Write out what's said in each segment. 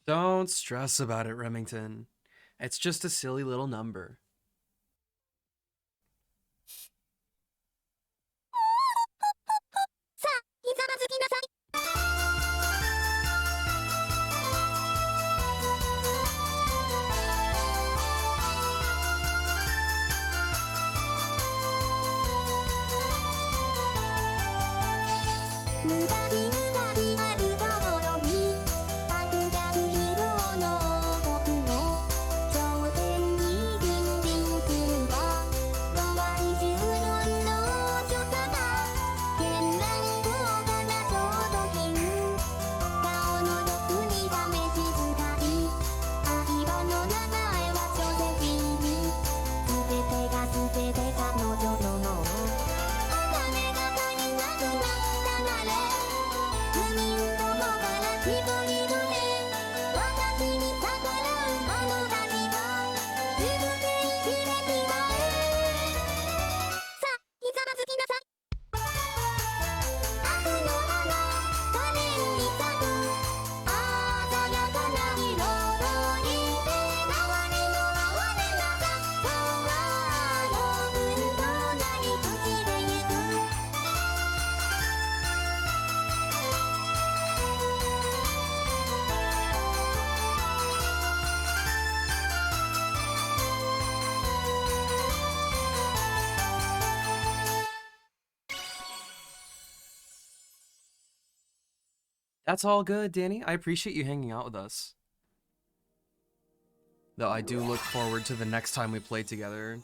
Don't stress about it, Remington. It's just a silly little number. That's all good, Danny. I appreciate you hanging out with us. Though I do look forward to the next time we play together.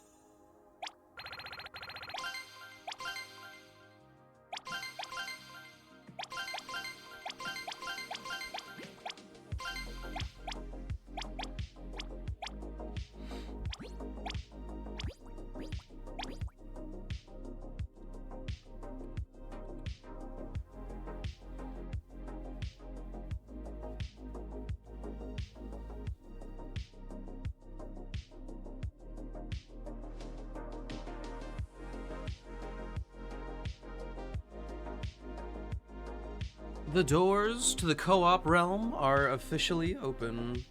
The doors to the co-op realm are officially open.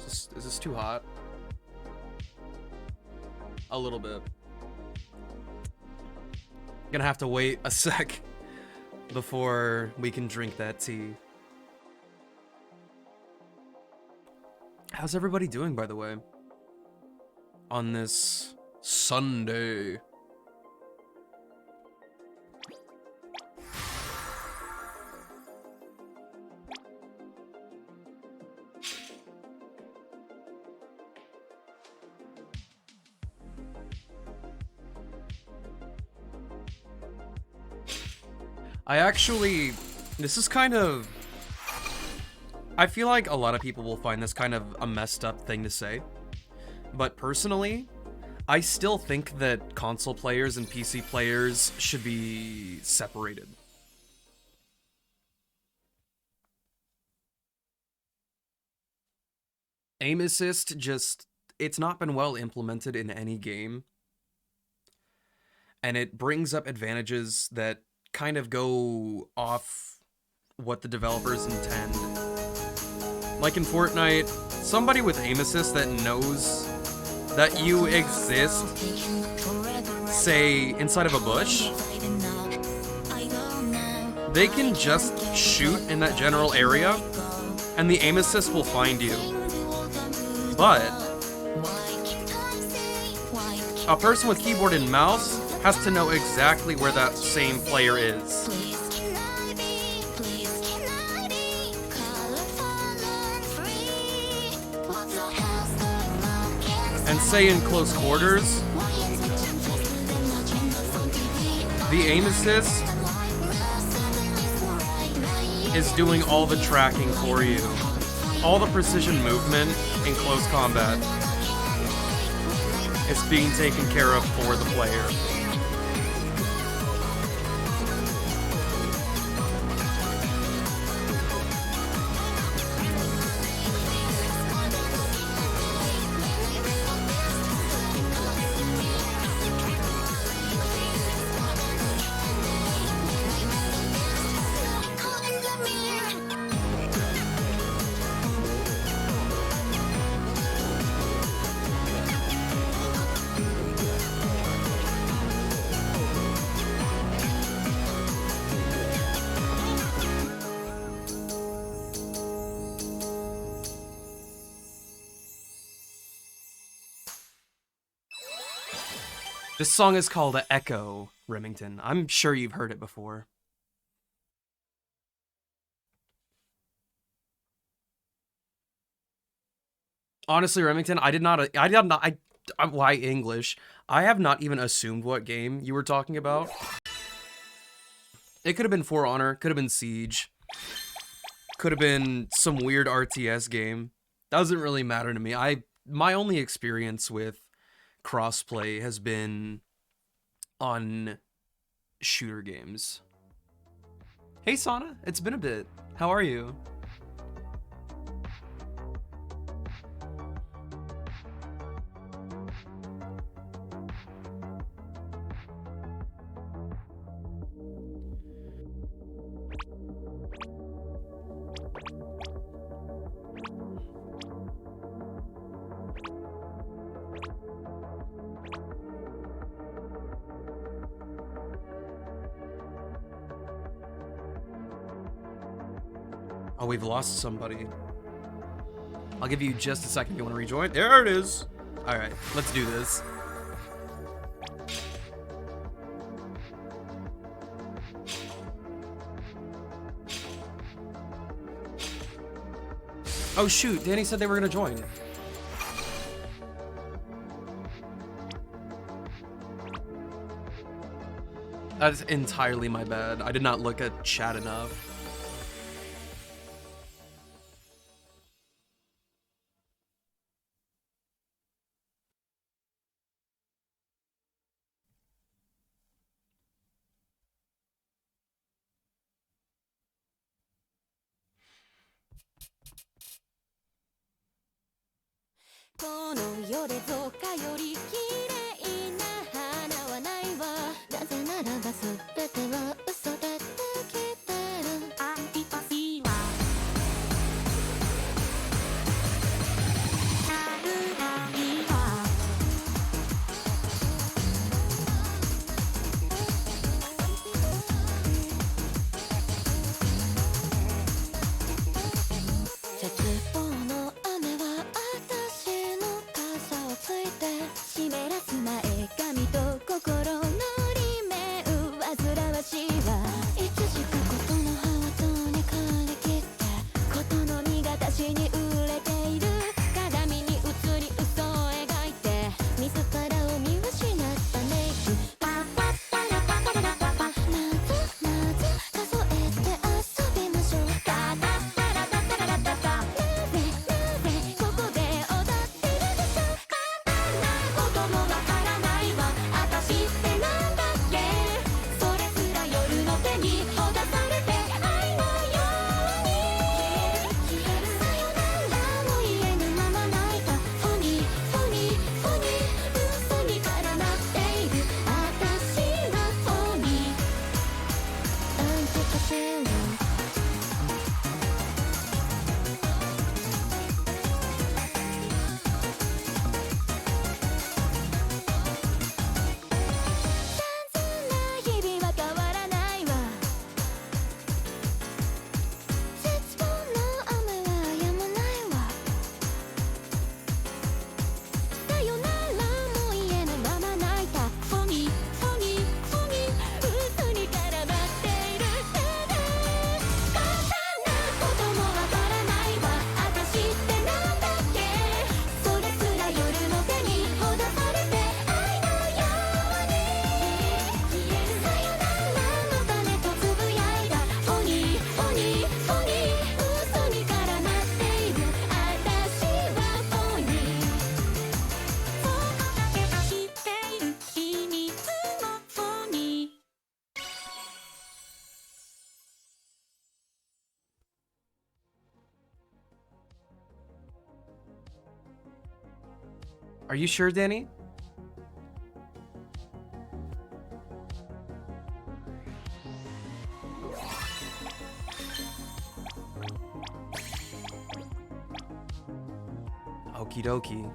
Is this too hot? A little bit. Gonna have to wait a sec before we can drink that tea. How's everybody doing, by the way? On this Sunday. This is kind of... I feel like a lot of people will find this kind of a messed up thing to say. But personally, I still think that console players and PC players should be separated. Aim assist it's not been well implemented in any game. And it brings up advantages that kind of go off what the developers intend. Like in Fortnite, somebody with aim assist that knows that you exist, say, inside of a bush, they can just shoot in that general area, and the aim assist will find you. But a person with keyboard and mouse has to know exactly where that same player is. And say in close quarters, the aim assist is doing all the tracking for you. All the precision movement in close combat is being taken care of for the player. This song is called Echo, Remington. I'm sure you've heard it before. Honestly, Remington, why English? I have not even assumed what game you were talking about. It could have been For Honor, could have been Siege, could have been some weird RTS game. Doesn't really matter to me. My only experience with crossplay has been on shooter games. Hey Sana, it's been a bit. How are you? Oh, we've lost somebody. I'll give you just a second if you want to rejoin. There it is. All right, let's do this. Oh shoot, Danny said they were gonna join. That's entirely my bad. I did not look at chat enough. Are you sure, Danny? Okie dokie.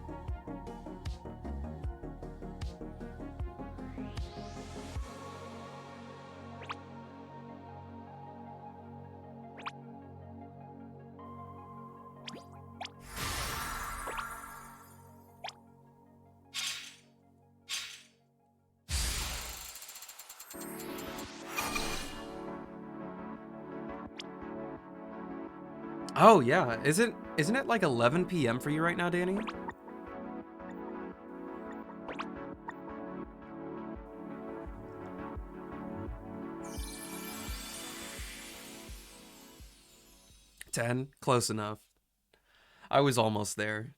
Oh yeah, isn't it like 11 p.m. for you right now, Danny? Ten? Close enough. I was almost there.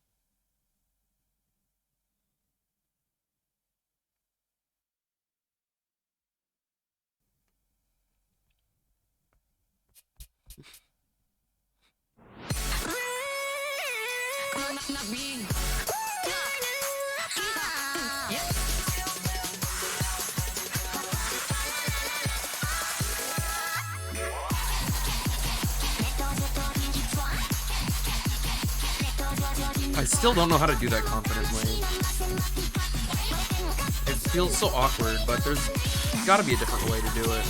I still don't know how to do that confidently. It feels so awkward, but there's gotta be a different way to do it.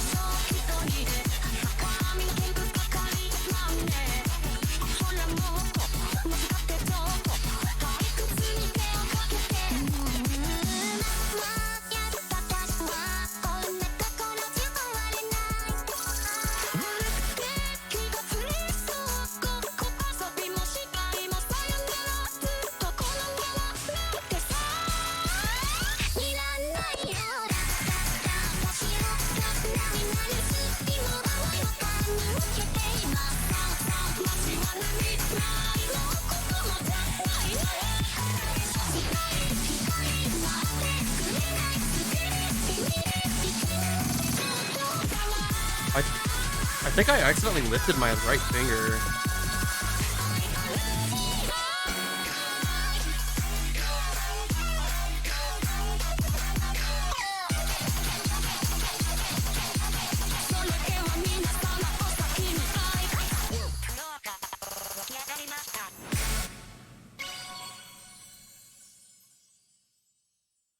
I think I accidentally lifted my right finger.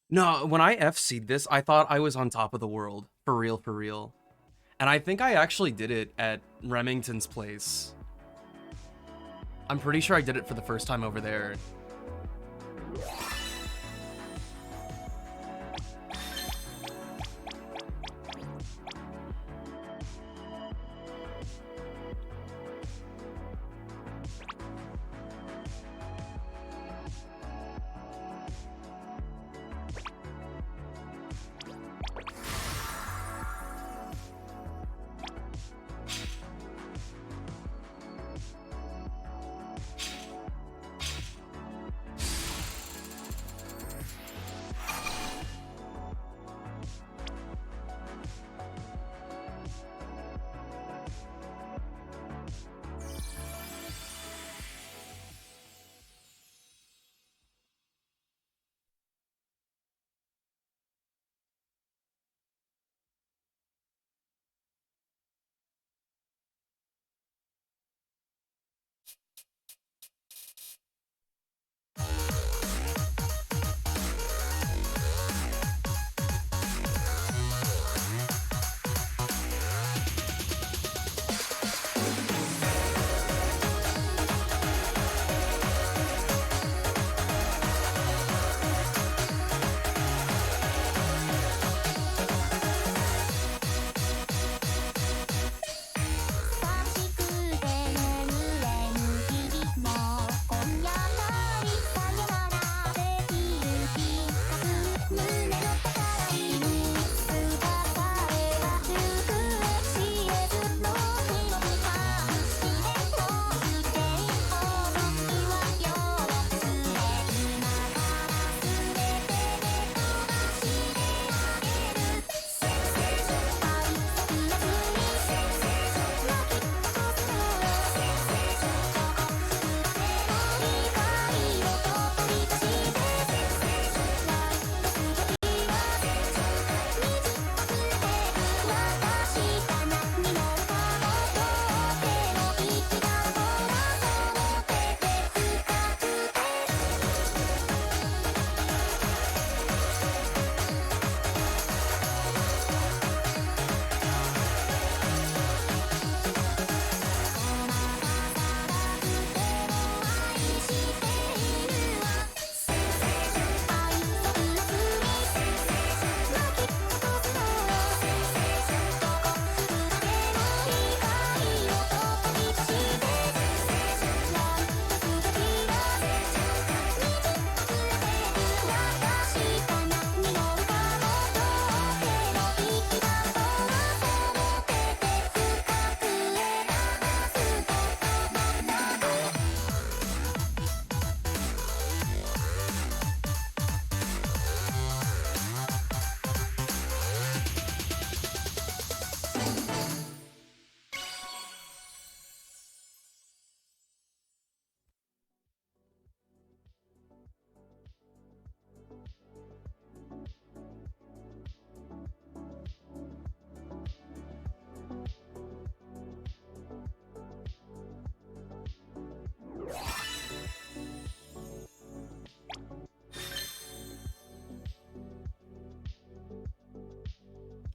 No, when I FC'd this, I thought I was on top of the world. For real, for real. And I think I actually did it at Remington's place. I'm pretty sure I did it for the first time over there.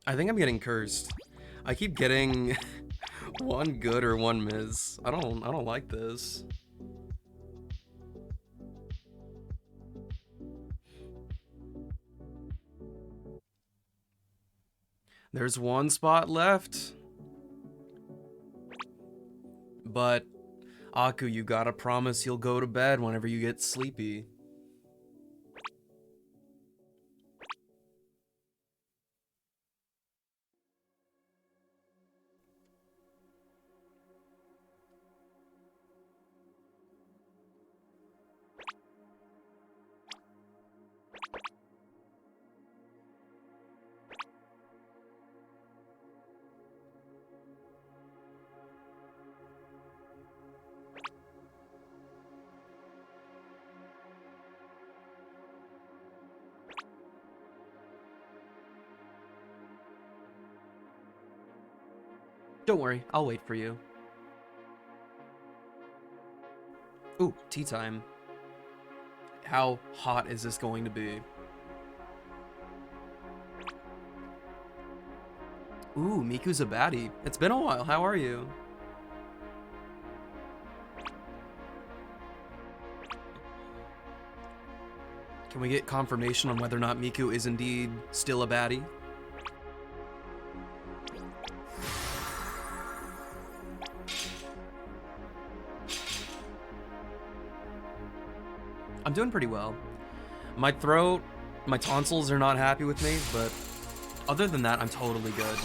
I think I'm getting cursed. I keep getting one good or one miss. I don't like this. There's one spot left. But Aku, you gotta promise you'll go to bed whenever you get sleepy. Don't worry, I'll wait for you. Ooh, tea time. How hot is this going to be? Ooh, Miku's a baddie. It's been a while, how are you? Can we get confirmation on whether or not Miku is indeed still a baddie? I'm doing pretty well. My throat, my tonsils are not happy with me, but other than that, I'm totally good.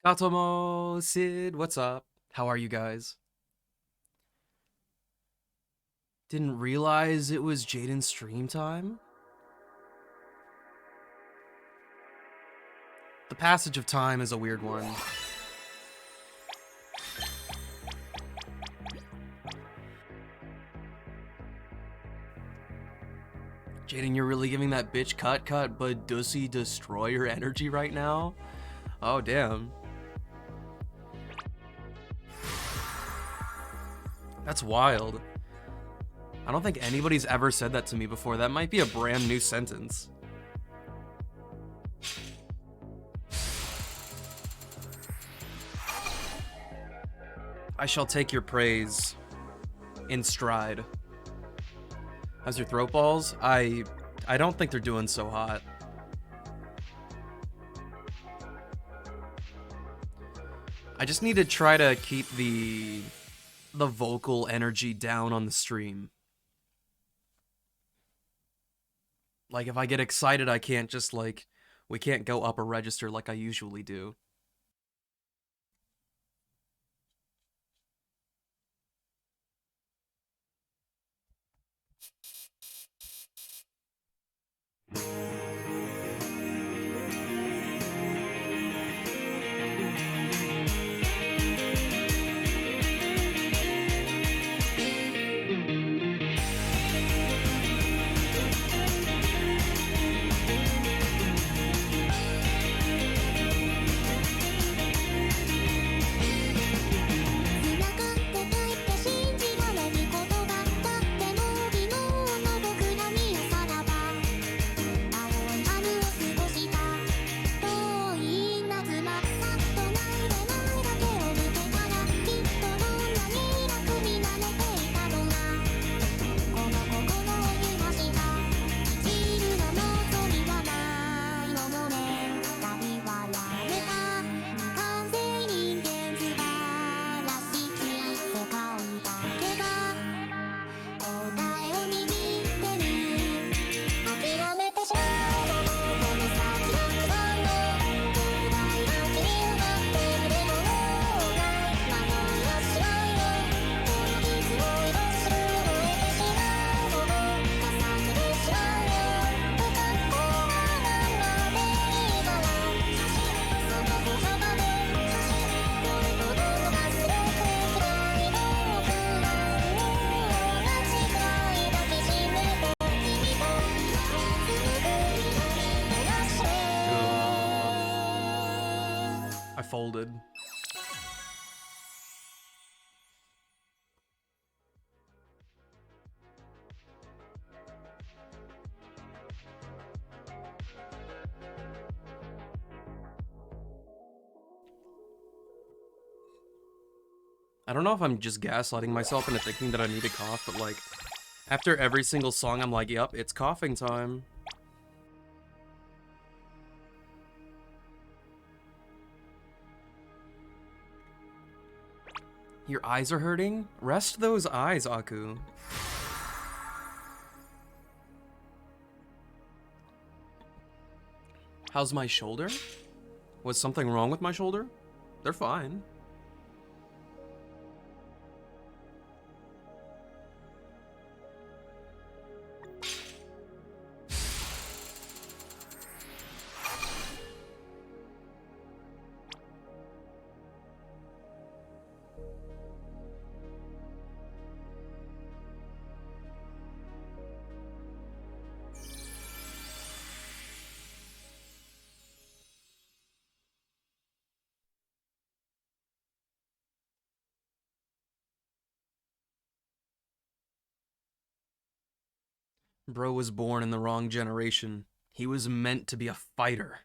Katomo, Sid, what's up? How are you guys? Didn't realize it was Jaden's stream time? The passage of time is a weird one. Jaden, you're really giving that bitch cut but Dussy Destroyer energy right now? Oh, damn. That's wild. I don't think anybody's ever said that to me before. That might be a brand new sentence. I shall take your praise in stride. How's your throat balls? I don't think they're doing so hot. I just need to try to keep the vocal energy down on the stream. Like, if I get excited, I can't just, like, we can't go up a register like I usually do. I folded. I don't know if I'm just gaslighting myself into thinking that I need a cough, but like, after every single song, I'm like, yep, it's coughing time. Your eyes are hurting? Rest those eyes, Aku. How's my shoulder? Was something wrong with my shoulder? They're fine. Bro was born in the wrong generation. He was meant to be a fighter.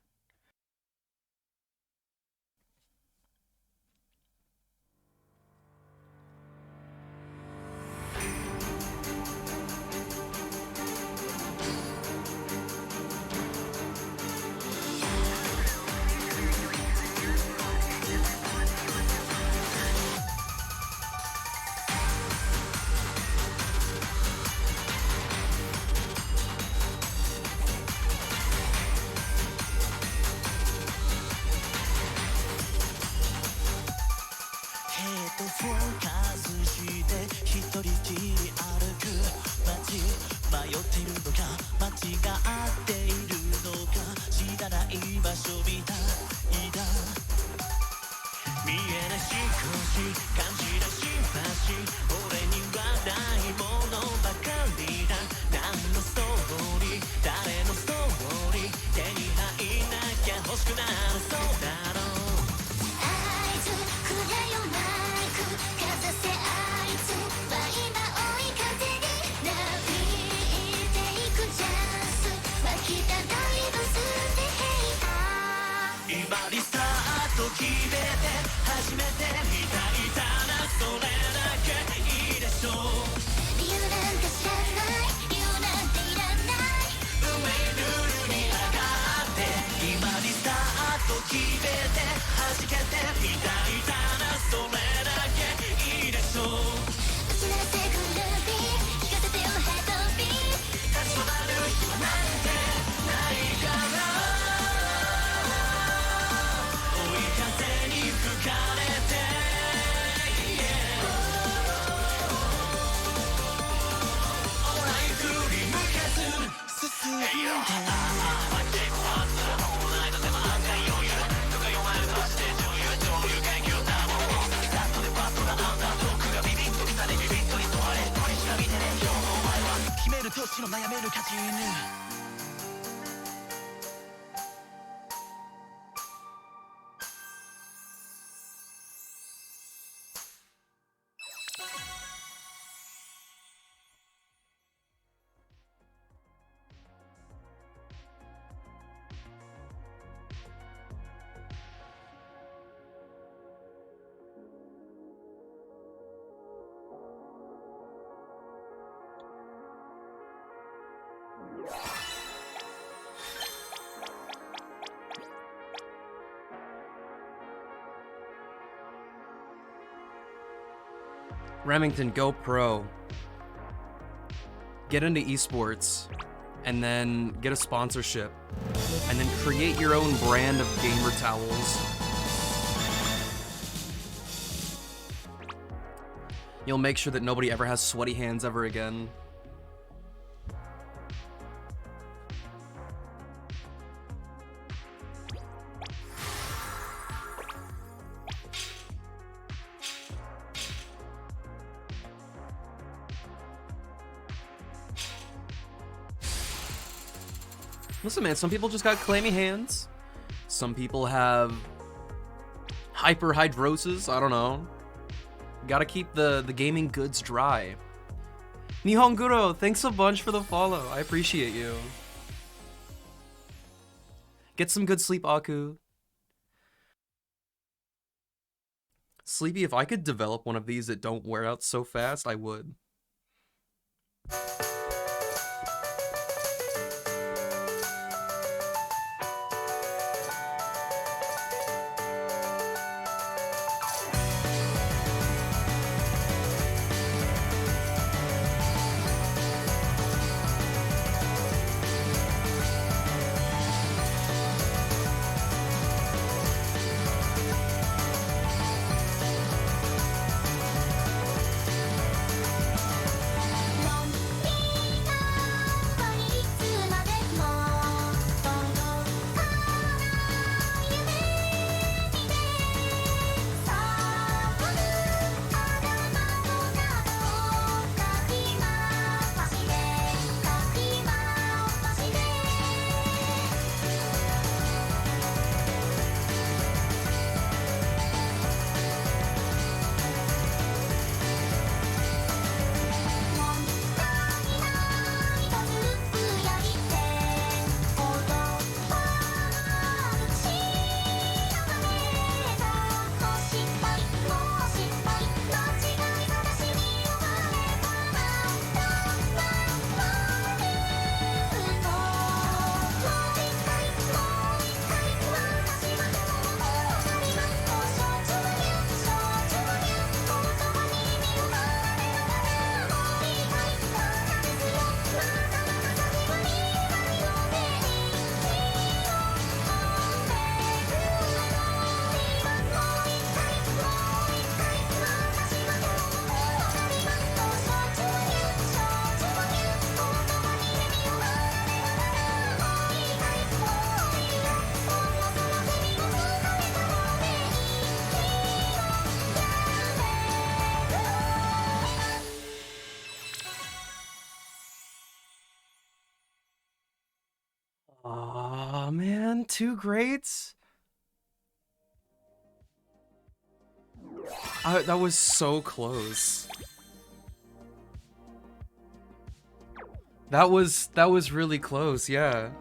Remington, go pro. Get into esports, and then get a sponsorship, and then create your own brand of gamer towels. You'll make sure that nobody ever has sweaty hands ever again. Listen, man, some people just got clammy hands. Some people have hyperhidrosis. I don't know. Gotta keep the gaming goods dry. Nihonguro, thanks a bunch for the follow. I appreciate you. Get some good sleep, Aku. Sleepy, if I could develop one of these that don't wear out so fast, I would. Oh man, 2 grades? That was so close. That was really close, yeah.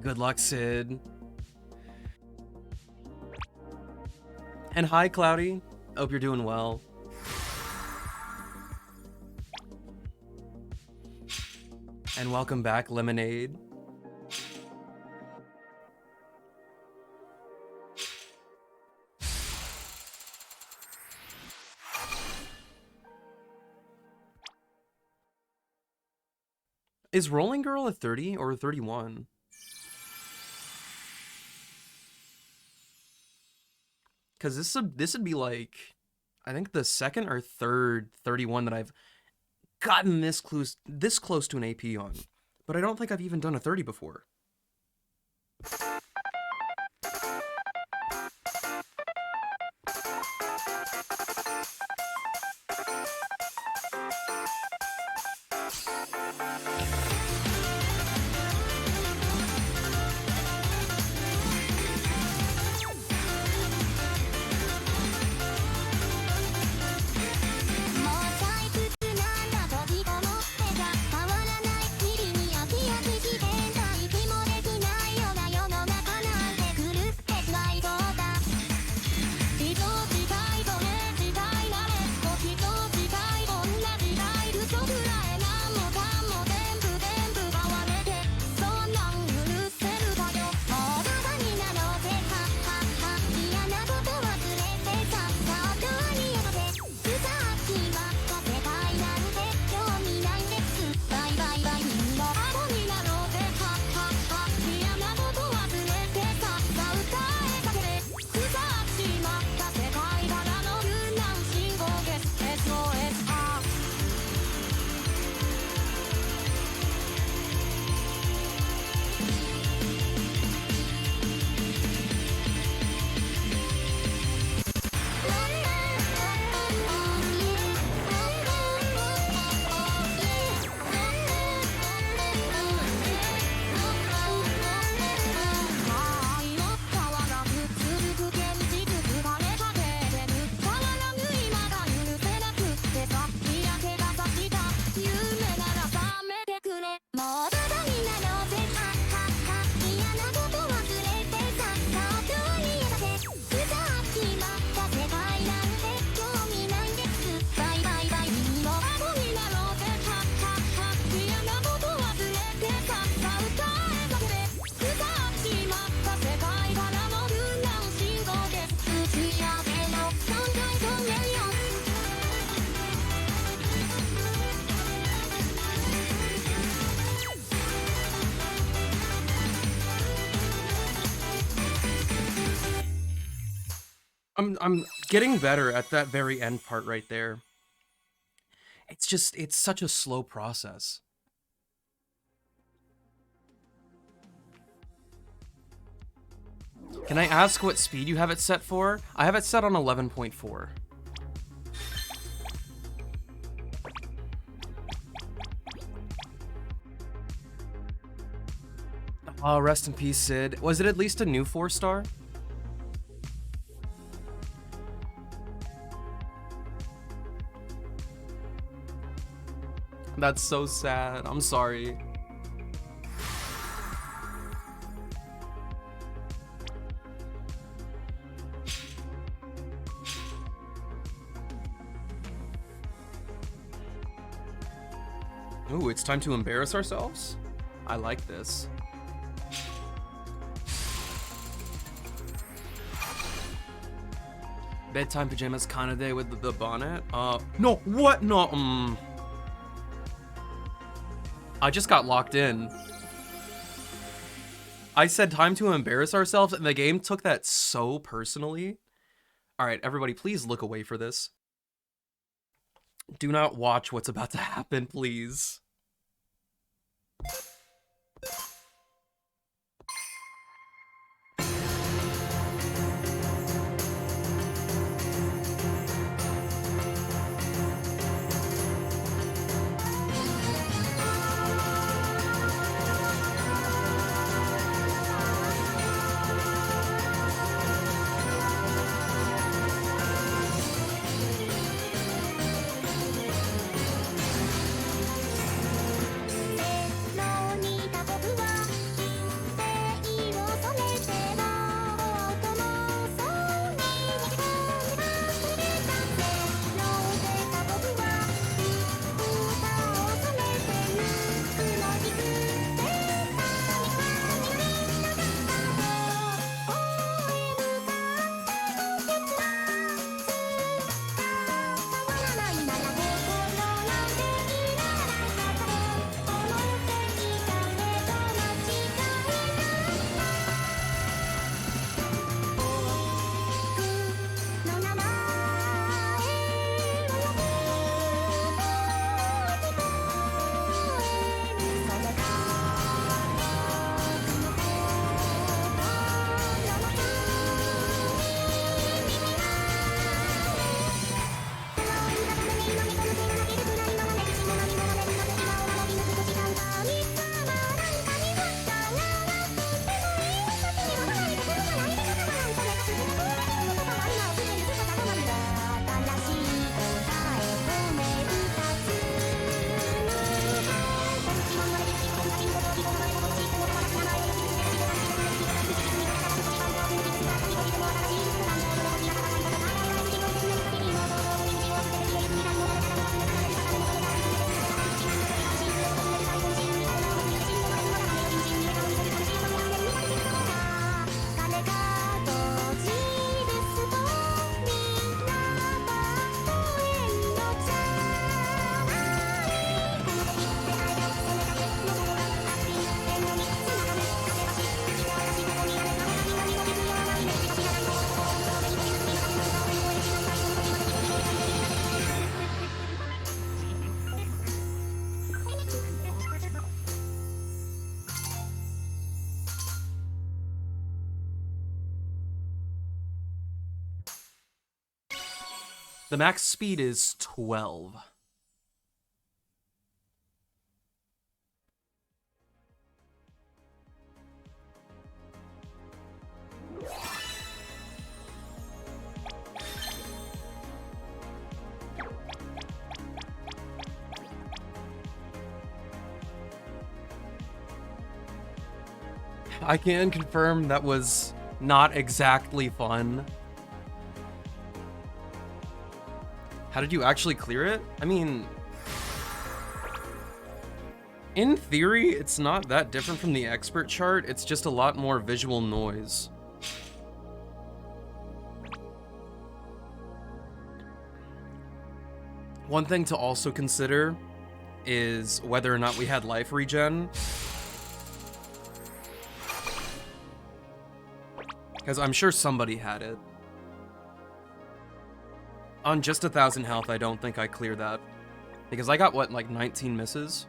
Good luck, Sid. And hi, Cloudy. Hope you're doing well. And welcome back, Lemonade. Is Rolling Girl a 30 or a 31? Because this would be like, I think the second or third 31 that I've gotten this close to an AP on. But I don't think I've even done a 30 before. I'm getting better at that very end part right there. It's such a slow process. Can I ask what speed you have it set for? I have it set on 11.4. Oh, rest in peace, Sid. Was it at least a new 4-star? That's so sad. I'm sorry. Ooh, it's time to embarrass ourselves? I like this. Bedtime pajamas kind of day with the bonnet? No, what? No, I just got locked in. I said time to embarrass ourselves, and the game took that so personally. Alright, everybody, please look away for this. Do not watch what's about to happen, please. The max speed is 12. I can confirm that was not exactly fun. How did you actually clear it? I mean, in theory, it's not that different from the expert chart. It's just a lot more visual noise. One thing to also consider is whether or not we had life regen. Because I'm sure somebody had it. On just 1,000 health, I don't think I cleared that. Because I got, what, like 19 misses?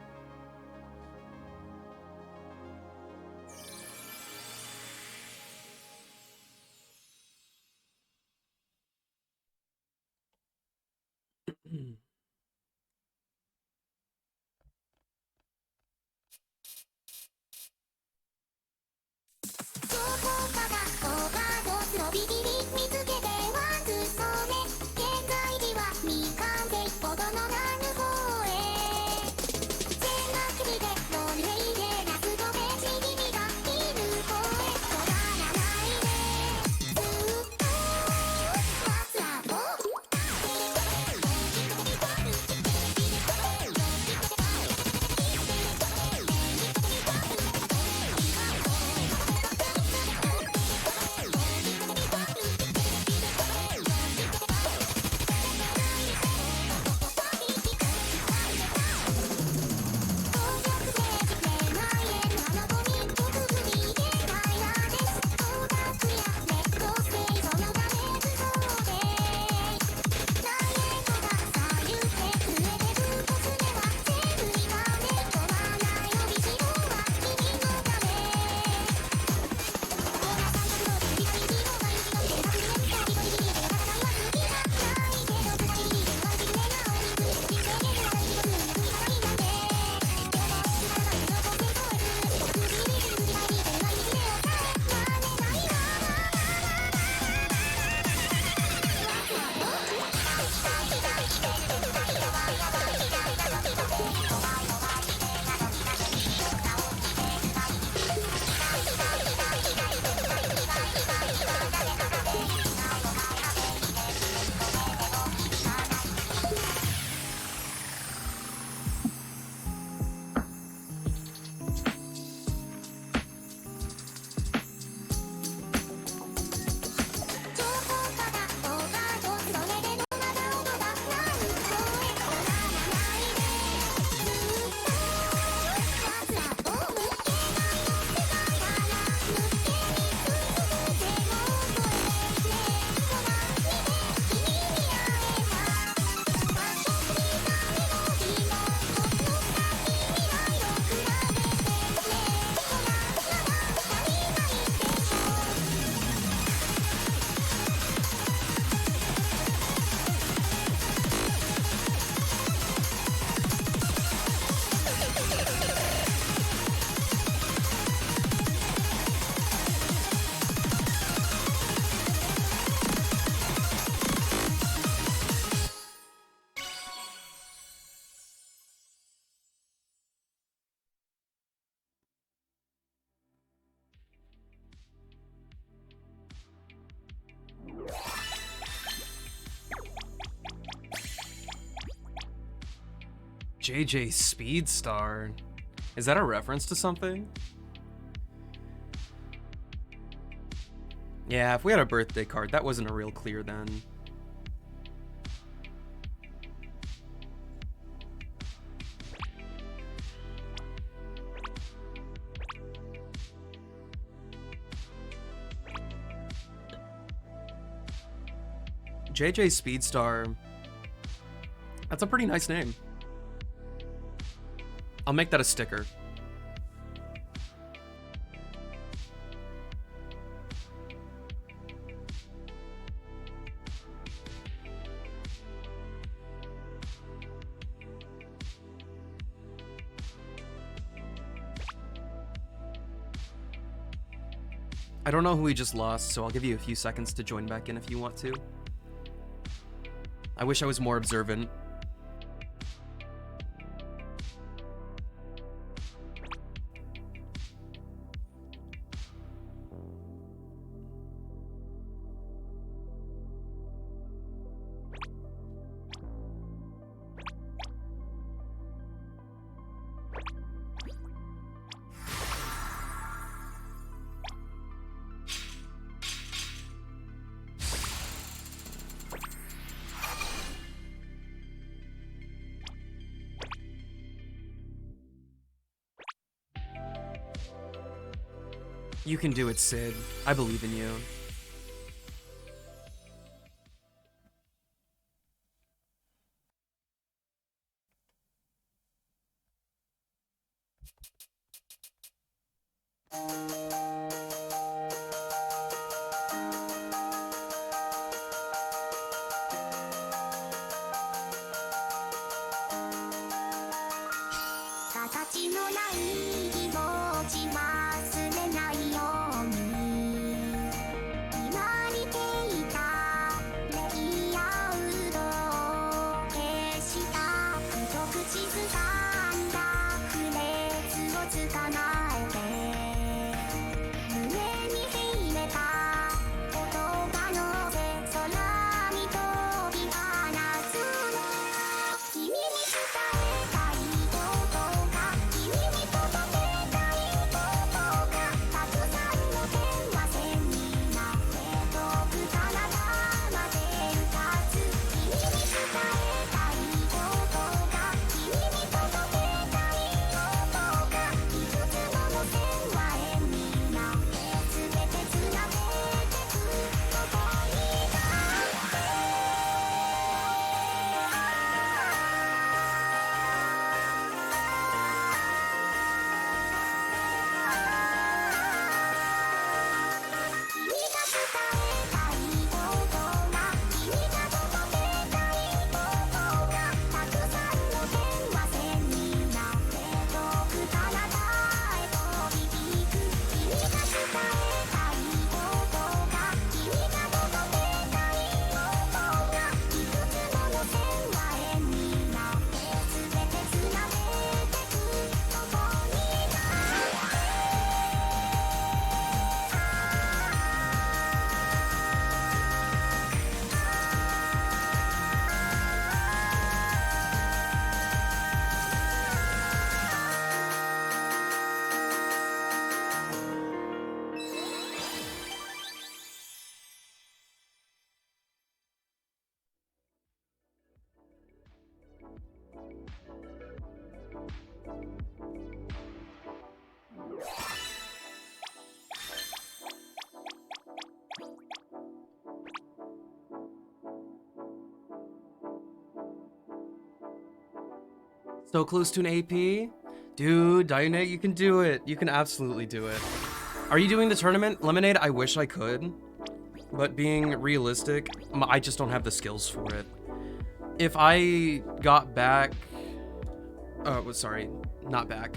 JJ Speedstar. Is that a reference to something? Yeah, if we had a birthday card, that wasn't a real clear then. JJ Speedstar. That's a pretty nice name. I'll make that a sticker. I don't know who we just lost, so I'll give you a few seconds to join back in if you want to. I wish I was more observant. You can do it, Sid. I believe in you. So close to an AP? Dude, Diane, you can do it. You can absolutely do it. Are you doing the tournament? Lemonade, I wish I could. But being realistic, I just don't have the skills for it. If I got back... Oh, sorry, not back.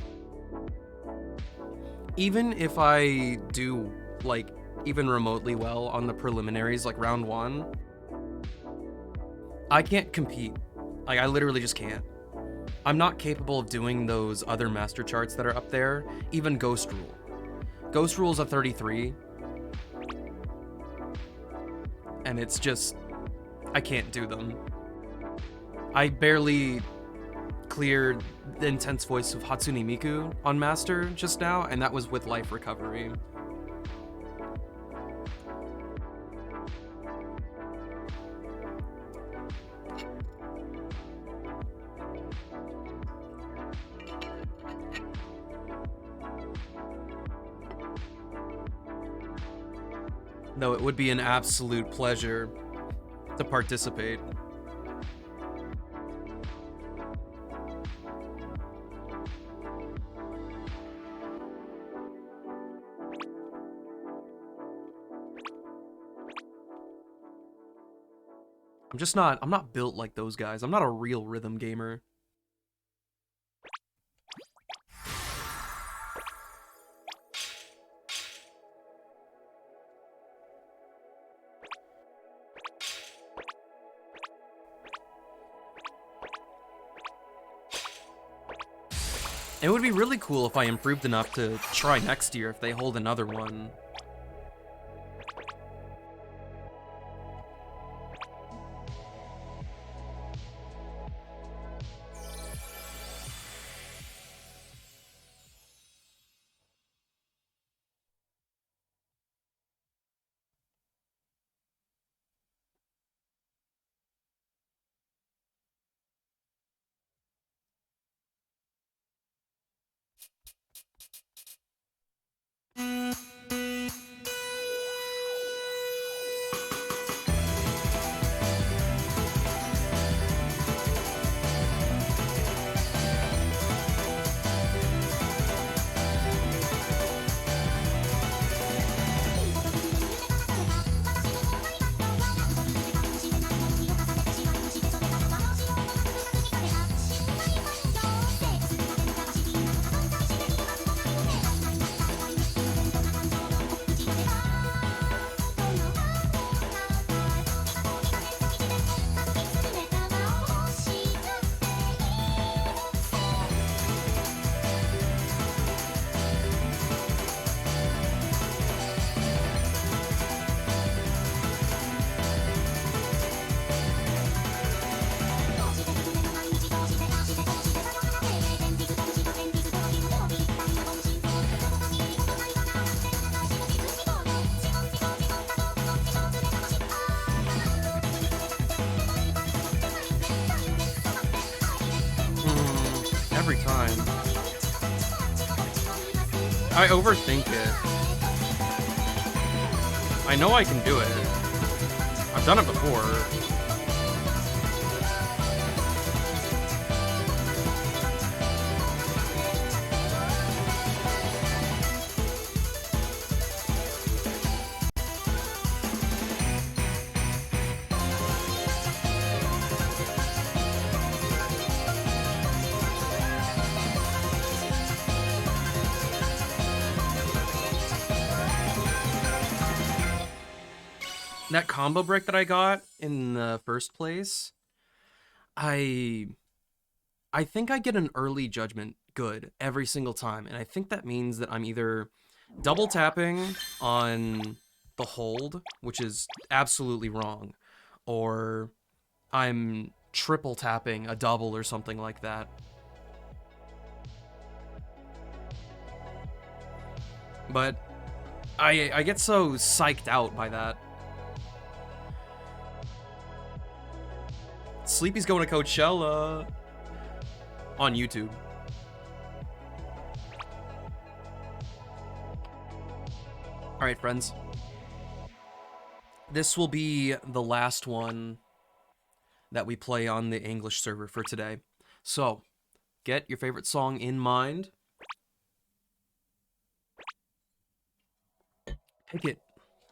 Even if I do, like, even remotely well on the preliminaries, like round 1, I can't compete. Like, I literally just can't. I'm not capable of doing those other master charts that are up there, even Ghost Rule. Ghost Rule's a 33. And it's just, I can't do them. I barely cleared the intense voice of Hatsune Miku on Master just now, and that was with life recovery. Though it would be an absolute pleasure to participate. I'm not built like those guys. I'm not a real rhythm gamer. It would be really cool if I improved enough to try next year if they hold another one. Every time. I overthink it. I know I can do it. I've done it before. That combo break that I got in the first place, I think I get an early judgment good every single time, and I think that means that I'm either double tapping on the hold, which is absolutely wrong, or I'm triple tapping a double or something like that. But I get so psyched out by that. Sleepy's going to Coachella on YouTube. All right, friends. This will be the last one that we play on the English server for today. So, get your favorite song in mind. Pick it,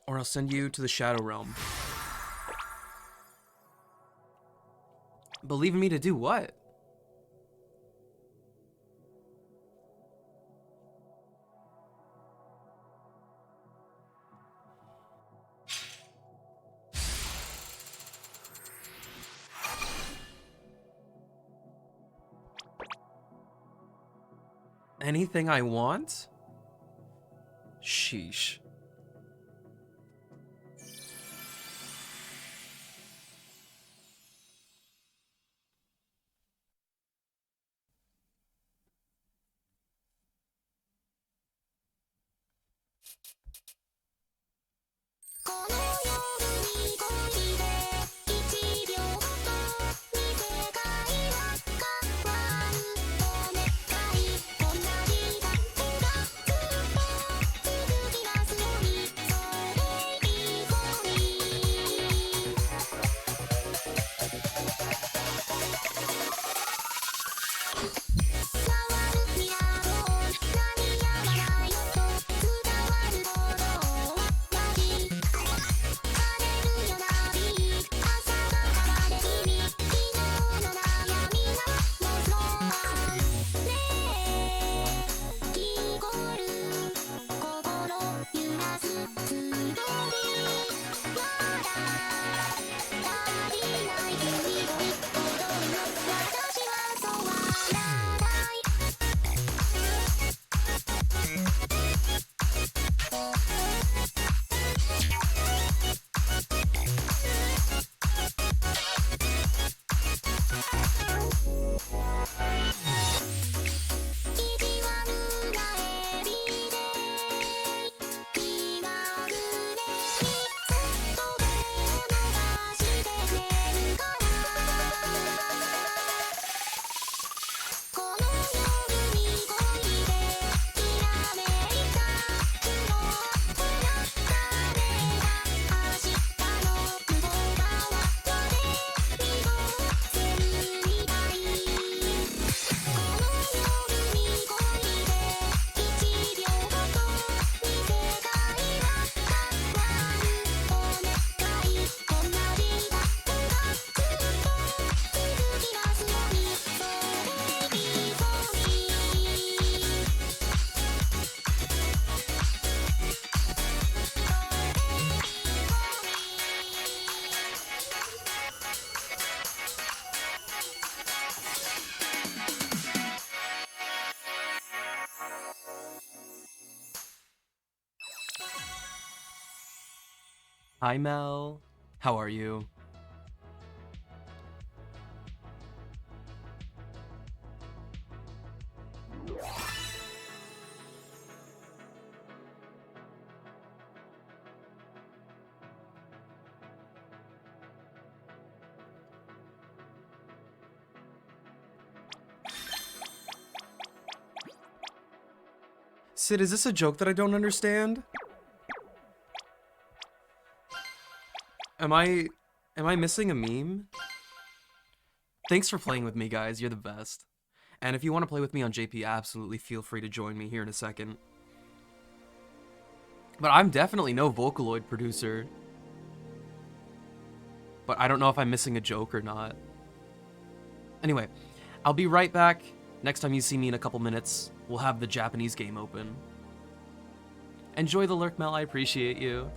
or I'll send you to the Shadow Realm. Believe in me to do what? Anything I want? Sheesh. Hi, Mel. How are you? Sid, is this a joke that I don't understand? Am I missing a meme? Thanks for playing with me, guys. You're the best. And if you want to play with me on JP, absolutely feel free to join me here in a second. But I'm definitely no Vocaloid producer. But I don't know if I'm missing a joke or not. Anyway, I'll be right back. Next time you see me in a couple minutes, we'll have the Japanese game open. Enjoy the lurk, Mel. I appreciate you.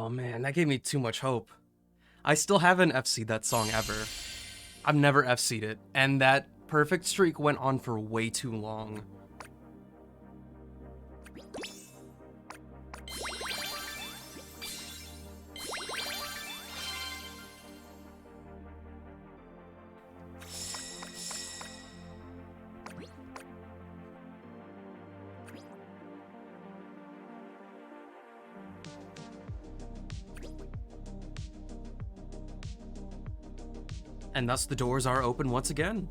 Oh man, that gave me too much hope. I still haven't FC'd that song ever. I've never FC'd it, and that perfect streak went on for way too long. And thus the doors are open once again.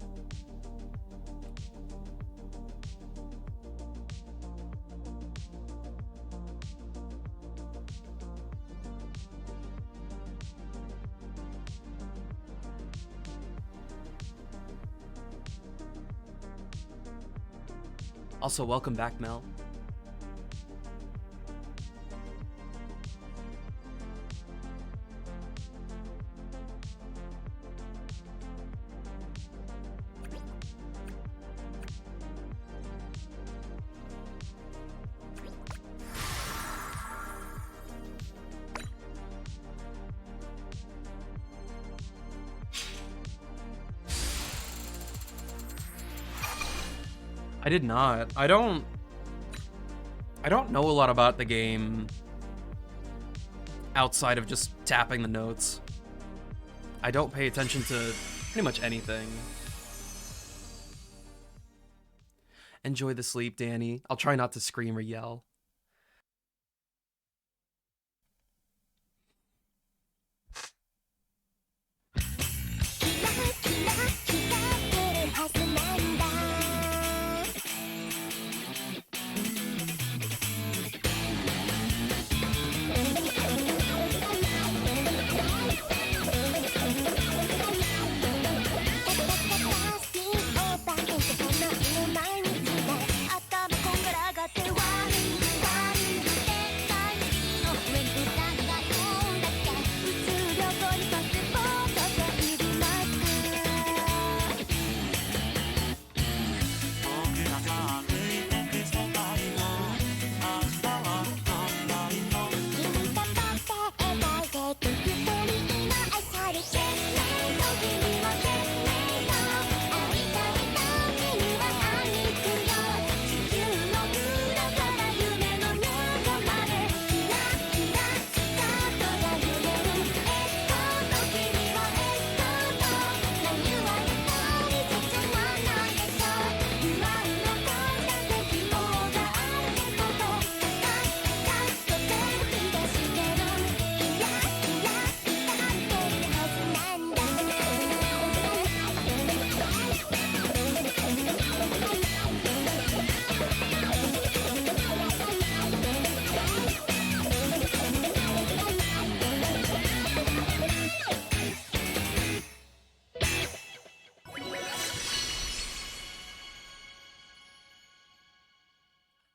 Also, welcome back, Mel. I did not. I don't know a lot about the game outside of just tapping the notes. I don't pay attention to pretty much anything. Enjoy the sleep, Danny. I'll try not to scream or yell.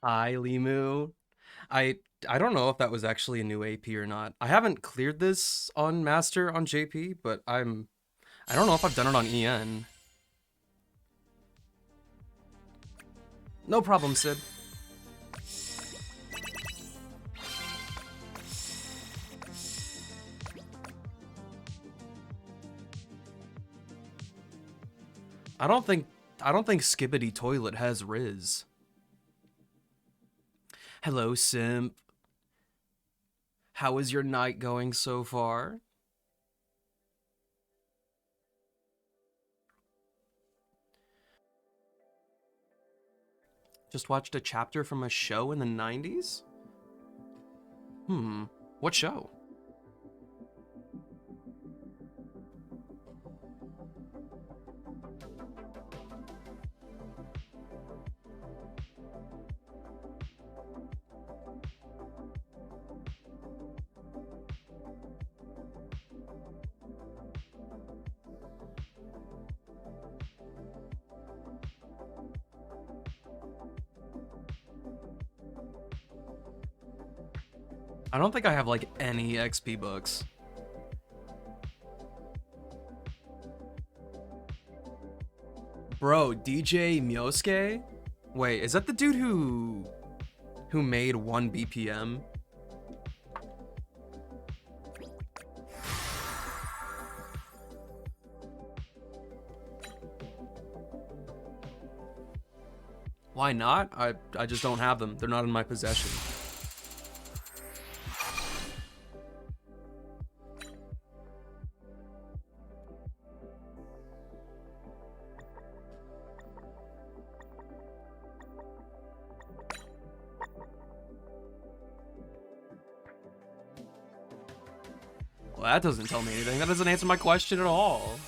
Hi, Limu. I don't know if that was actually a new AP or not. I haven't cleared this on Master on JP, but I don't know if I've done it on EN. No problem, Sid. I don't think Skibbity Toilet has Riz. Hello, Simp. How is your night going so far? Just watched a chapter from a show in the 90s? What show? I don't think I have like any XP books. Bro, DJ Myosuke? Wait, is that the dude who made 1 BPM? Why not? I just don't have them. They're not in my possession. Well, that doesn't tell me anything. That doesn't answer my question at all.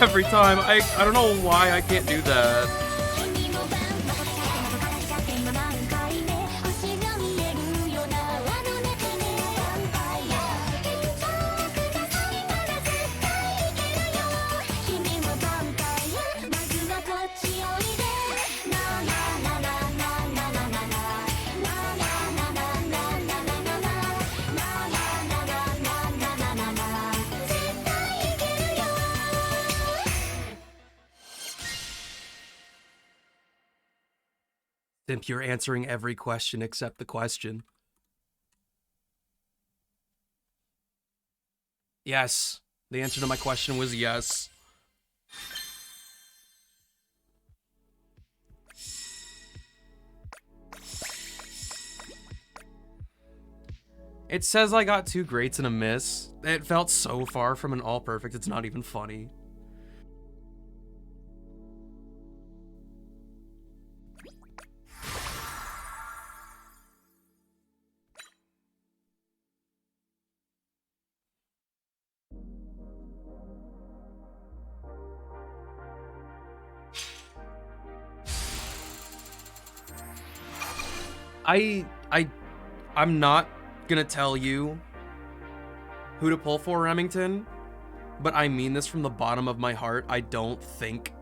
Every time. I don't know why I can't do that. Simp, you're answering every question except the question. Yes. The answer to my question was yes. It says I got 2 greats and a miss. It felt so far from an all perfect, it's not even funny. I'm not gonna tell you who to pull for, Remington, but I mean this from the bottom of my heart. I don't think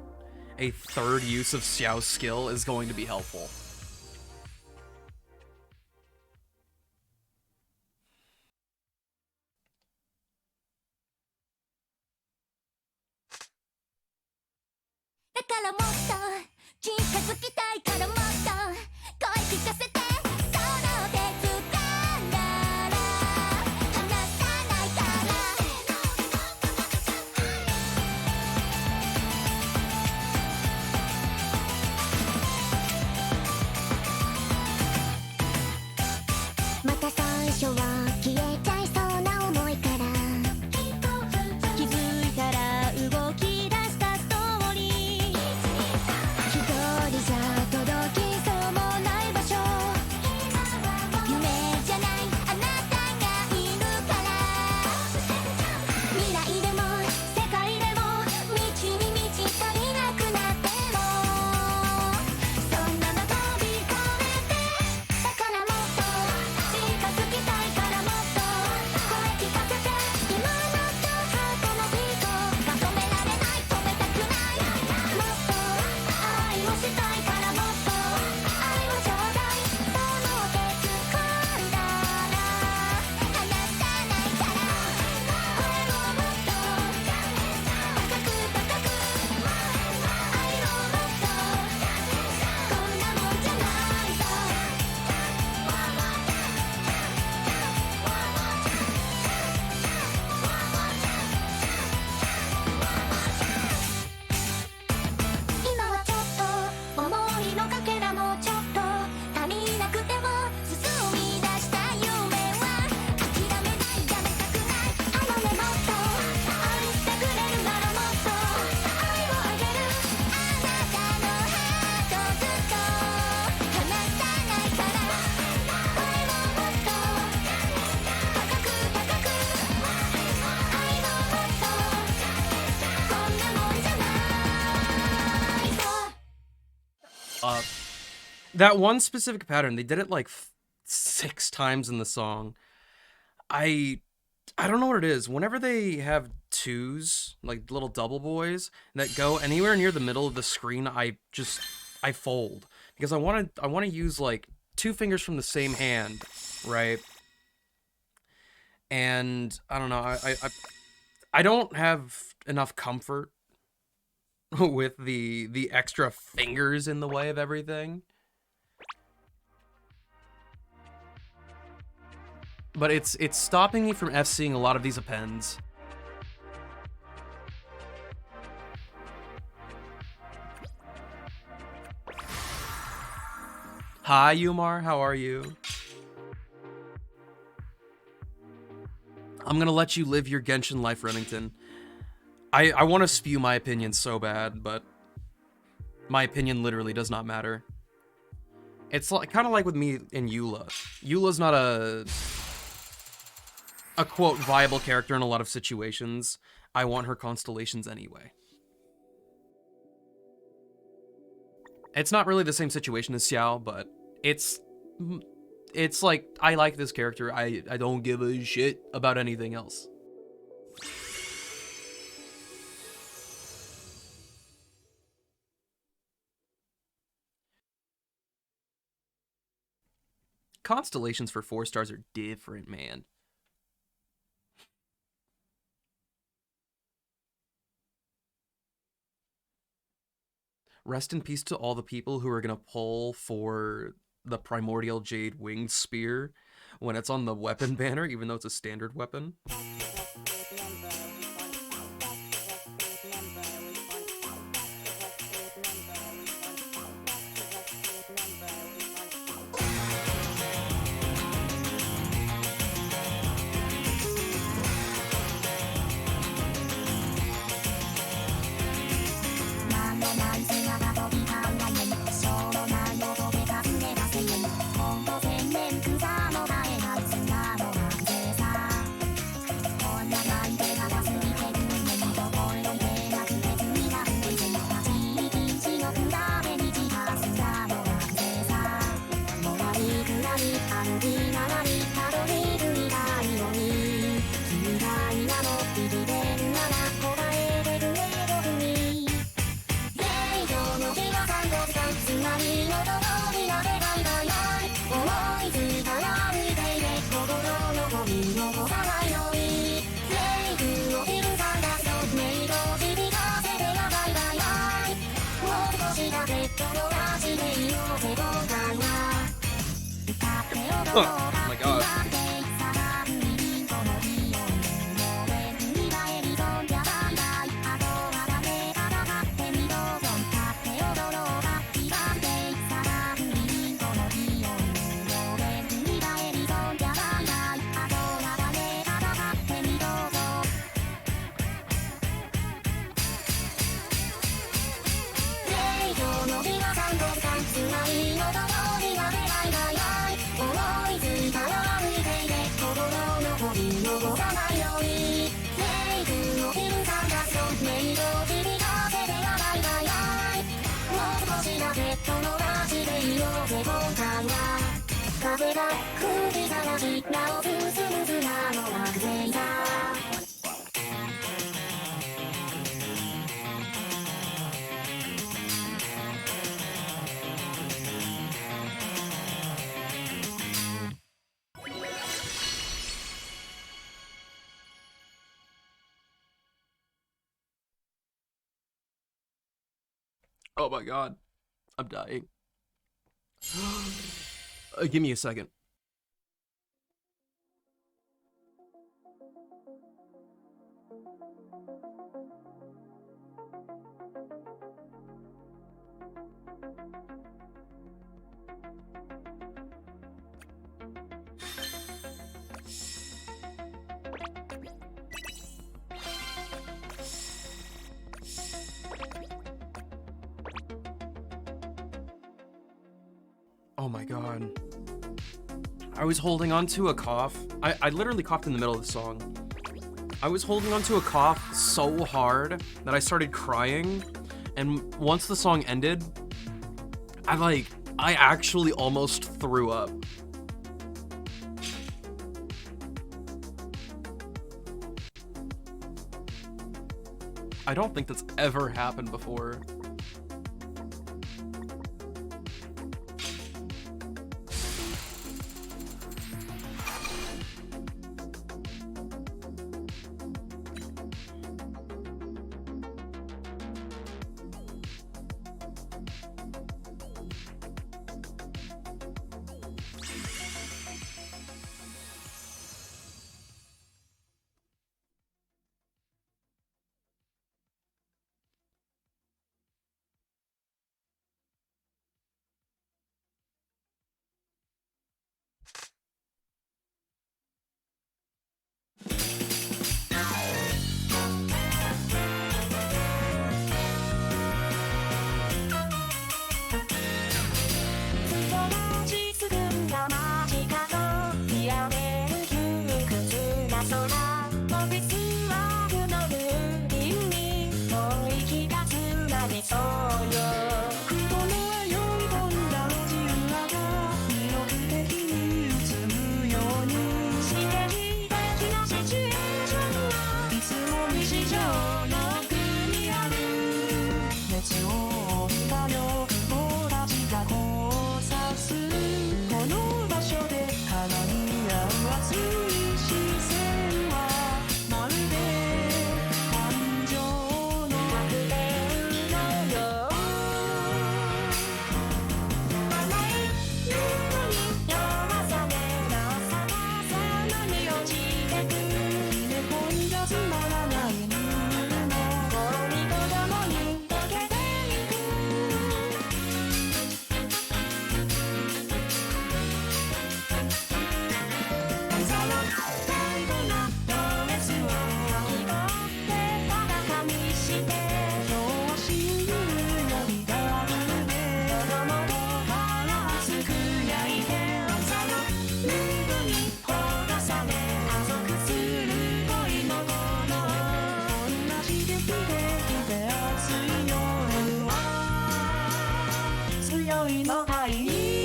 a third use of Xiao's skill is going to be helpful. That one specific pattern, they did it like 6 times in the song. I don't know what it is. Whenever they have twos, like little double boys, that go anywhere near the middle of the screen, I fold because I want to use like 2 fingers from the same hand, right? And I don't know. I don't have enough comfort with the extra fingers in the way of everything. But it's stopping me from FCing a lot of these appends. Hi, Yumar. How are you? I'm gonna let you live your Genshin life, Remington. I want to spew my opinion so bad, but my opinion literally does not matter. It's like, kind of like with me and Eula. Eula's not a quote viable character in a lot of situations. I want her constellations anyway. It's not really the same situation as Xiao, but it's like, I like this character. I don't give a shit about anything else. Constellations for 4 stars are different, man. Rest in peace to all the people who are gonna pull for the Primordial Jade Winged Spear when it's on the weapon banner, even though it's a standard weapon. Oh my god. Oh my god. I'm dying. Give me a second. Oh my god. I was holding on to a cough. I literally coughed in the middle of the song. I was holding on to a cough so hard that I started crying, and once the song ended, I actually almost threw up. I don't think that's ever happened before.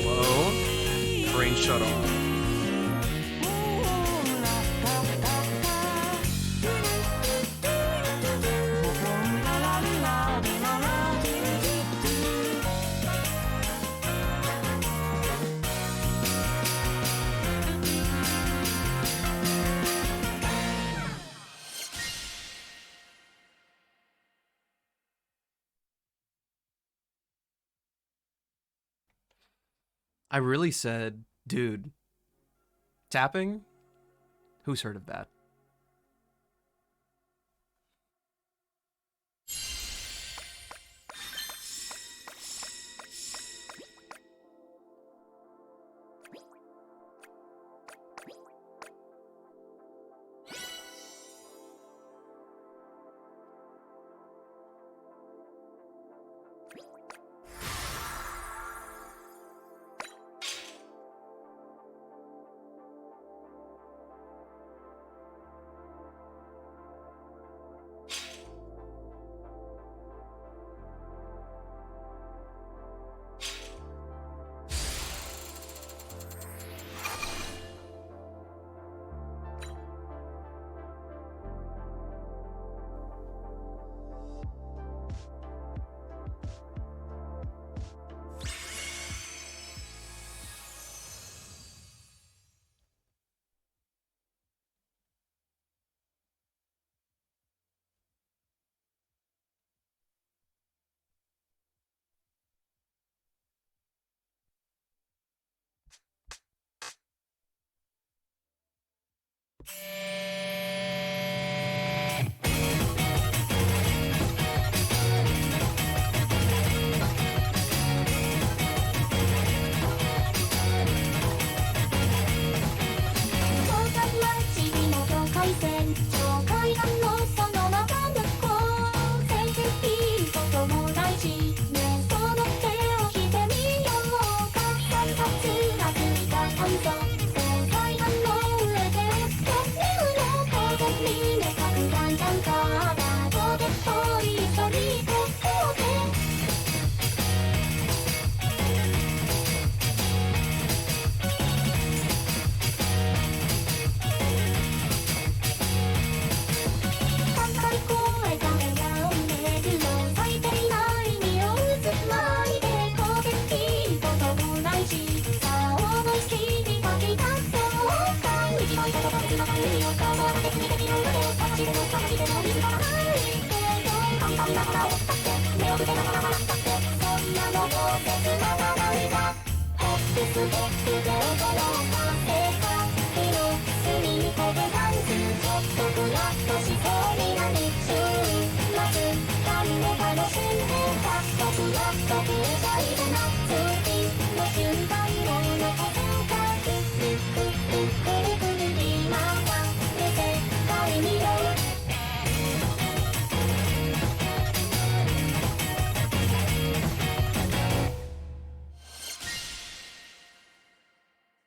Hello? Brain shut off. I really said, dude, tapping? Who's heard of that?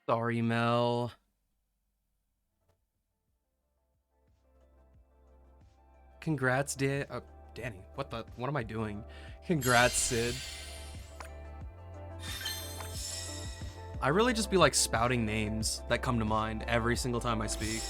Sorry, Mel. Congrats, Danny. What am I doing? Congrats, Sid. I really just be like spouting names that come to mind every single time I speak.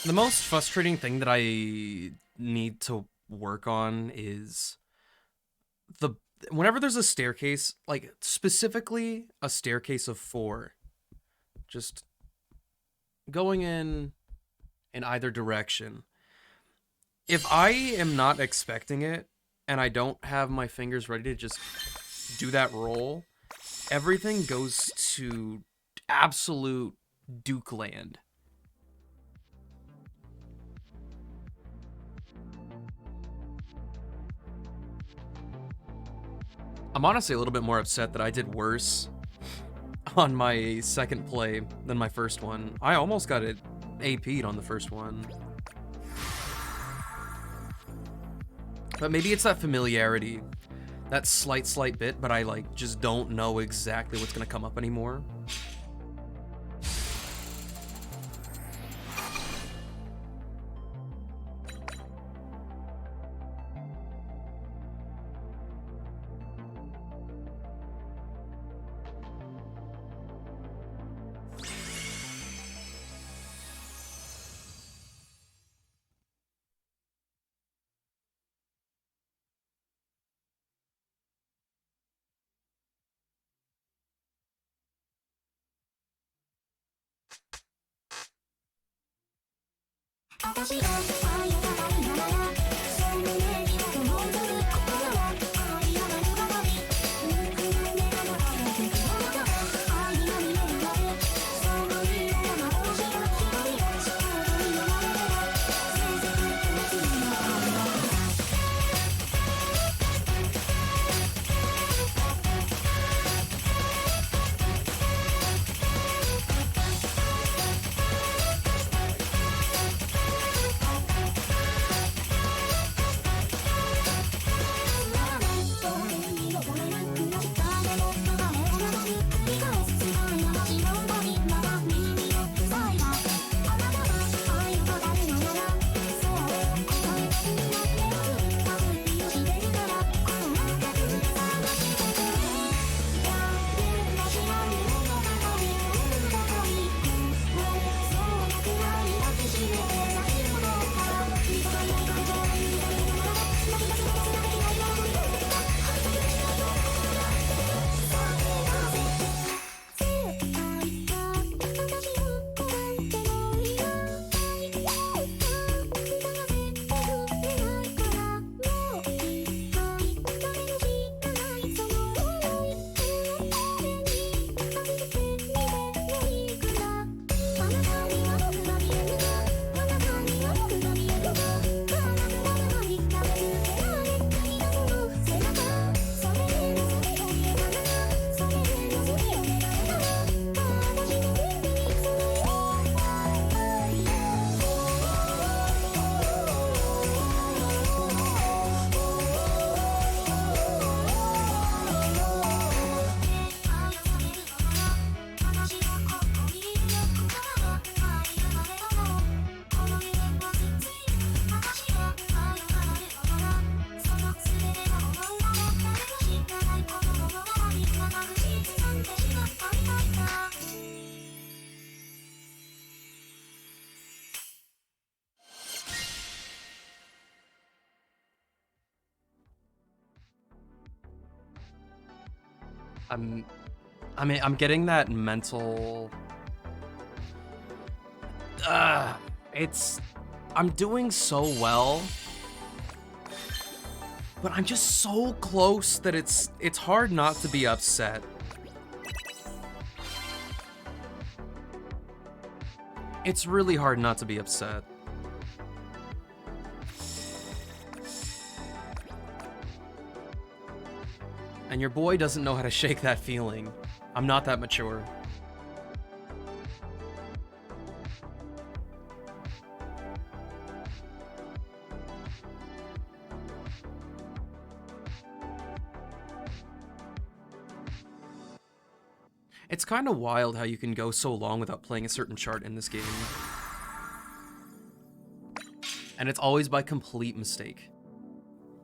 The most frustrating thing that I need to work on is whenever there's a staircase, like specifically a staircase of 4, just going in either direction. If I am not expecting it and I don't have my fingers ready to just do that roll, everything goes to absolute Duke land. I'm honestly a little bit more upset that I did worse on my second play than my first one. I almost got it AP'd on the first one. But maybe it's that familiarity. That slight bit, but I like just don't know exactly what's gonna come up anymore. I'm getting that mental. I'm doing so well, but I'm just so close that it's hard not to be upset. It's really hard not to be upset. And your boy doesn't know how to shake that feeling. I'm not that mature. It's kind of wild how you can go so long without playing a certain chart in this game. And it's always by complete mistake.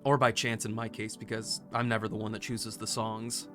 Or by chance in my case, because I'm never the one that chooses the songs.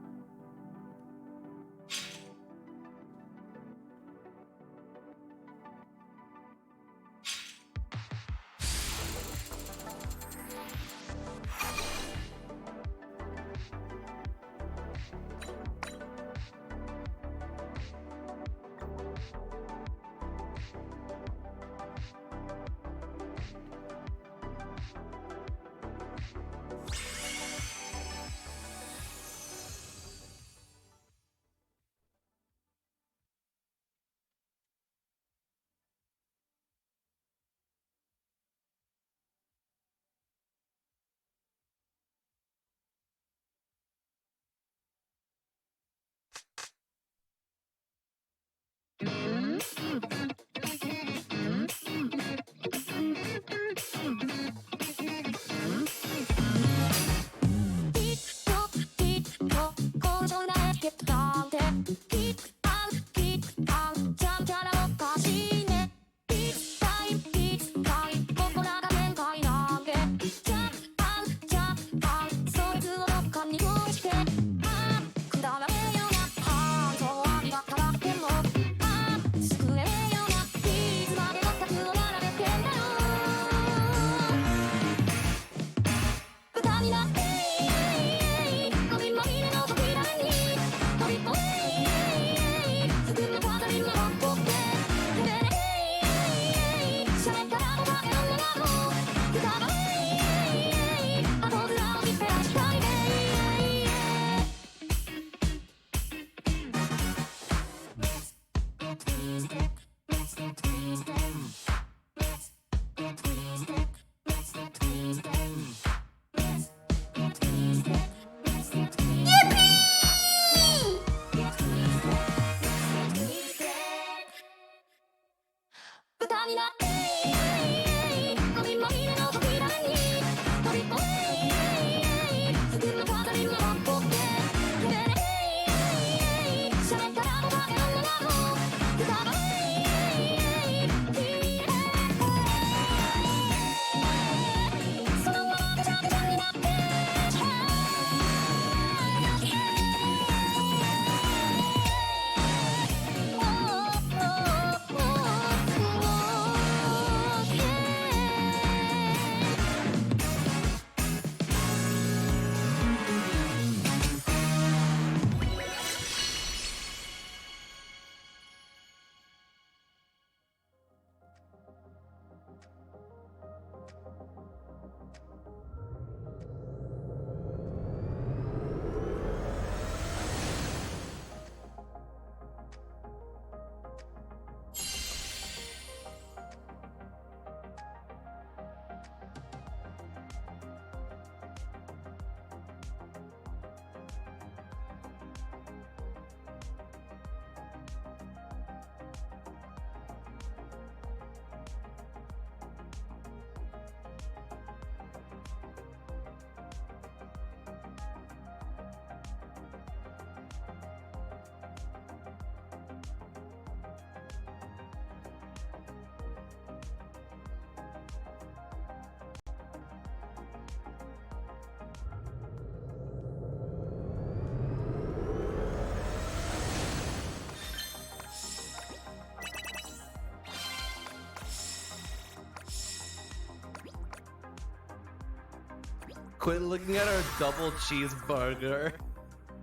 Quit looking at our double cheeseburger.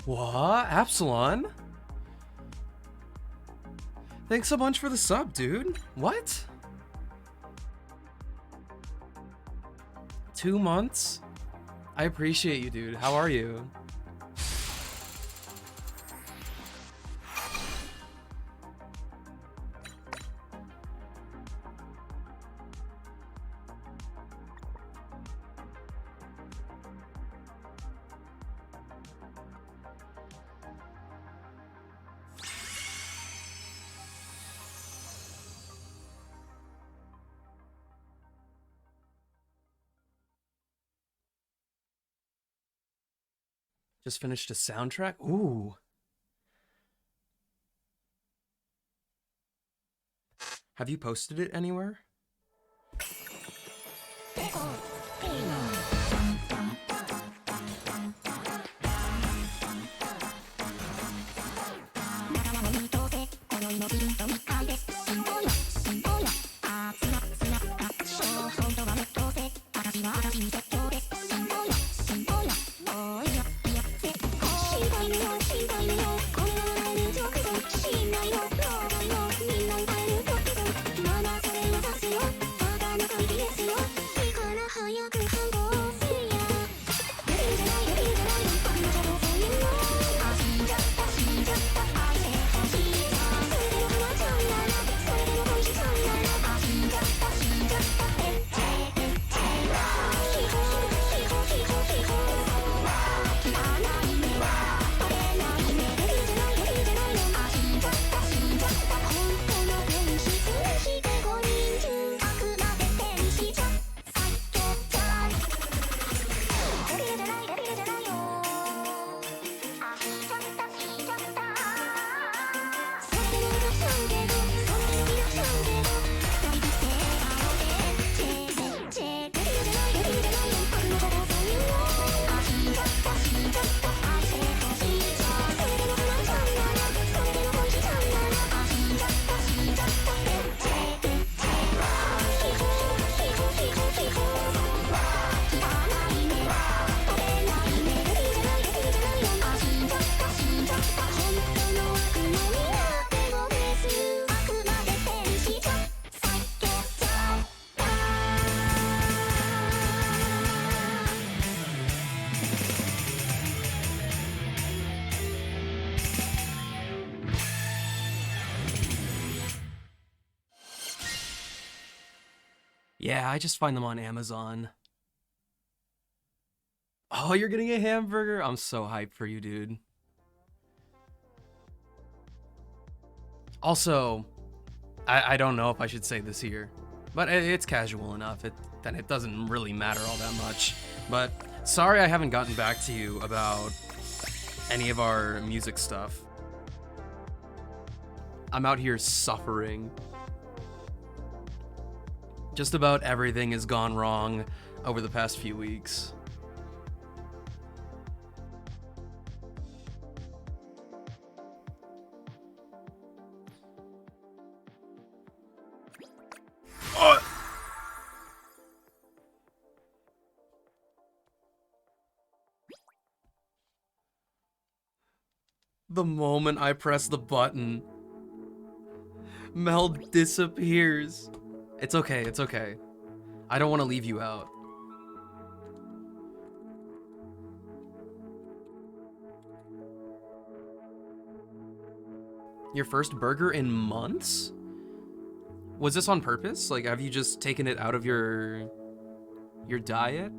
What? Absalon? Thanks so much for the sub, dude. What? 2 months? I appreciate you, dude. How are you? Just finished a soundtrack? Ooh. Have you posted it anywhere? Yeah, I just find them on Amazon. Oh, you're getting a hamburger? I'm so hyped for you, dude. Also, I don't know if I should say this here, but it's casual enough. Then it doesn't really matter all that much. But sorry I haven't gotten back to you about any of our music stuff. I'm out here suffering. Just about everything has gone wrong over the past few weeks. The moment I press the button, Mel disappears. It's okay, it's okay. I don't want to leave you out. Your first burger in months? Was this on purpose? Like, have you just taken it out of your diet?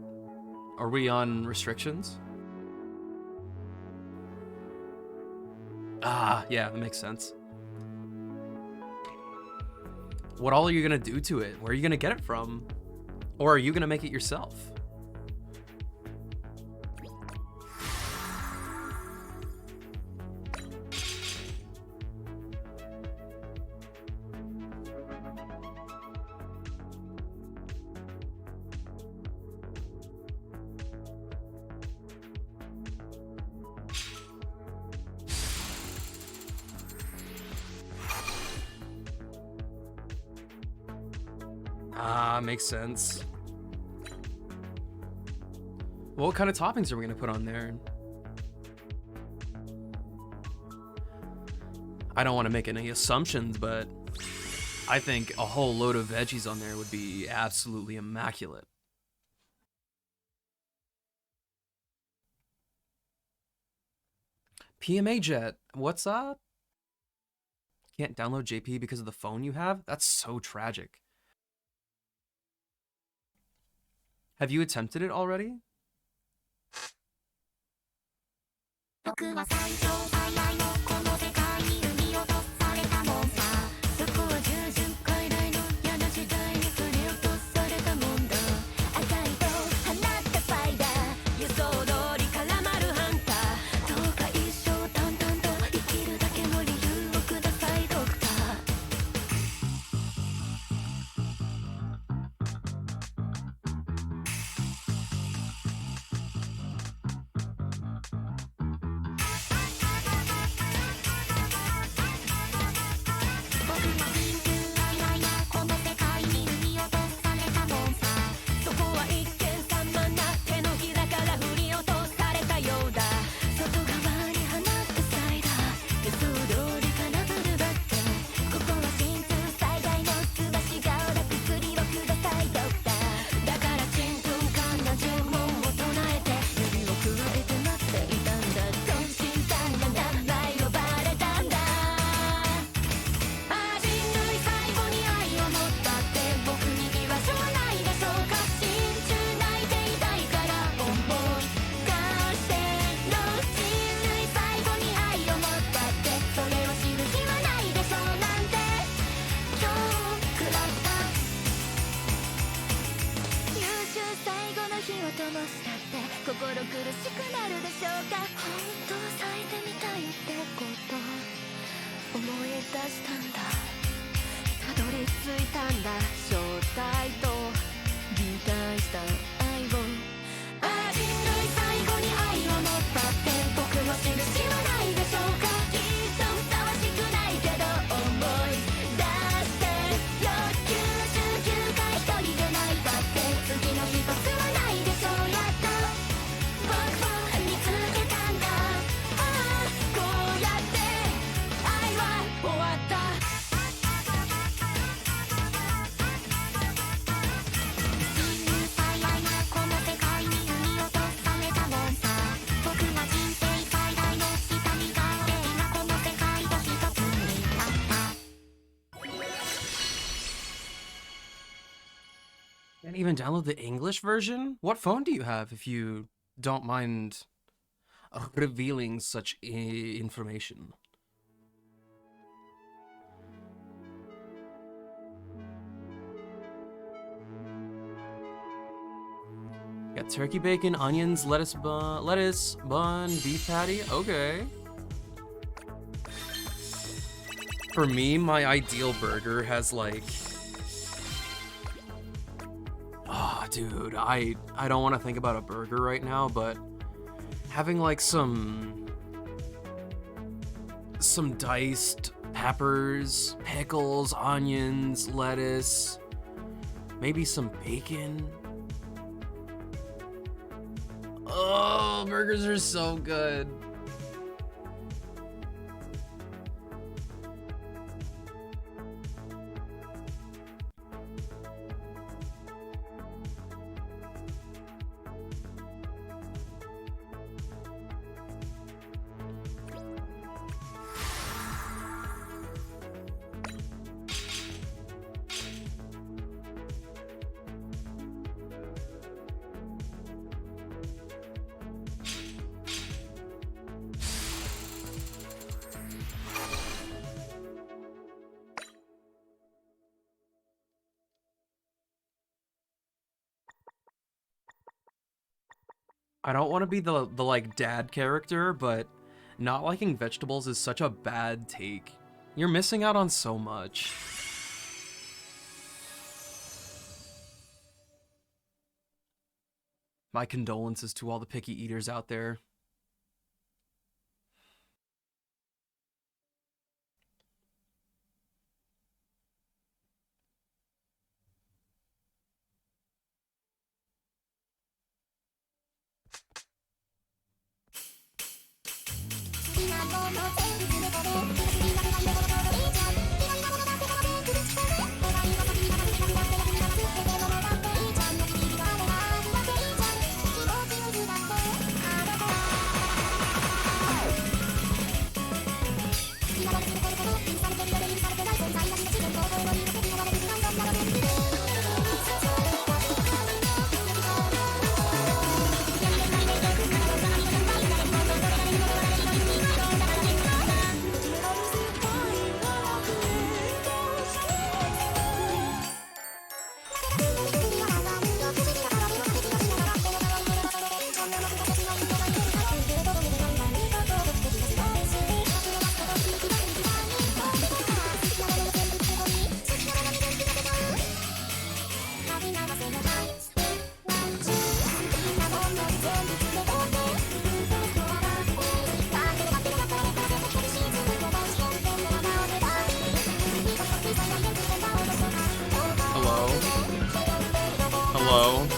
Are we on restrictions? Ah, yeah, that makes sense. What all are you gonna do to it? Where are you gonna get it from? Or are you gonna make it yourself? Ah, makes sense. What kind of toppings are we gonna put on there? I don't want to make any assumptions, but I think a whole load of veggies on there would be absolutely immaculate. PMA Jet, what's up? Can't download JP because of the phone you have? That's so tragic. Have you attempted it already? Can't even download the English version? What phone do you have, if you don't mind revealing such information? Got turkey bacon, onions, lettuce, bun, beef patty. Okay. For me, my ideal burger has like... Oh, dude, I don't want to think about a burger right now, but having like some diced peppers, pickles, onions, lettuce, maybe some bacon. Oh, burgers are so good. I don't want to be the like dad character, but not liking vegetables is such a bad take. You're missing out on so much. My condolences to all the picky eaters out there. Hello? Hello?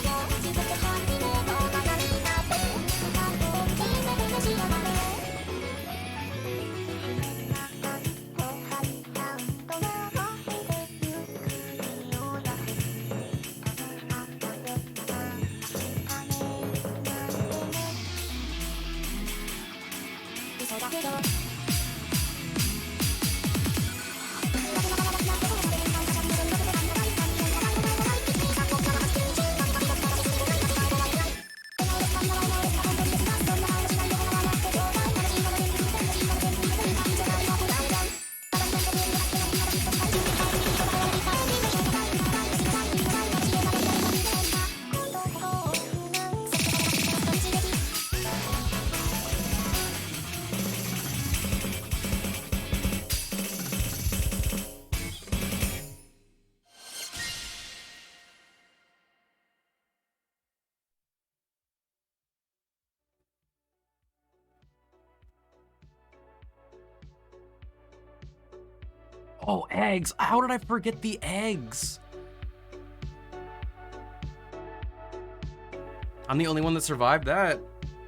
Oh, eggs! How did I forget the eggs? I'm the only one that survived. That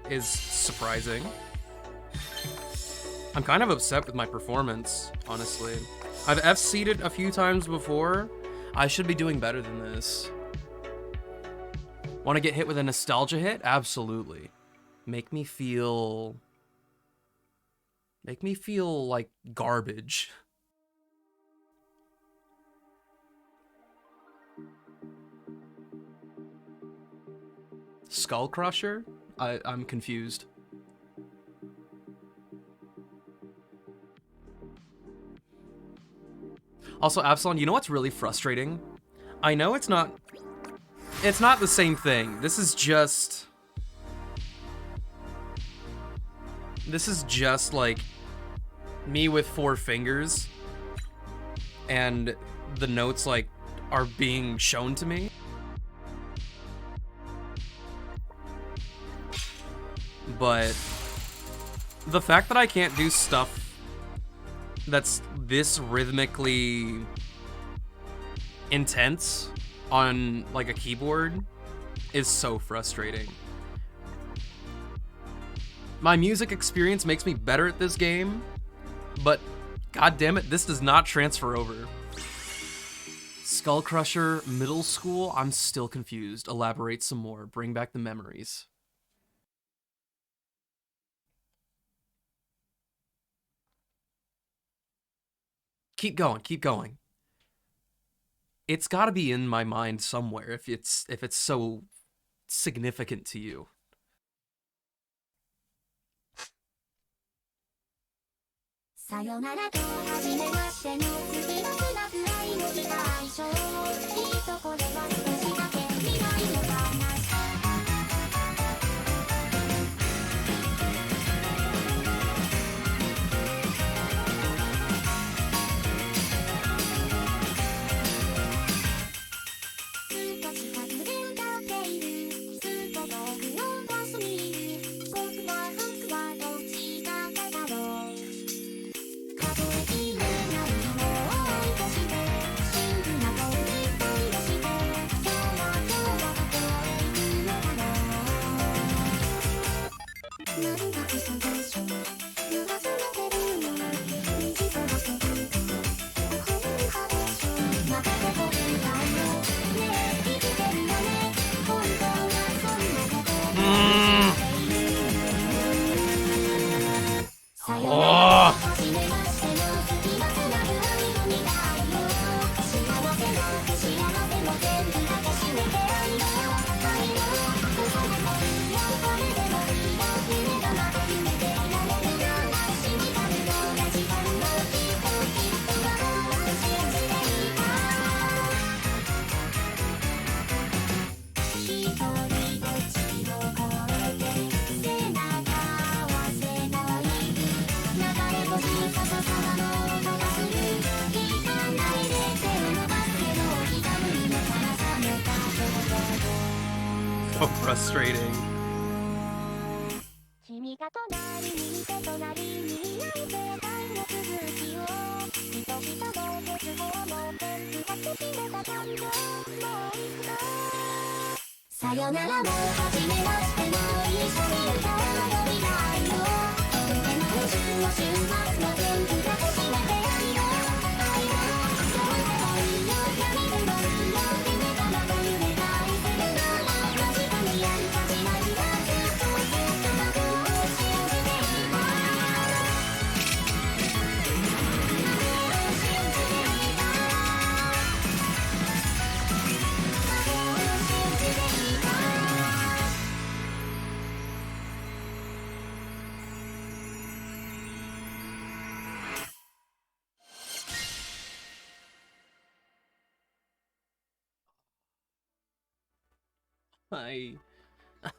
is surprising. I'm kind of upset with my performance, honestly. I've F-seeded a few times before. I should be doing better than this. Want to get hit with a nostalgia hit? Absolutely. Make me feel like garbage. Skull Crusher? I'm confused. Also, Absalon, you know what's really frustrating? I know it's not It's not the same thing. This is just like me with 4 fingers and the notes like are being shown to me. But the fact that I can't do stuff that's this rhythmically intense on like a keyboard is so frustrating. My music experience makes me better at this game, but god damn it, this does not transfer over. Skull Crusher Middle School? I'm still confused. Elaborate some more. Bring back the memories. Keep going, keep going. It's got to be in my mind somewhere if it's so significant to you. さよならと初めましての次のクラス愛の日が相性いいとこでは少しだけ未来の話 少しかくで歌っているずっと遠くのバスにいる僕は僕はどっちが勝だろう 数えきれないものを追い越して真偽なことに飛び出して今日はどこへ行くのだろう何が嘘でしょう濡らされてるの虹飛ばしてるか本派でしょまたどこへだよねえ生きてるよね本当はそんなことさよなら初めましての月がつなぐ愛の未来よ幸せも不幸せも全部抱きしめて愛よ愛よ嘘でもいいよそれでもいいよ夢がまた夢でいられるなら信じたるのが自分のきっとわかる信じていた一人ぼっちを越えて背中合わせの流れ星さささまの音がする聞かないで手を伸ばすけど刻むのから覚めたと So frustrating. 君が隣にいて隣にいない世界の続きをひとひとの絶望も全部かけしめた感情もう一度さよならも初めましても一緒に歌うよ未来のとても不自由の週末も全部抱きしめて愛よ愛よそれでもいいよ闇でもいいよ夢がまた夢が愛するなら確かにある始まりはずっとずっと僕を信じていた信じていた僕を信じていた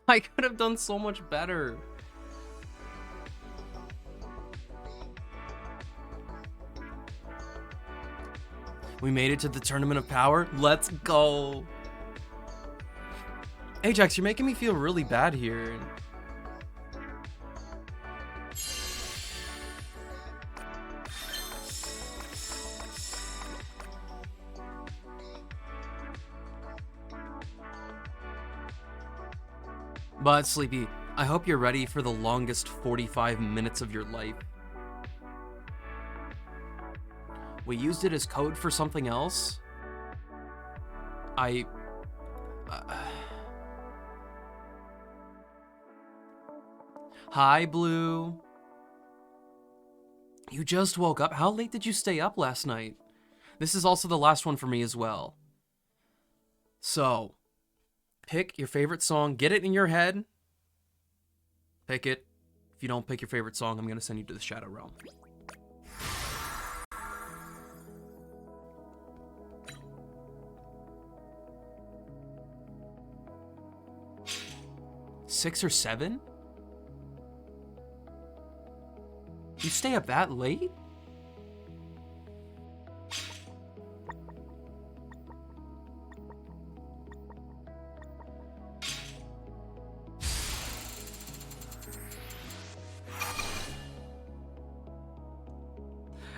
I could have done so much better. We made it to the Tournament of Power. Let's go. Ajax, you're making me feel really bad here. But Sleepy, I hope you're ready for the longest 45 minutes of your life. We used it as code for something else. Hi, Blue. You just woke up. How late did you stay up last night? This is also the last one for me as well. So, pick your favorite song. Get it in your head. Pick it. If you don't pick your favorite song, I'm going to send you to the Shadow Realm. 6 or 7? You stay up that late?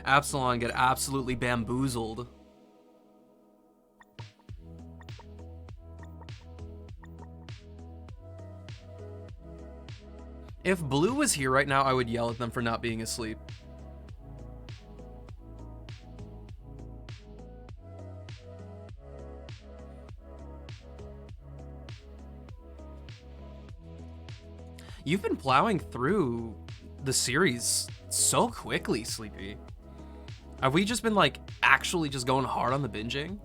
Absalon get absolutely bamboozled. If Blue was here right now, I would yell at them for not being asleep. You've been plowing through the series so quickly, Sleepy. Have we just been, like, actually just going hard on the binging?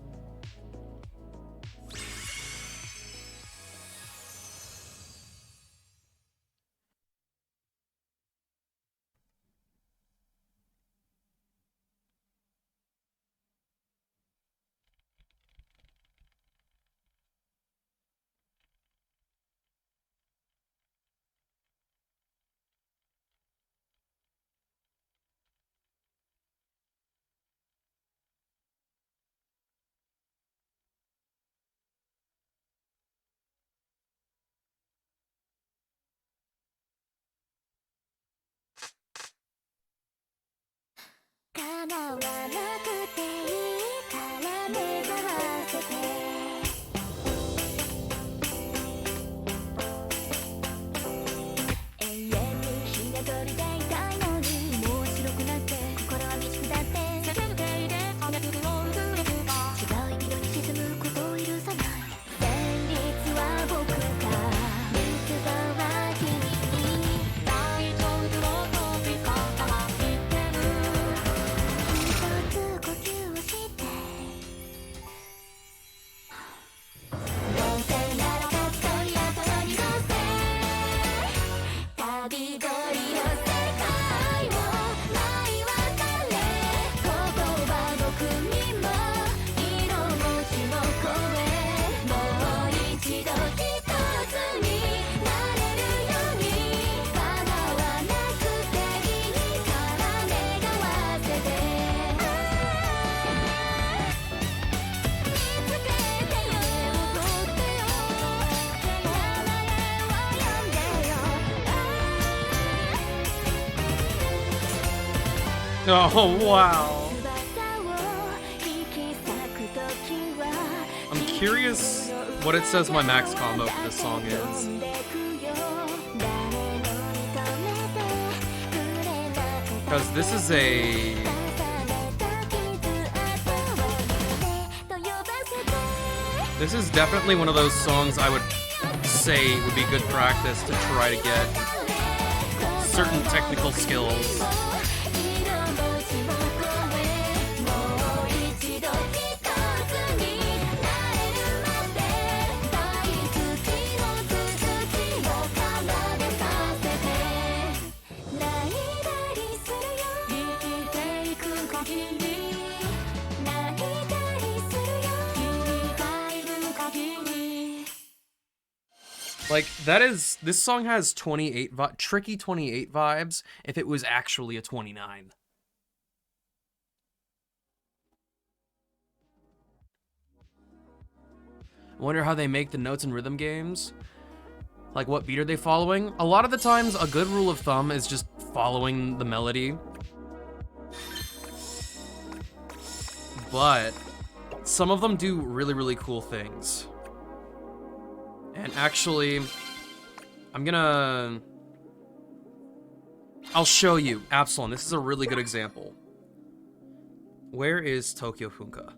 Oh, wow. I'm curious what it says my max combo for this song is. Because this is a... This is definitely one of those songs I would say would be good practice to try to get certain technical skills. Like, this song has 28, tricky 28 vibes if it was actually a 29. I wonder how they make the notes in rhythm games. Like, what beat are they following? A lot of the times, a good rule of thumb is just following the melody. But some of them do really, really cool things. And actually, I'll show you. Absalon, this is a really good example. Where is Tokyo Funka?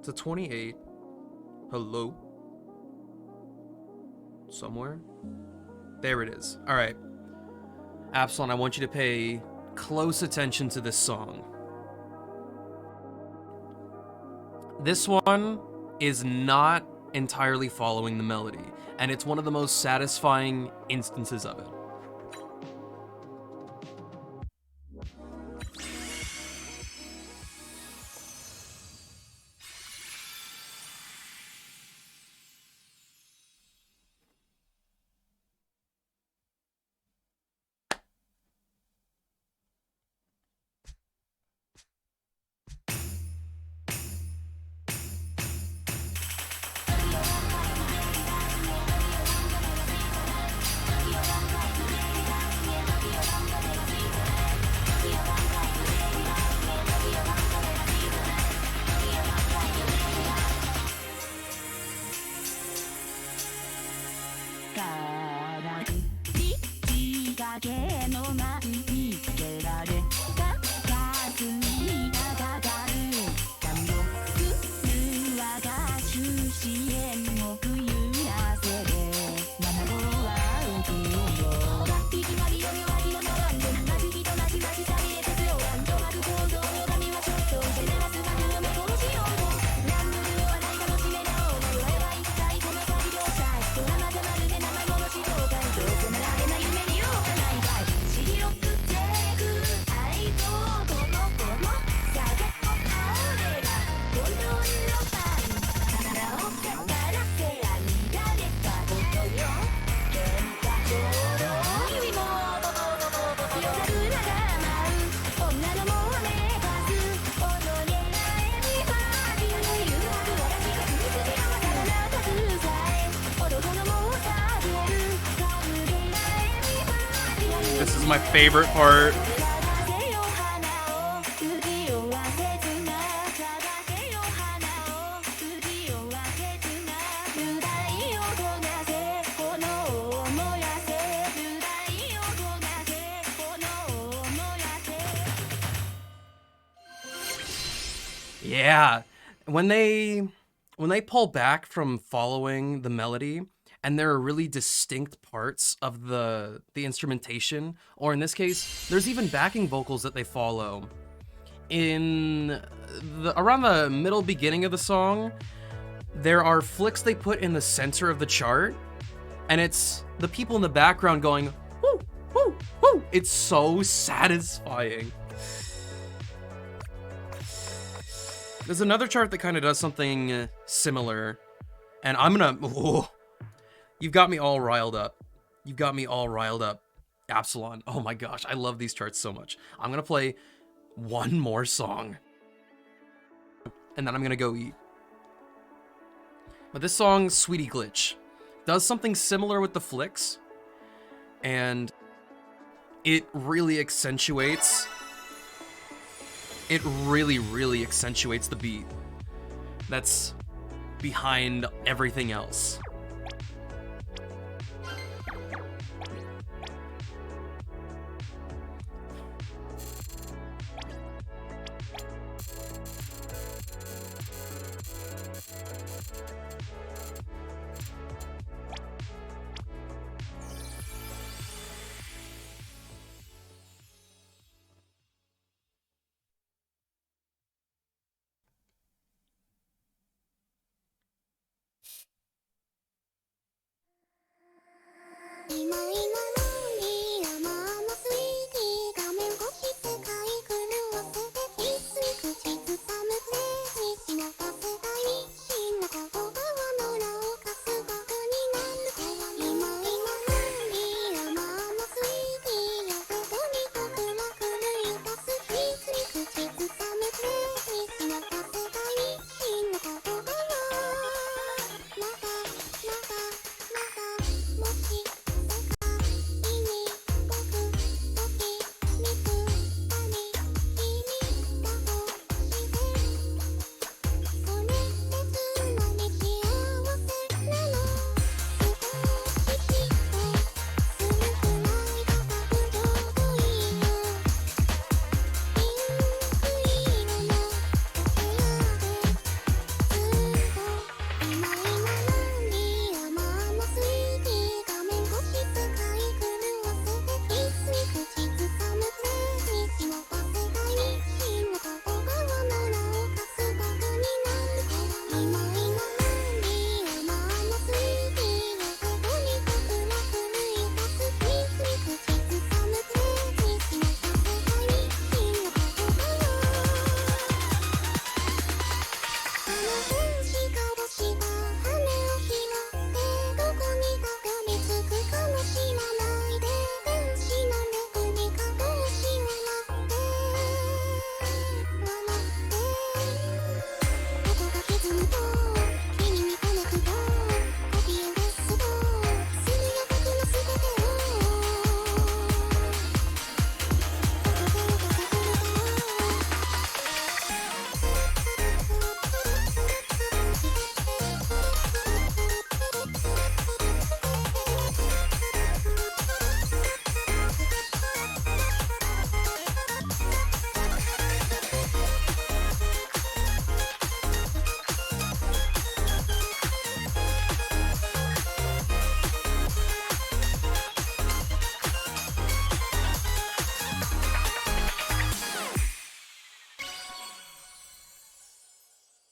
It's a 28. Hello? Somewhere? There it is. All right. Absalon, I want you to pay close attention to this song. This one is not entirely following the melody, and it's one of the most satisfying instances of it. is my favorite part. Yeah, when they pull back from following the melody, and there are really distinct parts of the instrumentation, or in this case, there's even backing vocals that they follow. In around the middle beginning of the song, there are flicks they put in the center of the chart, and it's the people in the background going woo woo woo. It's so satisfying. There's another chart that kind of does something similar, and I'm gonna... Oh, you've got me all riled up. You've got me all riled up. Absalon. Oh my gosh, I love these charts so much. I'm gonna play one more song, and then I'm gonna go eat. But this song, Sweetie Glitch, does something similar with the flicks, and it really accentuates... It really, really accentuates the beat that's behind everything else.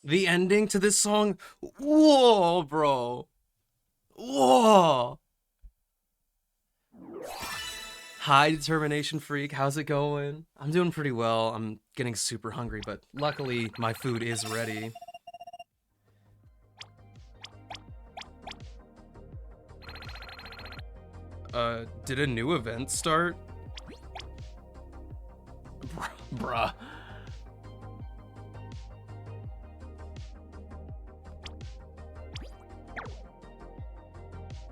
The ending to this song, whoa, bro. Whoa. Hi, Determination Freak. How's it going? I'm doing pretty well. I'm getting super hungry, but luckily my food is ready. Did a new event start? Bruh.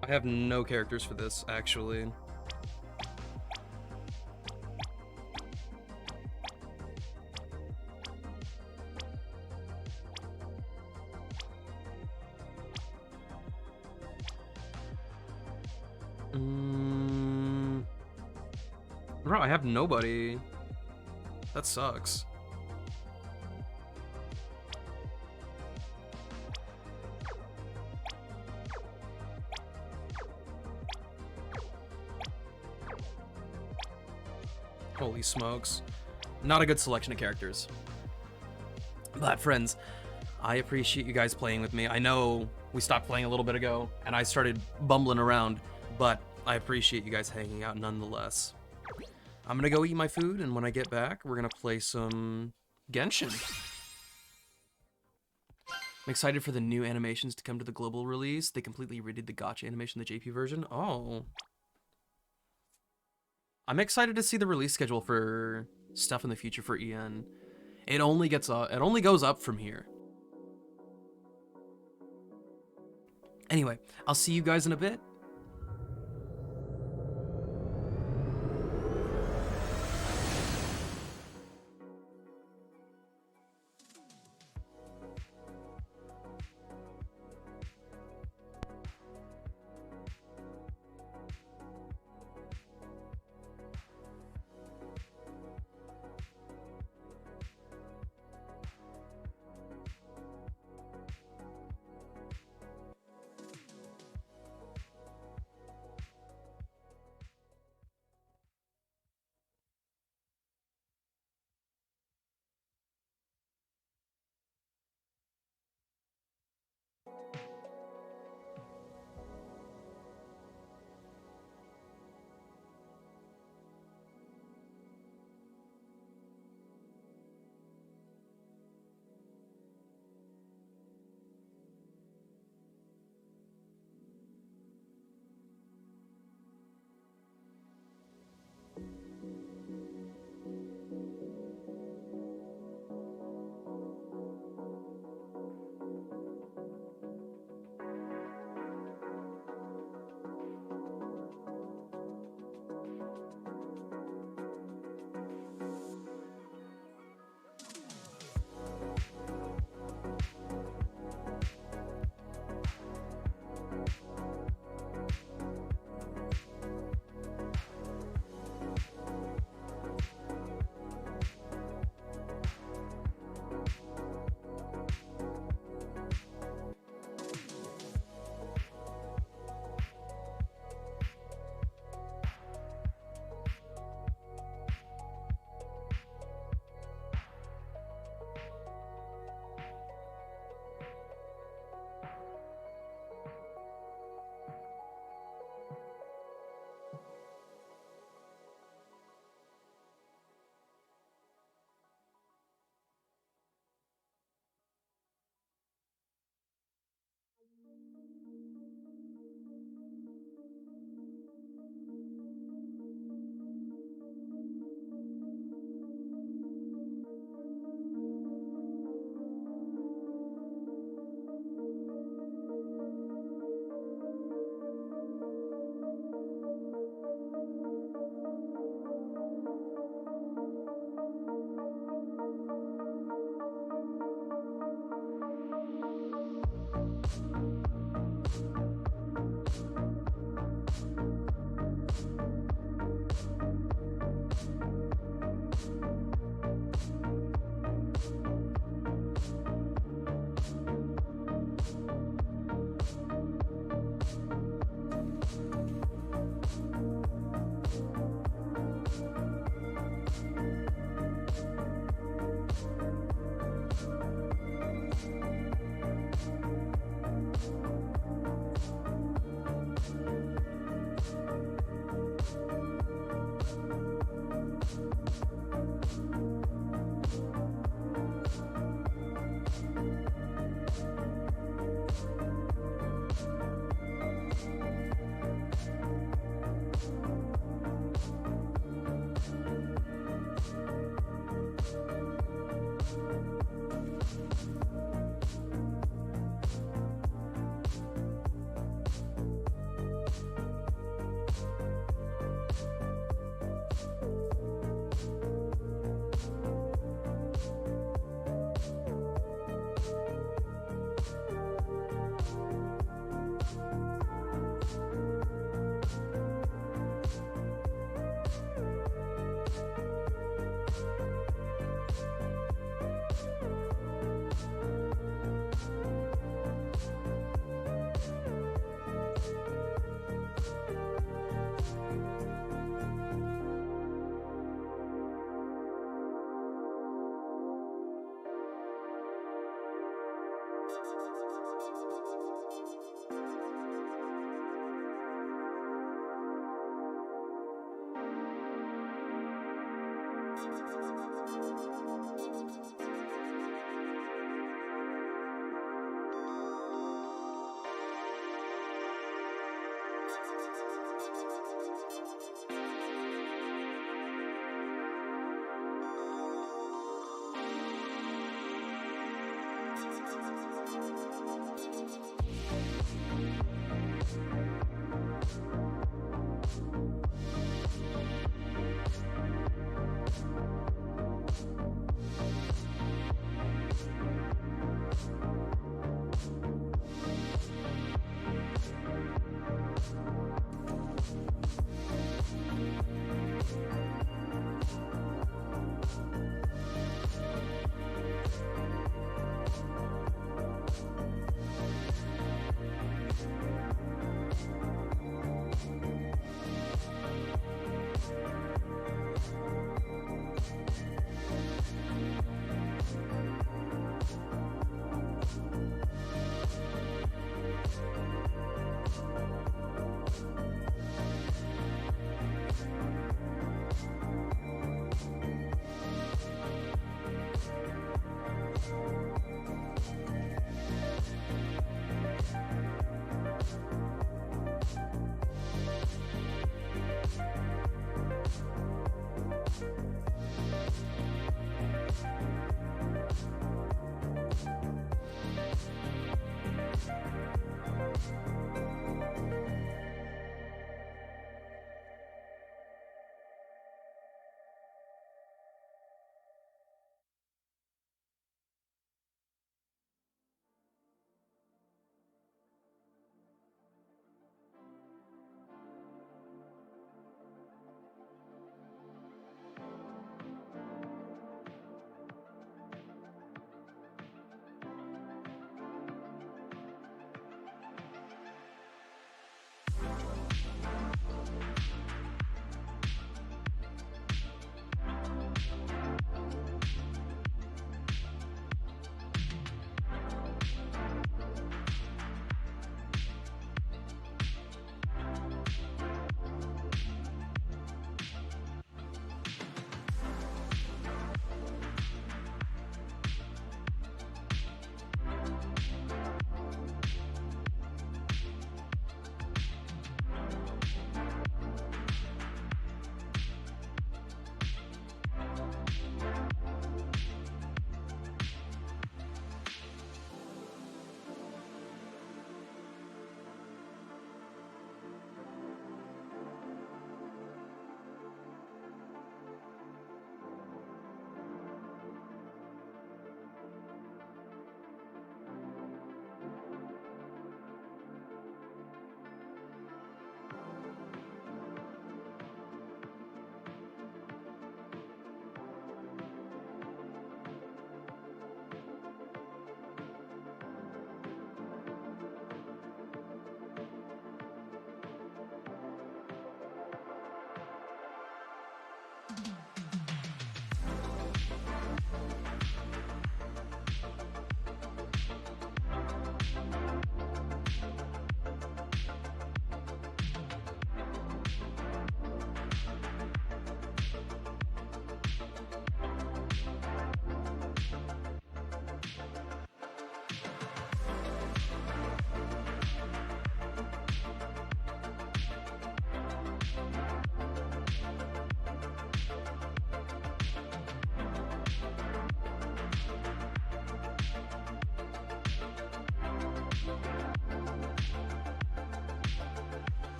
I have no characters for this, actually. Bro, I have nobody. That sucks. Holy smokes. Not a good selection of characters. But friends, I appreciate you guys playing with me. I know we stopped playing a little bit ago and I started bumbling around, but I appreciate you guys hanging out nonetheless. I'm gonna go eat my food, and when I get back, we're gonna play some Genshin. I'm excited for the new animations to come to the global release. They completely redid the gacha animation, the JP version. Oh. I'm excited to see the release schedule for stuff in the future for EN. It only goes up from here. Anyway, I'll see you guys in a bit.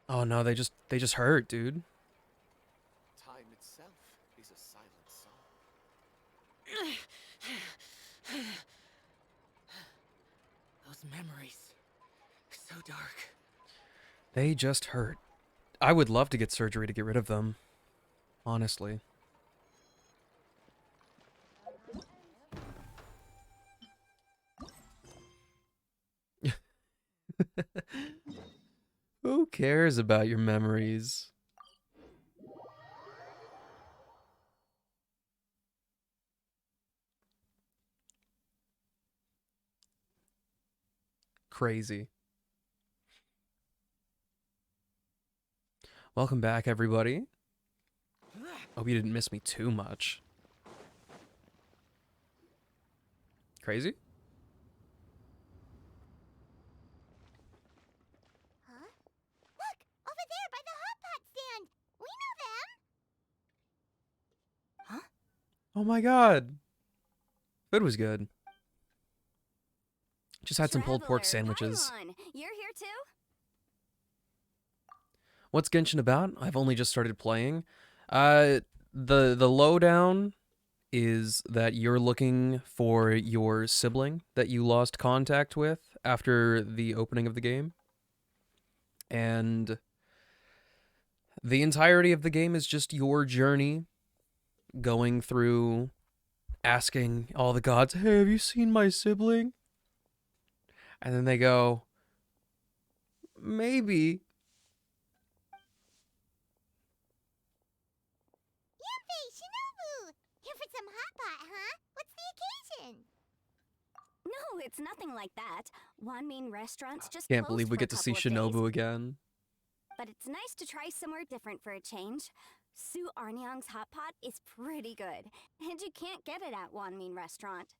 Oh no, they just hurt, dude. Time itself is a silent song. Those memories, so dark. They just hurt. I would love to get surgery to get rid of them. Honestly. Who cares about your memories? Crazy. Welcome back, everybody. Hope you didn't miss me too much. Crazy? Huh? Look! Over there by the hot pot stand! We know them! Huh? Oh my god. Food was good. Just had some pulled pork sandwiches. Paimon, you're here too? What's Genshin about? I've only just started playing. The lowdown is that you're looking for your sibling that you lost contact with after the opening of the game. And the entirety of the game is just your journey going through asking all the gods, "Hey, have you seen my sibling?" And then they go, "Maybe." Hey, Shinobu! Here for some hot pot, huh? What's the occasion? No, it's nothing like that. Wanmin restaurants just Can't closed believe we for a get to see couple of days. Shinobu again. But it's nice to try somewhere different for a change. Su Arnyang's hot pot is pretty good, and you can't get it at Wanmin restaurant.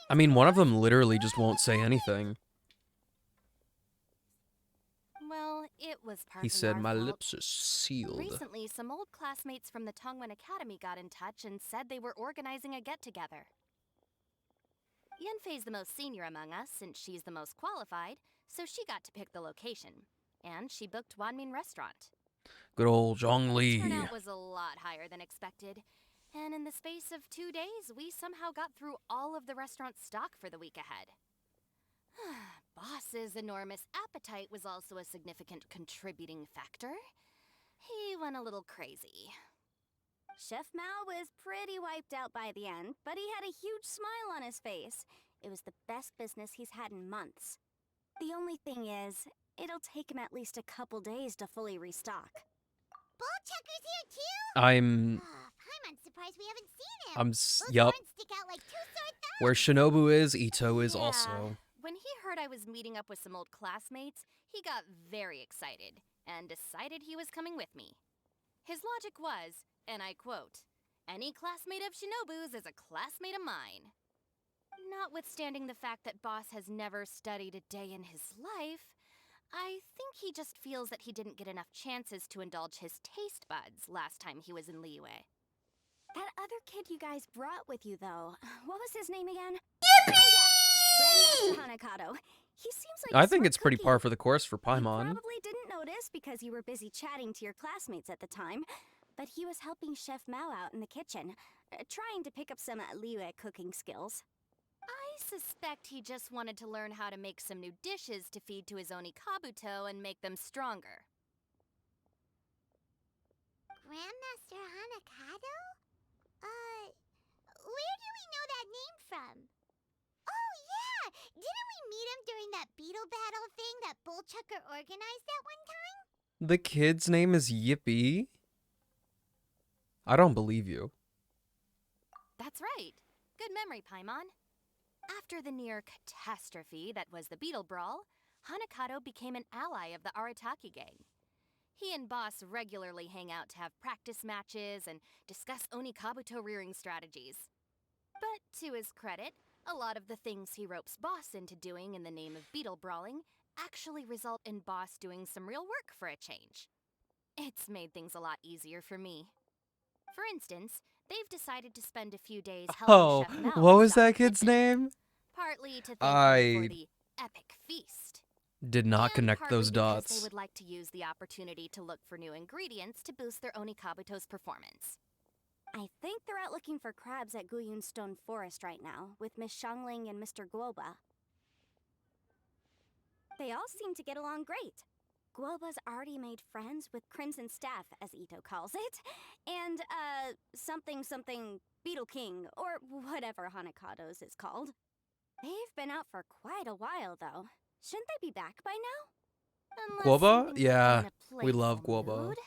I mean, one of them literally just won't say anything. Well, it was partly He said, our "My fault. lips are sealed." Recently, some old classmates from the Tongwen Academy got in touch and said they were organizing a get-together. Yenfei's the most senior among us, since she's the most qualified, so she got to pick the location. And she booked Wanmin Restaurant. Good old Zhongli. Turnout was a lot higher than expected. And in the space of 2 days, we somehow got through all of the restaurant's stock for the week ahead. Boss's enormous appetite was also a significant contributing factor. He went a little crazy. Chef Mao was pretty wiped out by the end, but he had a huge smile on his face. It was the best business he's had in months. The only thing is, it'll take him at least a couple days to fully restock. Bullchecker's here too? I'm surprised we haven't seen him. yup. Stick out like two sore thumbs. Where Shinobu is, Ito is Yeah. also. When he heard I was meeting up with some old classmates, he got very excited and decided he was coming with me. His logic was, and I quote, "Any classmate of Shinobu's is a classmate of mine." Notwithstanding the fact that Boss has never studied a day in his life, I think he just feels that he didn't get enough chances to indulge his taste buds last time he was in Liyue. That other kid you guys brought with you, though, what was his name again? Yippee! Oh, yeah. Grandmaster Hanakato. He seems like I a think smart it's pretty cookie. par for the course for You Paimon. probably didn't notice because you were busy chatting to your classmates at the time, but he was helping Chef Mao out in the kitchen, trying to pick up some Liyue cooking skills. I suspect he just wanted to learn how to make some new dishes to feed to his Oni Kabuto and make them stronger. Grandmaster Hanakato? Where do we know that name from? Oh, yeah! Didn't we meet him during that Beetle battle thing that Bullchucker organized that one time? The kid's name is Yippee? I don't believe you. That's right. Good memory, Paimon. After the near catastrophe that was the Beetle Brawl, Hanakato became an ally of the Arataki gang. He and Boss regularly hang out to have practice matches and discuss Oni Kabuto rearing strategies. But to his credit, a lot of the things he ropes Boss into doing in the name of Beetle Brawling actually result in Boss doing some real work for a change. It's made things a lot easier for me. For instance, they've decided to spend a few days helping Oh, Chef Mao what was stock that the kid's kitchen, name? partly to thank him for I- the epic feast, Did not And connect partly those because dots. They would like to use the opportunity to look for new ingredients to boost their Onikabuto's performance. I think they're out looking for crabs at Guyun Stone Forest right now, with Miss Xiangling and Mr. Guoba. They all seem to get along great. Guoba's already made friends with Crimson Staff, as Ito calls it, and, something Beetle King, or whatever Hanakado's is called. They've been out for quite a while, though. Shouldn't they be back by now? Unless Guoba? something put them Yeah, in a we love playful Guoba. mood.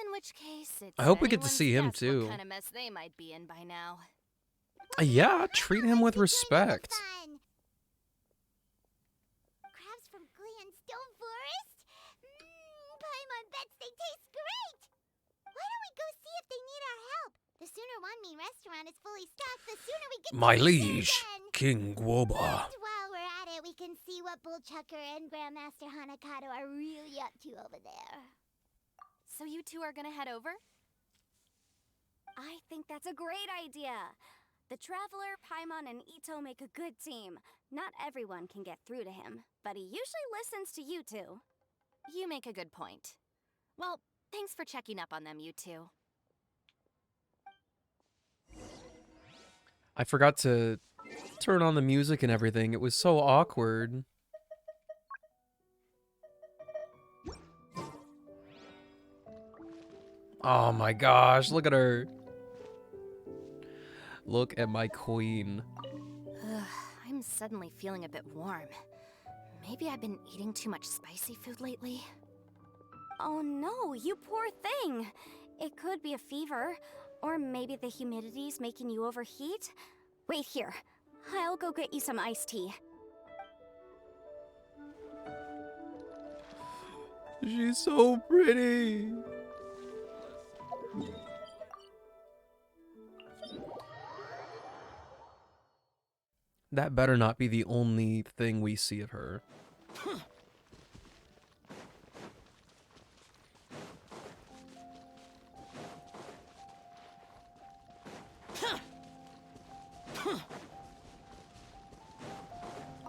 In which case, it's I hope we get to anyone's see him, guess too. What kind of mess they might be in by now. Yeah, treat him with respect. Crabs from Guyun Stone Forest? Paimon bets they taste great! Why don't we go see if they need our help? The sooner Wanmi restaurant is fully stocked, the sooner we get My to eat there liege, again. King Guoba. And while we're at it, we can see what Bullchucker and Grandmaster Hanakado are really up to over there. So you two are gonna head over? I think that's a great idea. The Traveler, Paimon, and Ito make a good team. Not everyone can get through to him, but he usually listens to you two. You make a good point. Well, thanks for checking up on them, you two. I forgot to turn on the music and everything. It was so awkward. Oh my gosh, look at her. Look at my queen. I'm suddenly feeling a bit warm. Maybe I've been eating too much spicy food lately. Oh no, you poor thing! It could be a fever, or maybe the humidity's making you overheat. Wait here, I'll go get you some iced tea. She's so pretty. That better not be the only thing we see of her.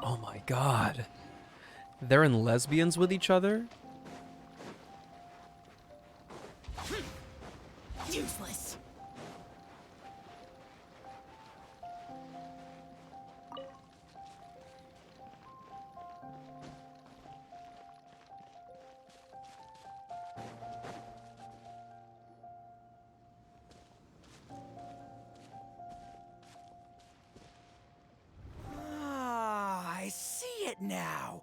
Oh my god. They're in lesbians with each other? Useless. Ah, I see it now.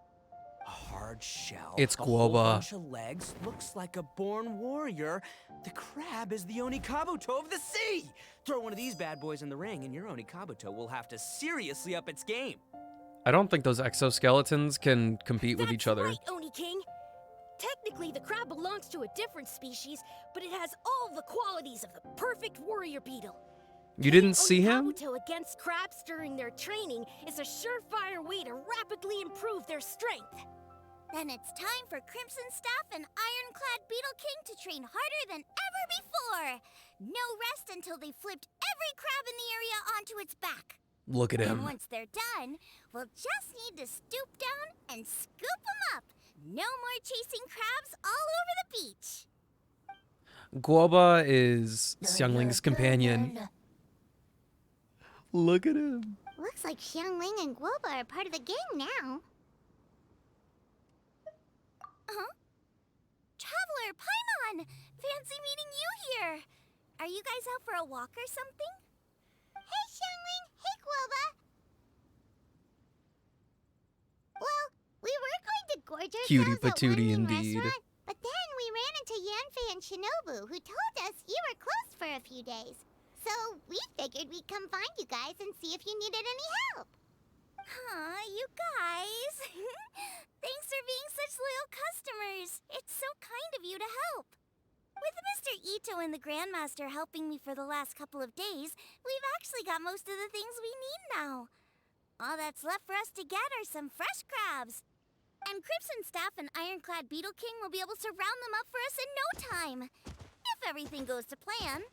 A hard shell. It's a whole Guoba. bunch of legs. Looks like a born warrior. The crab is the Onikabuto of the sea. Throw one of these bad boys in the ring, and your Onikabuto will have to seriously up its game. I don't think those exoskeletons can compete with That's each other. right, Oni King. Technically, the crab belongs to a different species, but it has all the qualities of the perfect warrior beetle. You didn't see him? Onikabuto against crabs during their training is a surefire way to rapidly improve their strength. Then it's time for Crimson Staff and Ironclad Beetle King to train harder than ever before. No rest until they flipped every crab in the area onto its back. Look at And him. once they're done, we'll just need to stoop down and scoop them up. No more chasing crabs all over the beach. Guoba is Xiangling's companion. Look at him. Looks like Xiangling and Guoba are part of the gang now. Huh? Traveler, Paimon! Fancy meeting you here! Are you guys out for a walk or something? Hey, Xiangling! Hey, Guoba! Well, we were going to gorge Cutie ourselves at patootie one indeed. restaurant, but then we ran into Yanfei and Shinobu, who told us you were closed for a few days. So we figured we'd come find you guys and see if you needed any help. Aw, you guys. Thanks for being such loyal customers. It's so kind of you to help. With Mr. Ito and the Grandmaster helping me for the last couple of days, we've actually got most of the things we need now. All that's left for us to get are some fresh crabs. And Crimson Staff and Ironclad Beetle King will be able to round them up for us in no time. If everything goes to plan.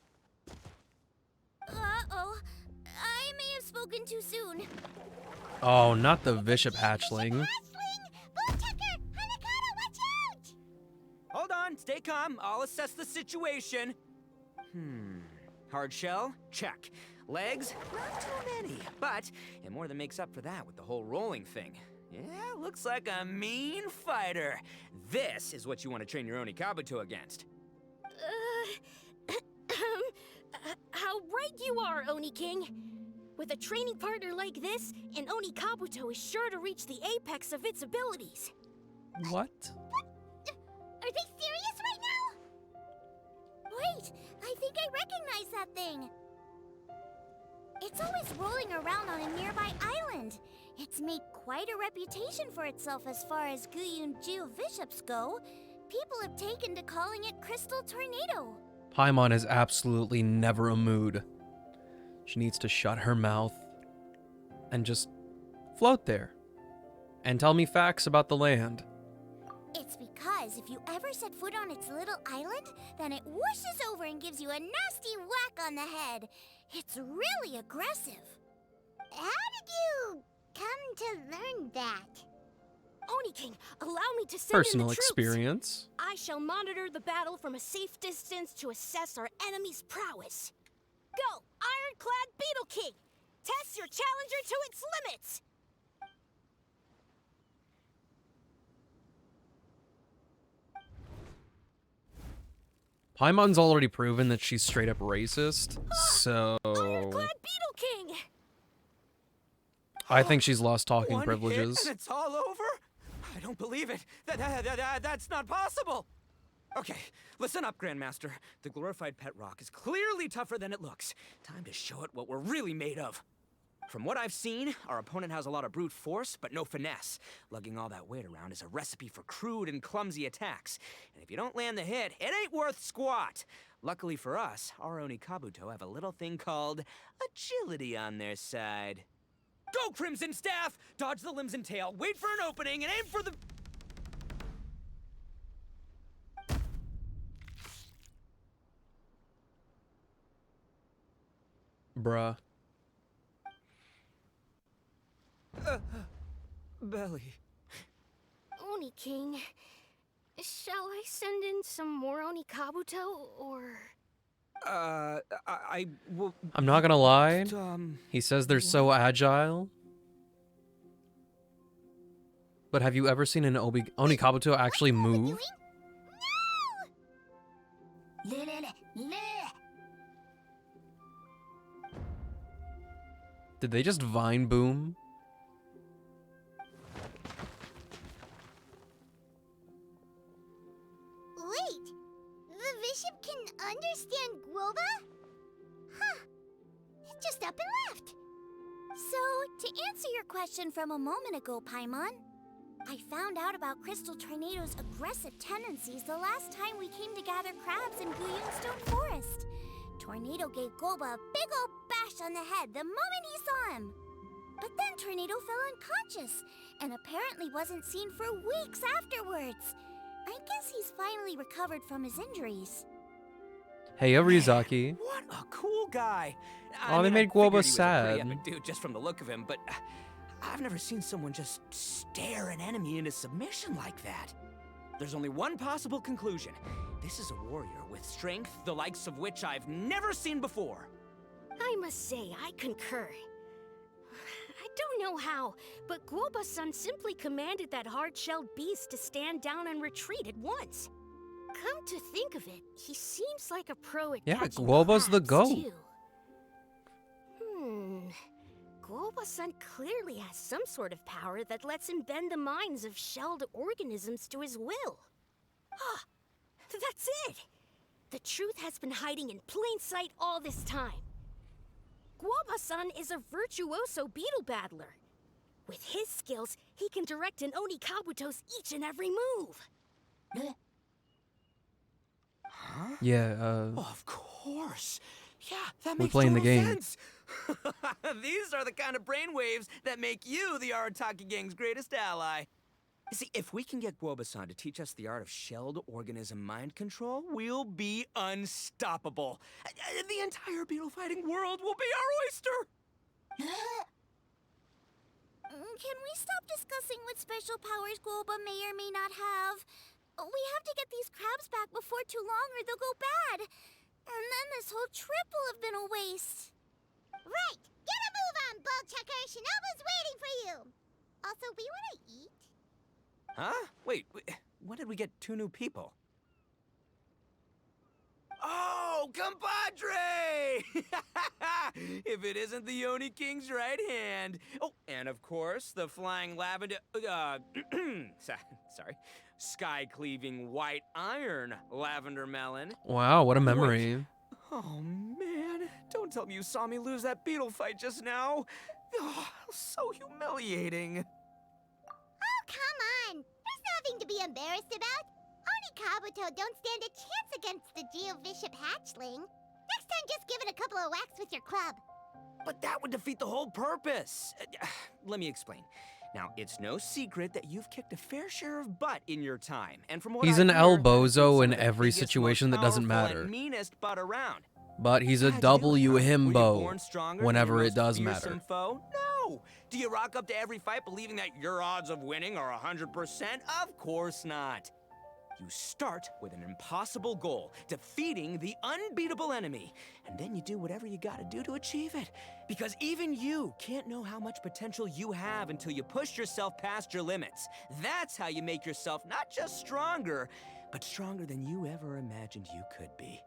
Uh-oh. I may have spoken too soon. Oh, not the Bishop hatchling. Hatchling! Bullchucker stay calm. I'll assess the situation. Hard shell? Check. Legs? Not too many, but it more than makes up for that with the whole rolling thing. Yeah, looks like a mean fighter. This is what you want to train your Oni Kabuto against. How right you are, Oni King. With a training partner like this, an Oni Kabuto is sure to reach the apex of its abilities. What? Are they serious right now? Wait, I think I recognize that thing. It's always rolling around on a nearby island. It's made quite a reputation for itself as far as Guyun-Ju bishops go. People have taken to calling it Crystal Tornado. Paimon is absolutely never a mood. She needs to shut her mouth and just float there and tell me facts about the land. It's because if you ever set foot on its little island, then it whooshes over and gives you a nasty whack on the head. It's really aggressive. How did you come to learn that? Oni King, allow me to send Personal in the troops. experience. I shall monitor the battle from a safe distance to assess our enemy's prowess. Go, Ironclad Beetle King! Test your challenger to its limits! Paimon's already proven that she's straight up racist, so Ironclad Beetle King! I think she's lost talking One privileges. hit and it's all over? I don't believe it. That's not possible. Okay, listen up, Grandmaster. The glorified pet rock is clearly tougher than it looks. Time to show it what we're really made of. From what I've seen, our opponent has a lot of brute force, but no finesse. Lugging all that weight around is a recipe for crude and clumsy attacks. And if you don't land the hit, it ain't worth squat. Luckily for us, our Oni Kabuto have a little thing called agility on their side. Go, Crimson Staff! Dodge the limbs and tail, wait for an opening, and aim for the... Bruh. Belly. Oni King, shall I send in some more Oni Kabuto, or... I will... I'm not gonna lie. Um... He says they're so agile. But have you ever seen an Oni Kabuto actually move? No! Did they just vine boom? Wait, the bishop can understand Guoba? Huh. It just up and left. So, to answer your question from a moment ago, Paimon, I found out about Crystal Tornado's aggressive tendencies the last time we came to gather crabs in Guyunstone Forest. Tornado gave Guoba a big old bash on the head the moment he saw him. But then Tornado fell unconscious, and apparently wasn't seen for weeks afterwards. I guess he's finally recovered from his injuries. Hey, Rizaki. What a cool guy. Oh, they made I figured Guoba he was a sad. pretty epic dude just from the look of him, but I've never seen someone just stare an enemy into submission like that. There's only one possible conclusion. This is a warrior with strength the likes of which I've never seen before. I must say, I concur. I don't know how, but Guoba-san simply commanded that hard-shelled beast to stand down and retreat at once. Come to think of it, he seems like a pro at Yeah, catching Guoba's the crabs, GOAT. too. Guoba-san clearly has some sort of power that lets him bend the minds of shelled organisms to his will. Ah, that's it! The truth has been hiding in plain sight all this time. Guoba-san is a virtuoso beetle battler. With his skills, he can direct an Oni Kabuto's each and every move. Huh? Yeah, Oh, of course. Yeah, that We're makes playing the total game. sense. These are the kind of brainwaves that make you the Arataki Gang's greatest ally. You see, if we can get Guoba-san to teach us the art of shelled organism mind control, we'll be unstoppable. The entire beetle fighting world will be our oyster. Can we stop discussing what special powers Guoba may or may not have? We have to get these crabs back before too long or they'll go bad. And then this whole trip will have been a waste. Right! Get a move on, Bullchucker! Shinobu's waiting for you! Also, we wanna eat? Huh? Wait, when did we get 2 new people? Oh, compadre! If it isn't the Oni King's right hand. Oh, and of course, the flying lavender, sorry, sky-cleaving white iron lavender melon. Wow, what a memory. Oh, man, don't tell me you saw me lose that beetle fight just now. Oh, so humiliating. Oh, come on! There's nothing to be embarrassed about. Oni Kabuto don't stand a chance against the Geovishap hatchling. Next time, just give it a couple of whacks with your club. But that would defeat the whole purpose. Let me explain. Now, it's no secret that you've kicked a fair share of butt in your time, and from what He's I an hear, elbozo some in of the every biggest, situation most that doesn't powerful matter. and meanest butt around. But he's a How'd you do W it, huh? Were you himbo born stronger than whenever your it most does fearsome matter. Foe? No. Do you rock up to every fight believing that your odds of winning are 100%? Of course not. You start with an impossible goal, defeating the unbeatable enemy, and then you do whatever you gotta do to achieve it. Because even you can't know how much potential you have until you push yourself past your limits. That's how you make yourself not just stronger, but stronger than you ever imagined you could be.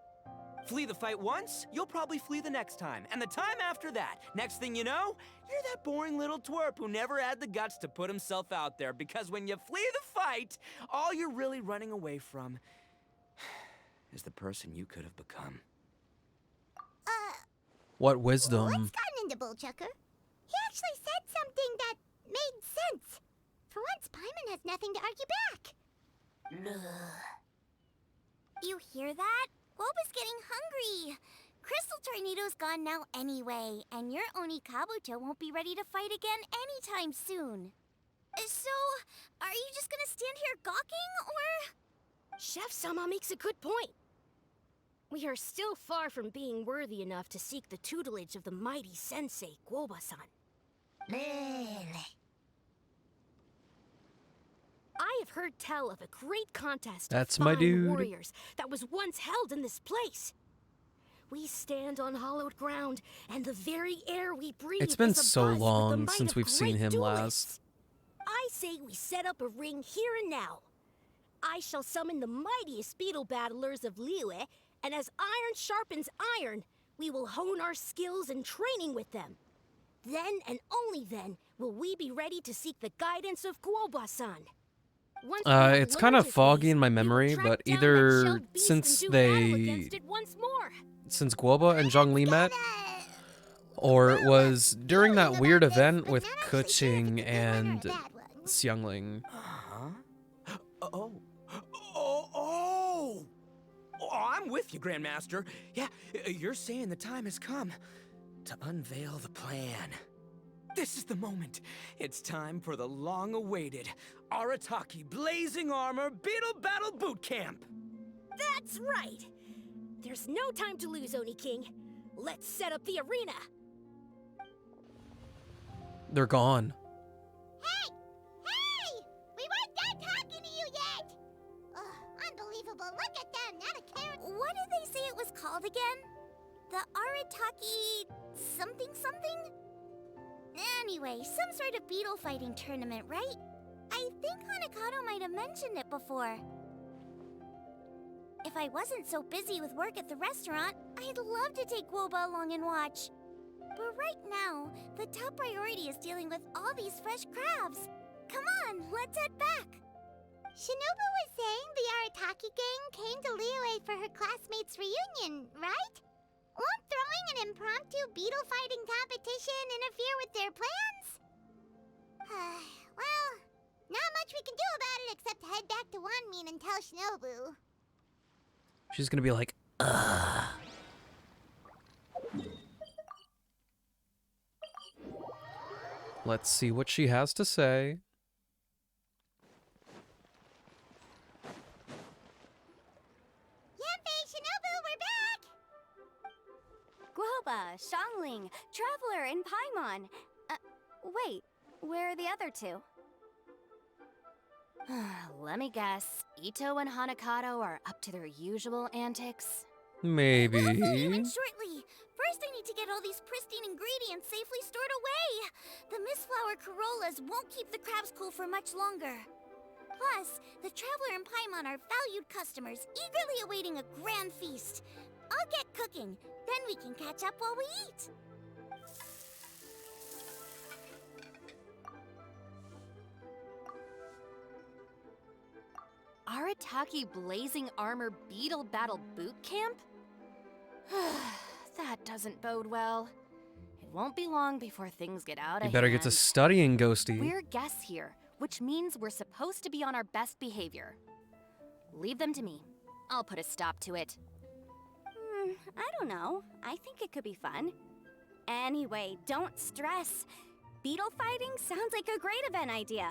Flee the fight once, you'll probably flee the next time, and the time after that. Next thing you know, you're that boring little twerp who never had the guts to put himself out there, because when you flee the fight, all you're really running away from is the person you could have become. What What's wisdom. gotten into Bullchucker? He actually said something that made sense. For once, Paimon has nothing to argue back. You hear that? Guoba's getting hungry. Crystal Tornado's gone now anyway, and your Oni Kabuto won't be ready to fight again anytime soon. So, are you just gonna stand here gawking, or...? Chef-sama makes a good point. We are still far from being worthy enough to seek the tutelage of the mighty sensei, Guoba-san. I have heard tell of a great contest That's of my fine dude. warriors that was once held in this place. We stand on hallowed ground, and the very air we breathe It's been is so abuzz with the long might since of we've seen great him duelists. last. I say we set up a ring here and now. I shall summon the mightiest beetle battlers of Liyue, and as iron sharpens iron, we will hone our skills and training with them. Then and only then will we be ready to seek the guidance of Guoba-san. Once we have It's learned kind of his foggy ways, in my we will memory, track but down that either shelled beast since and do battle they, against it once more. since Guoba and Zhongli met, or it was during that weird event with Kuching and Xiangling. Oh. Oh, I'm with you, Grandmaster. Yeah, you're saying the time has come to unveil the plan. This is the moment. It's time for the long-awaited Arataki Blazing Armor Beetle Battle Boot Camp. That's right. There's no time to lose, Oni King. Let's set up the arena. They're gone. Hey! Hey! We weren't done talking to you yet! Ugh, unbelievable. Look at them, not a care. What did they say it was called again? The Arataki something something? Anyway, some sort of beetle fighting tournament, right? I think Hanakado might have mentioned it before. If I wasn't so busy with work at the restaurant, I'd love to take Guoba along and watch. But right now, the top priority is dealing with all these fresh crabs. Come on, let's head back. Shinobu was saying the Arataki gang came to Liyue for her classmates' reunion, right? Won't throwing an impromptu beetle fighting competition interfere with their plans? Well, not much we can do about it except head back to Wanmin and tell Shinobu. She's gonna be like, ugh. Let's see what she has to say. Yanfei, Shinobu, we're back! Guoba, Xiangling, Traveler, and Paimon. Wait, where are the other two? Let me guess. Ito and Hanakato are up to their usual antics? Maybe. We'll fill you in shortly. First, I need to get all these pristine ingredients safely stored away. The Mistflower Corollas won't keep the crabs cool for much longer. Plus, the Traveler and Paimon are valued customers, eagerly awaiting a grand feast. I'll get cooking, then we can catch up while we eat. Arataki Blazing Armor Beetle Battle Boot Camp? That doesn't bode well. It won't be long before things get out You of better get to hand. studying, Ghosty. We're guests here, which means we're supposed to be on our best behavior. Leave them to me. I'll put a stop to it. I don't know. I think it could be fun. Anyway, don't stress. Beetle fighting sounds like a great event idea.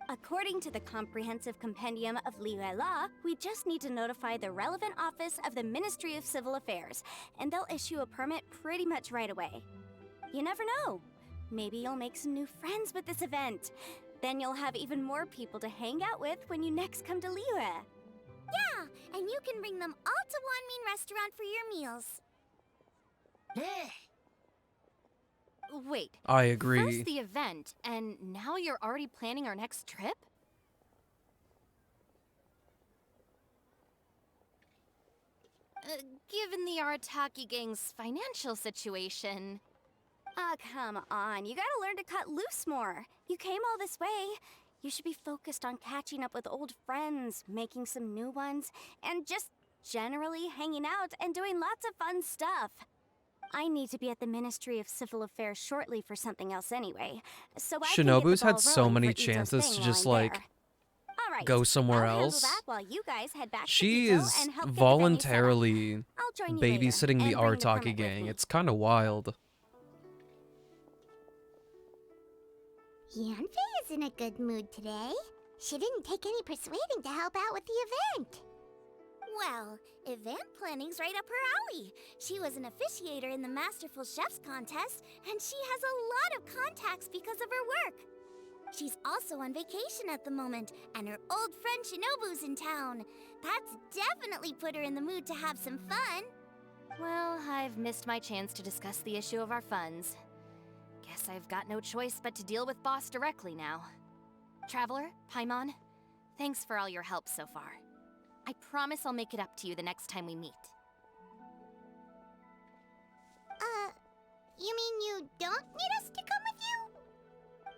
According to the Comprehensive Compendium of Liyue Law, we just need to notify the relevant office of the Ministry of Civil Affairs, and they'll issue a permit pretty much right away. You never know. Maybe you'll make some new friends with this event. Then you'll have even more people to hang out with when you next come to Liyue. Yeah, and you can bring them all to Wanmin Restaurant for your meals. Wait. I agree. First the event, and now you're already planning our next trip? Given the Arataki gang's financial situation... Ah, come on. You gotta learn to cut loose more. You came all this way. You should be focused on catching up with old friends, making some new ones, and just generally hanging out and doing lots of fun stuff. I need to be at the Ministry of Civil Affairs shortly for something else anyway, so I can get the Shinobu's had ball so rolling many for Ito's chances thing to while just, I'm like, there. All right, go somewhere I'll handle else. that while you guys head back to She Ito is and help get the venue set up. voluntarily I'll join you later, babysitting and the bring permit Arataki with gang. me. It's kind of wild. Yanfei is in a good mood today. She didn't take any persuading to help out with the event. Well, event planning's right up her alley. She was an officiator in the Masterful Chefs contest, and she has a lot of contacts because of her work. She's also on vacation at the moment, and her old friend Shinobu's in town. That's definitely put her in the mood to have some fun. Well, I've missed my chance to discuss the issue of our funds. Guess I've got no choice but to deal with Boss directly now. Traveler, Paimon, thanks for all your help so far. I promise I'll make it up to you the next time we meet. You mean you don't need us to come with you?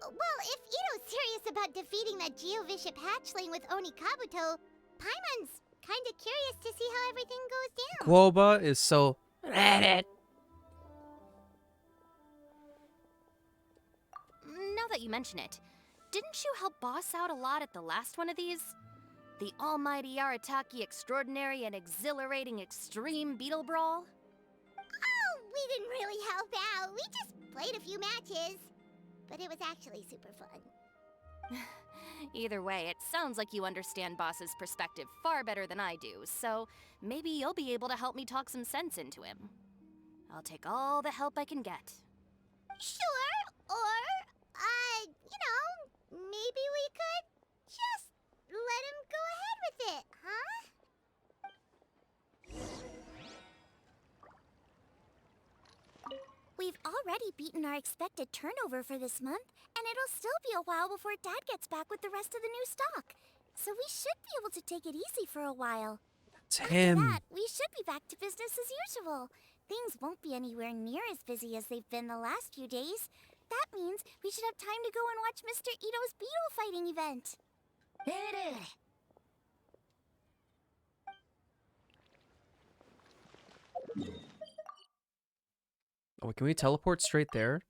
Well, if Ito's serious about defeating that Geovishap hatchling with Oni Kabuto, Paimon's kinda curious to see how everything goes down. Guoba is so... Now that you mention it, didn't you help Boss out a lot at the last one of these? The almighty Arataki extraordinary and exhilarating extreme Beetle Brawl? Oh, we didn't really help out. We just played a few matches. But it was actually super fun. Either way, it sounds like you understand Boss's perspective far better than I do, so maybe you'll be able to help me talk some sense into him. I'll take all the help I can get. Sure, or, maybe we could just let him go ahead with it, huh? We've already beaten our expected turnover for this month, and it'll still be a while before Dad gets back with the rest of the new stock. So we should be able to take it easy for a while. It's After him. that, we should be back to business as usual. Things won't be anywhere near as busy as they've been the last few days. That means we should have time to go and watch Mr. Ito's Beetle fighting event. Oh, can we teleport straight there?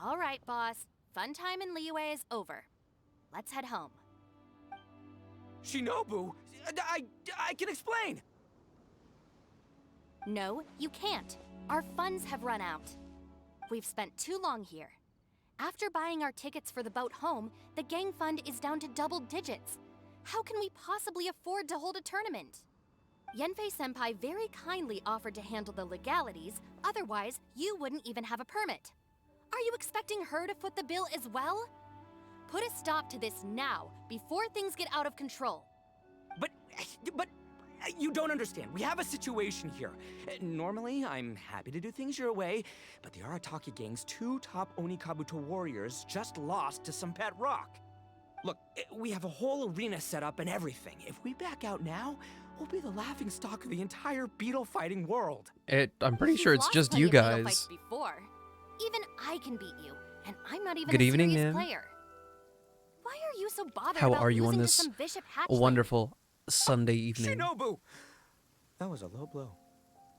All right, Boss. Fun time in Liyue is over. Let's head home. Shinobu, I can explain. No, you can't. Our funds have run out. We've spent too long here. After buying our tickets for the boat home, the gang fund is down to double digits. How can we possibly afford to hold a tournament? Yenfei-senpai very kindly offered to handle the legalities, otherwise you wouldn't even have a permit. Are you expecting her to foot the bill as well? Put a stop to this now, before things get out of control. But you don't understand. We have a situation here. Normally, I'm happy to do things your way, but the Arataki gang's 2 top Onikabuto warriors just lost to some pet rock. Look, we have a whole arena set up and everything. If we back out now, we'll be the laughingstock of the entire beetle fighting world. I'm pretty sure it's You've just lost you plenty of beetle guys. fights before. Even I can beat you, and I'm not even Good a evening, serious ma'am. player. Why are you so bothered How about are you on losing to this some bishop hatchling? wonderful Sunday evening? Shinobu! That was a low blow.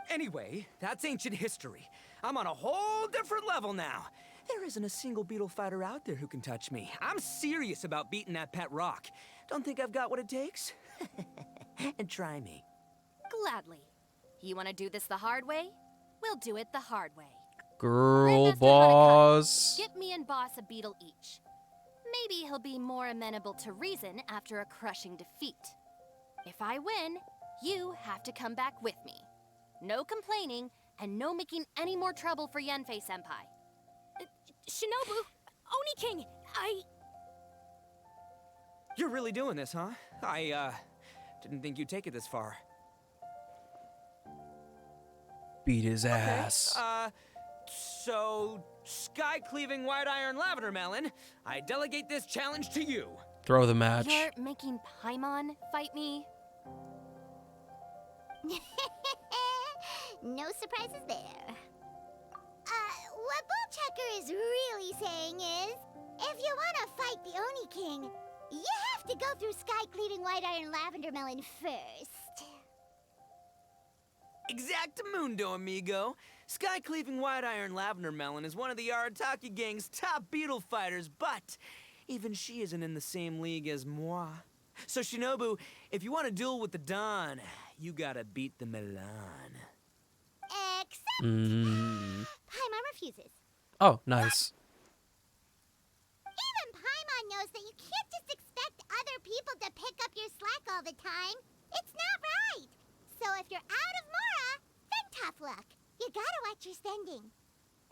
Anyway, that's ancient history. I'm on a whole different level now. There isn't a single beetle fighter out there who can touch me. I'm serious about beating that pet rock. Don't think I've got what it takes? And try me. Gladly. You want to do this the hard way? We'll do it the hard way. Girl Grandmaster boss. Get me and Boss a beetle each. Maybe he'll be more amenable to reason after a crushing defeat. If I win, you have to come back with me. No complaining, and no making any more trouble for Yanfei-senpai. Shinobu, Oni King, You're really doing this, huh? I didn't think you'd take it this far. Beat his ass. So, sky-cleaving white iron lavender melon, I delegate this challenge to you. Throw the match. You're making Paimon fight me? No surprises there. What Bullchecker is really saying is, if you want to fight the Oni King, you have to go through sky-cleaving white iron lavender melon first. Exactamundo, amigo. Sky-cleaving white iron lavender melon is one of the Arataki gang's top beetle fighters, but even she isn't in the same league as moi. So Shinobu, if you want to duel with the Don, you gotta beat the Milan. Except Paimon refuses. Oh, nice. Even Paimon knows that you can't just expect other people to pick up your slack all the time. It's not right. So if you're out of Mora, then tough luck. You gotta watch your spending.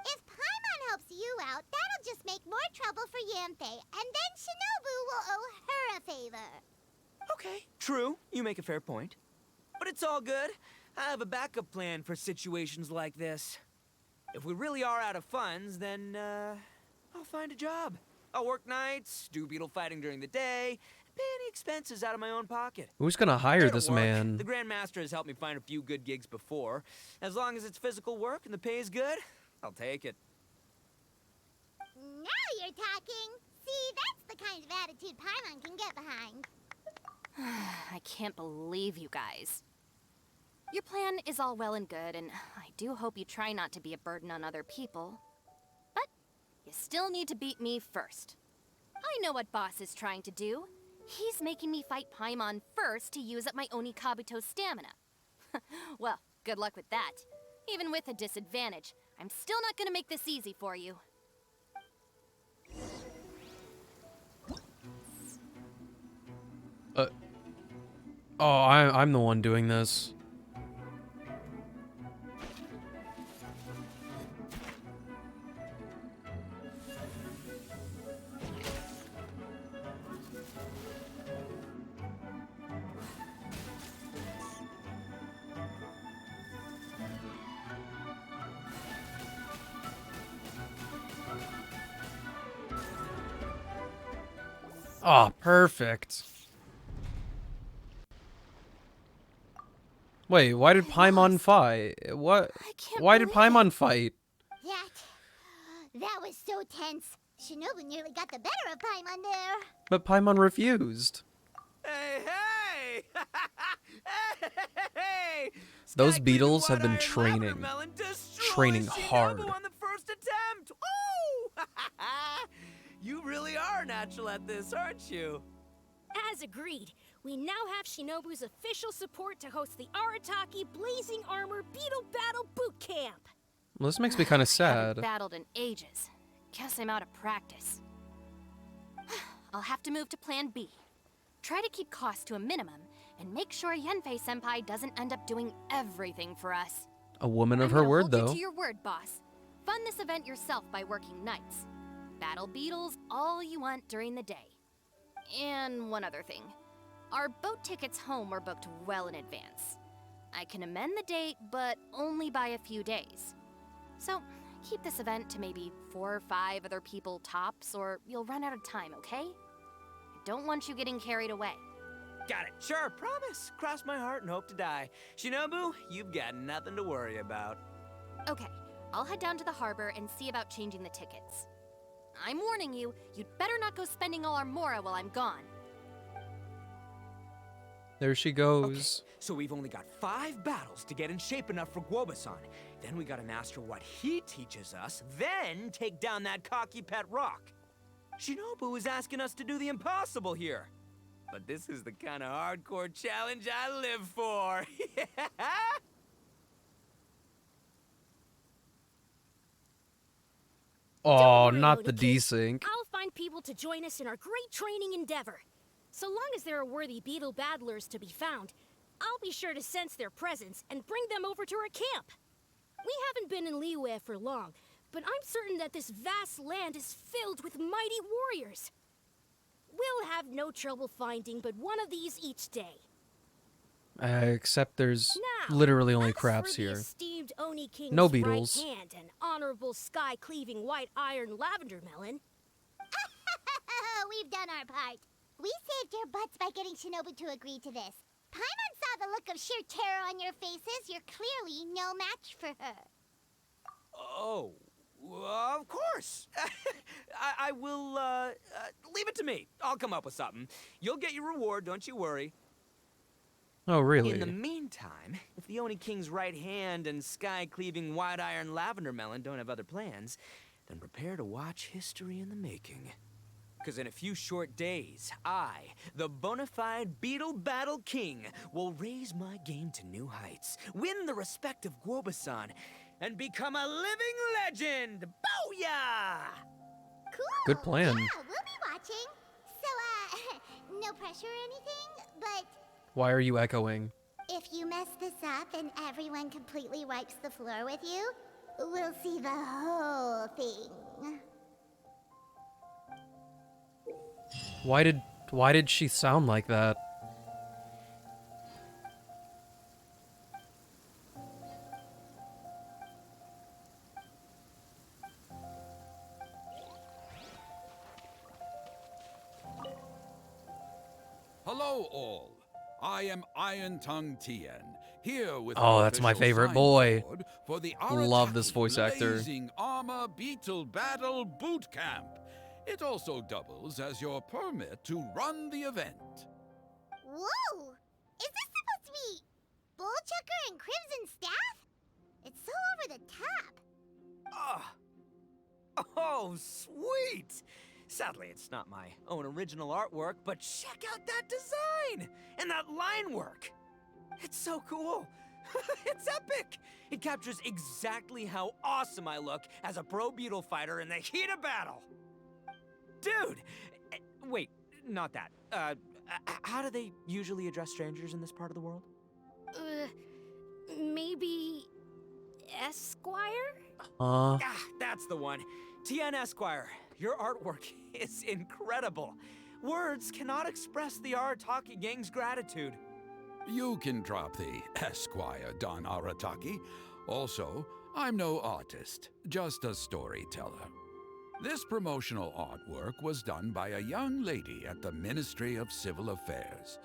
If Paimon helps you out, that'll just make more trouble for Yanfei, and then Shinobu will owe her a favor. Okay, true. You make a fair point. But it's all good. I have a backup plan for situations like this. If we really are out of funds, then, I'll find a job. I'll work nights, do beetle fighting during the day, pay any expenses out of my own pocket. Who's gonna hire It'll this work. man? The Grandmaster has helped me find a few good gigs before. As long as it's physical work and the pay is good, I'll take it. Now you're talking. See, that's the kind of attitude Paimon can get behind. I can't believe you guys. Your plan is all well and good, and I do hope you try not to be a burden on other people. But you still need to beat me first. I know what Boss is trying to do. He's making me fight Paimon first to use up my Onikabuto stamina. Well, good luck with that. Even with a disadvantage, I'm still not gonna make this easy for you. Oh, I'm the one doing this. Oh, perfect. Wait, why did Paimon fight? What? I can't Why did believe Paimon fight? That was so tense. Shinobu nearly got the better of Paimon there. But Paimon refused. Hey, hey! Hey! Those Sky-cleaving beetles have been white iron training. lavender melon destroys Training Shinobu hard. on the first attempt. Woo! You really are natural at this, aren't you? as agreed, we now have Shinobu's official support to host the Arataki Blazing Armor Beetle Battle Boot Camp. Well, this makes me kind of Haven't sad. battled in ages. Guess I'm out of practice. I'll have to move to Plan B. Try to keep costs to a minimum, and make sure Yanfei-senpai doesn't end up doing everything for us. A woman of I'm her gonna word, hold you though. to your word, boss. fund this event yourself by working nights. Battle beetles all you want during the day. And one other thing. Our boat tickets home were booked well in advance. I can amend the date, but only by a few days. So, keep this event to maybe 4 or 5 other people tops, or you'll run out of time, okay? I don't want you getting carried away. Got it. Sure, promise. Cross my heart and hope to die. Shinobu, you've got nothing to worry about. Okay, I'll head down to the harbor and see about changing the tickets. I'm warning you, you'd better not go spending all our mora while I'm gone. There she Okay, goes. so we've only got 5 battles to get in shape enough for Guoba-san. Then we gotta master what he teaches us, then take down that cocky pet rock. Shinobu is asking us to do the impossible here. But this is the kind of hardcore challenge I live for. Oh, worry, not the Oni-King. desync. I'll find people to join us in our great training endeavor. So long as there are worthy beetle battlers to be found, I'll be sure to sense their presence and bring them over to our camp. We haven't been in Liyue for long, but I'm certain that this vast land is filled with mighty warriors. We'll have no trouble finding but one of these each day. Except there's Now, literally only as crabs for the here. esteemed Oni King's No beetles. right hand and honorable sky-cleaving white iron lavender melon, We've done our part. We saved your butts by getting Shinobu to agree to this. Paimon saw the look of sheer terror on your faces. You're clearly no match for her. Oh, of course. I will, leave it to me. I'll come up with something. You'll get your reward, don't you worry. Oh, really? In the meantime, if the Oni King's right hand and sky-cleaving white iron lavender melon don't have other plans, then prepare to watch history in the making. Because in a few short days, I, the bona fide Beetle Battle King, will raise my game to new heights, win the respect of Guoba-san, and become a living legend! Booyah! Cool. Good plan. Yeah, we'll be watching. So, no pressure or anything, but Why are you echoing? if you mess this up and everyone completely wipes the floor with you, we'll see the whole thing. Why did she sound like that? Hello, all. I am Iron Tongue Tien, here with Oh, the that's my official favorite sign boy. board for the Love this Arataki voice actor. Blazing Armor Beetle Battle Boot Camp. It also doubles as your permit to run the event. Whoa! Is this supposed to be Bullchucker and Crimson Staff? It's so over the top. Oh, sweet! Sadly, it's not my own original artwork, but check out that design! And that line work! It's so cool! It's epic! It captures exactly how awesome I look as a pro beetle fighter in the heat of battle! Dude! Wait, not that. How do they usually address strangers in this part of the world? maybe Esquire? Huh? That's the one. Tien Esquire, your artwork is incredible. Words cannot express the Arataki gang's gratitude. You can drop the Esquire, Don Arataki. Also, I'm no artist, just a storyteller. This promotional artwork was done by a young lady at the Ministry of Civil Affairs.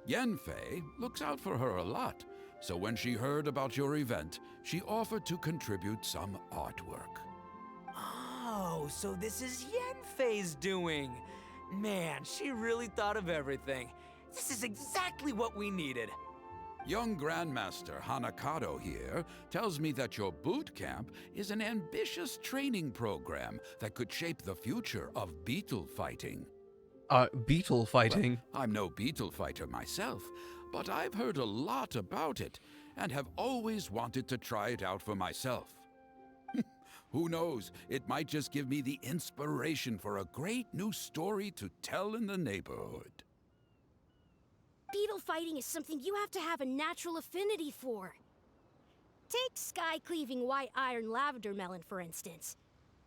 Yenfei looks out for her a lot, so when she heard about your event, she offered to contribute some artwork. Oh, so this is Yenfei's doing. Man, she really thought of everything. This is exactly what we needed. Young Grandmaster Hanakado here tells me that your boot camp is an ambitious training program that could shape the future of beetle fighting. Beetle fighting. Well, I'm no beetle fighter myself, but I've heard a lot about it and have always wanted to try it out for myself. Who knows, it might just give me the inspiration for a great new story to tell in the neighborhood. Beetle fighting is something you have to have a natural affinity for. Take sky-cleaving white iron lavender melon, for instance.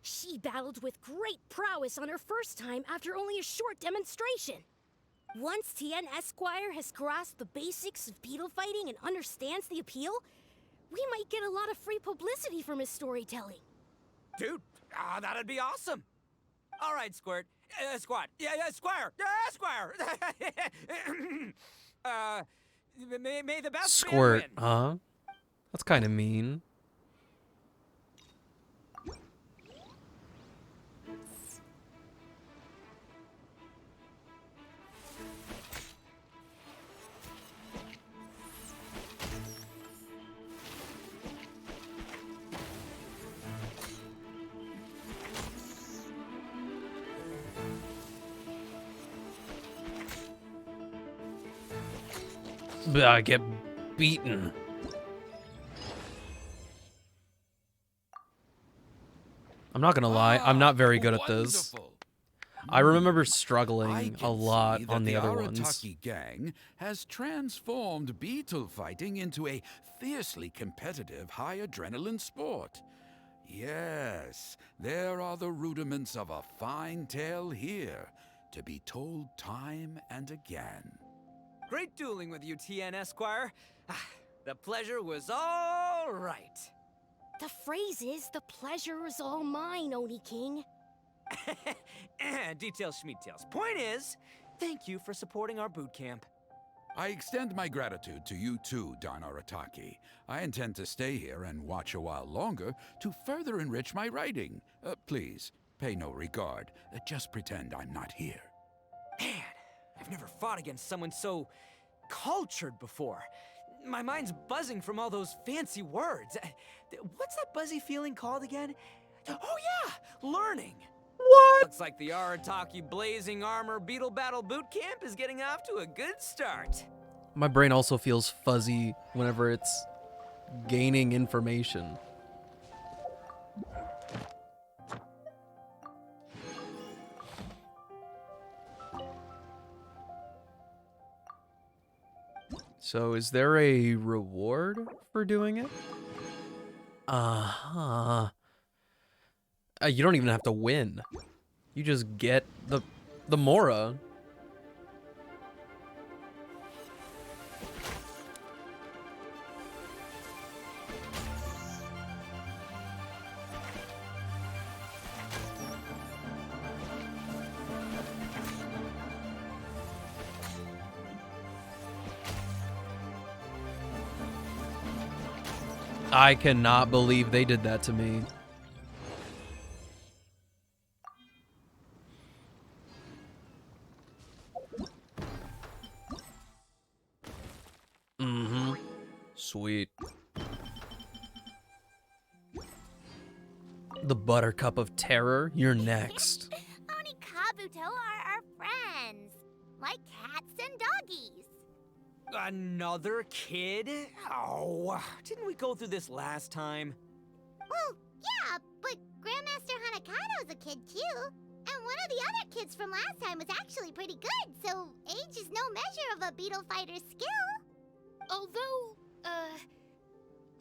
She battled with great prowess on her first time after only a short demonstration. Once Tien Esquire has grasped the basics of beetle fighting and understands the appeal, we might get a lot of free publicity from his storytelling. Dude, that'd be awesome. All right, Squirt. Squad. Yeah, Squire. Squire. May the best man Squirt, win. huh? That's kind of mean. I get beaten. I'm not gonna lie, I'm not very good at this. Wonderful. I remember I struggling can a lot see on that the other ones. Arataki gang has transformed beetle fighting into a fiercely competitive high adrenaline sport. Yes, there are the rudiments of a fine tale here, to be told time and again. Great dueling with you, Tien Esquire. The pleasure was all right. The phrase is, the pleasure is all mine, Oni King. Details, schmeetails. Point is, thank you for supporting our boot camp. I extend my gratitude to you too, Don Arataki. I intend to stay here and watch a while longer to further enrich my writing. Please, pay no regard. Just pretend I'm not here. Man, I've never fought against someone so cultured before. My mind's buzzing from all those fancy words. What's that buzzy feeling called again? Oh yeah, learning. What? Looks like the Arataki Blazing Armor Beetle Battle Boot Camp is getting off to a good start. My brain also feels fuzzy whenever it's gaining information. So is there a reward for doing it? Uh-huh. You don't even have to win. You just get the Mora. I cannot believe they did that to me. Mm-hmm. Sweet. The Buttercup of Terror, you're next. Oni Kabuto are our friends, like cats and doggies. Another kid? Oh, didn't we go through this last time? Well, yeah, but Grandmaster Hanakado's a kid too. And one of the other kids from last time was actually pretty good, so age is no measure of a beetle fighter's skill. Although,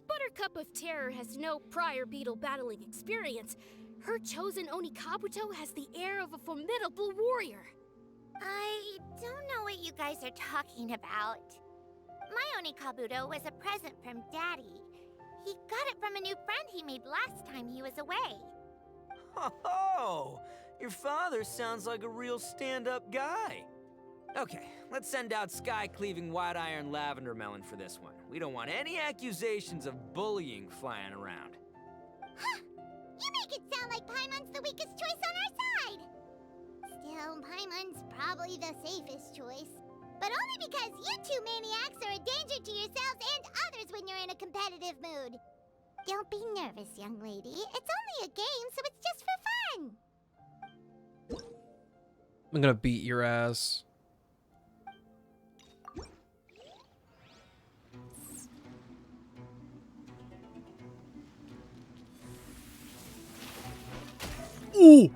Buttercup of Terror has no prior beetle battling experience, her chosen Oni Kabuto has the air of a formidable warrior. I don't know what you guys are talking about. My Oni Kabuto was a present from Daddy. He got it from a new friend he made last time he was away. Oh, your father sounds like a real stand-up guy. Okay, let's send out sky-cleaving white iron lavender melon for this one. We don't want any accusations of bullying flying around. Huh! You make it sound like Paimon's the weakest choice on our side! Still, Paimon's probably the safest choice. But only because you two maniacs are a danger to yourselves and others when you're in a competitive mood. Don't be nervous, young lady. It's only a game, so it's just for fun. I'm gonna beat your ass. Ooh!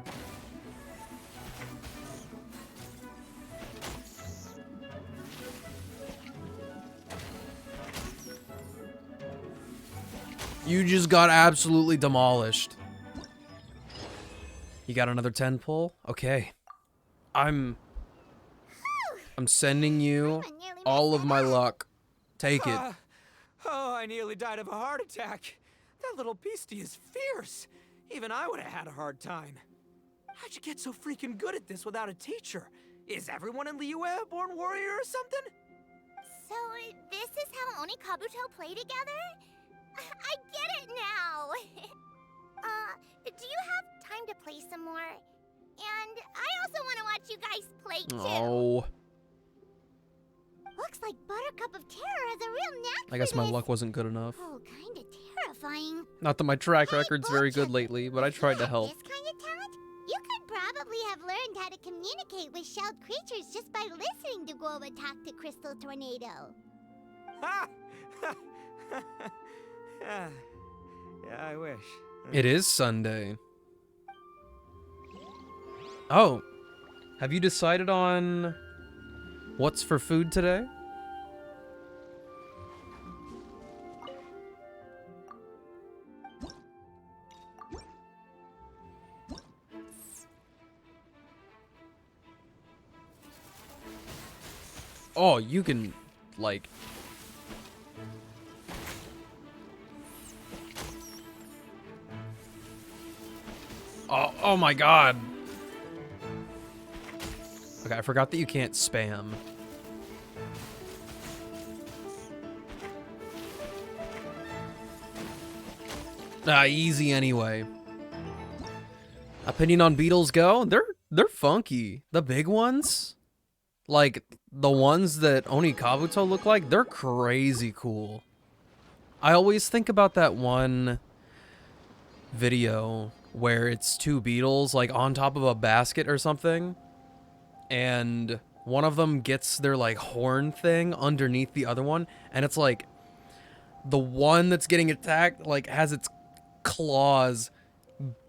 You just got absolutely demolished. You got another 10 pull? Okay. I'm sending you all of my luck. Take it. Oh, I nearly died of a heart attack. That little beastie is fierce. Even I would have had a hard time. How'd you get so freaking good at this without a teacher? Is everyone in Liyue a born warrior or something? So, this is how Onikabuto play together? I get it now! Do you have time to play some more? And I also want to watch you guys play too. Oh. Looks like Buttercup of Terror has a real knack I guess for my this. luck wasn't good enough. Oh, kinda terrifying. Not that my track Hey, record's very good Bojack, lately, but I if you tried to had help. This kind of talent, you could probably have learned how to communicate with shelled creatures just by listening to Guoba talk to Crystal Tornado. Ha! Yeah, I wish. It is Sunday. Oh. Have you decided on what's for food today? Oh, you can, like... Oh my god. Okay, I forgot that you can't spam. Easy anyway. Opinion on Beetles go? They're funky. The big ones? Like, the ones that Onikabuto look like, they're crazy cool. I always think about that one video where it's two beetles, like, on top of a basket or something. And one of them gets their, like, horn thing underneath the other one. And it's like, the one that's getting attacked, like, has its claws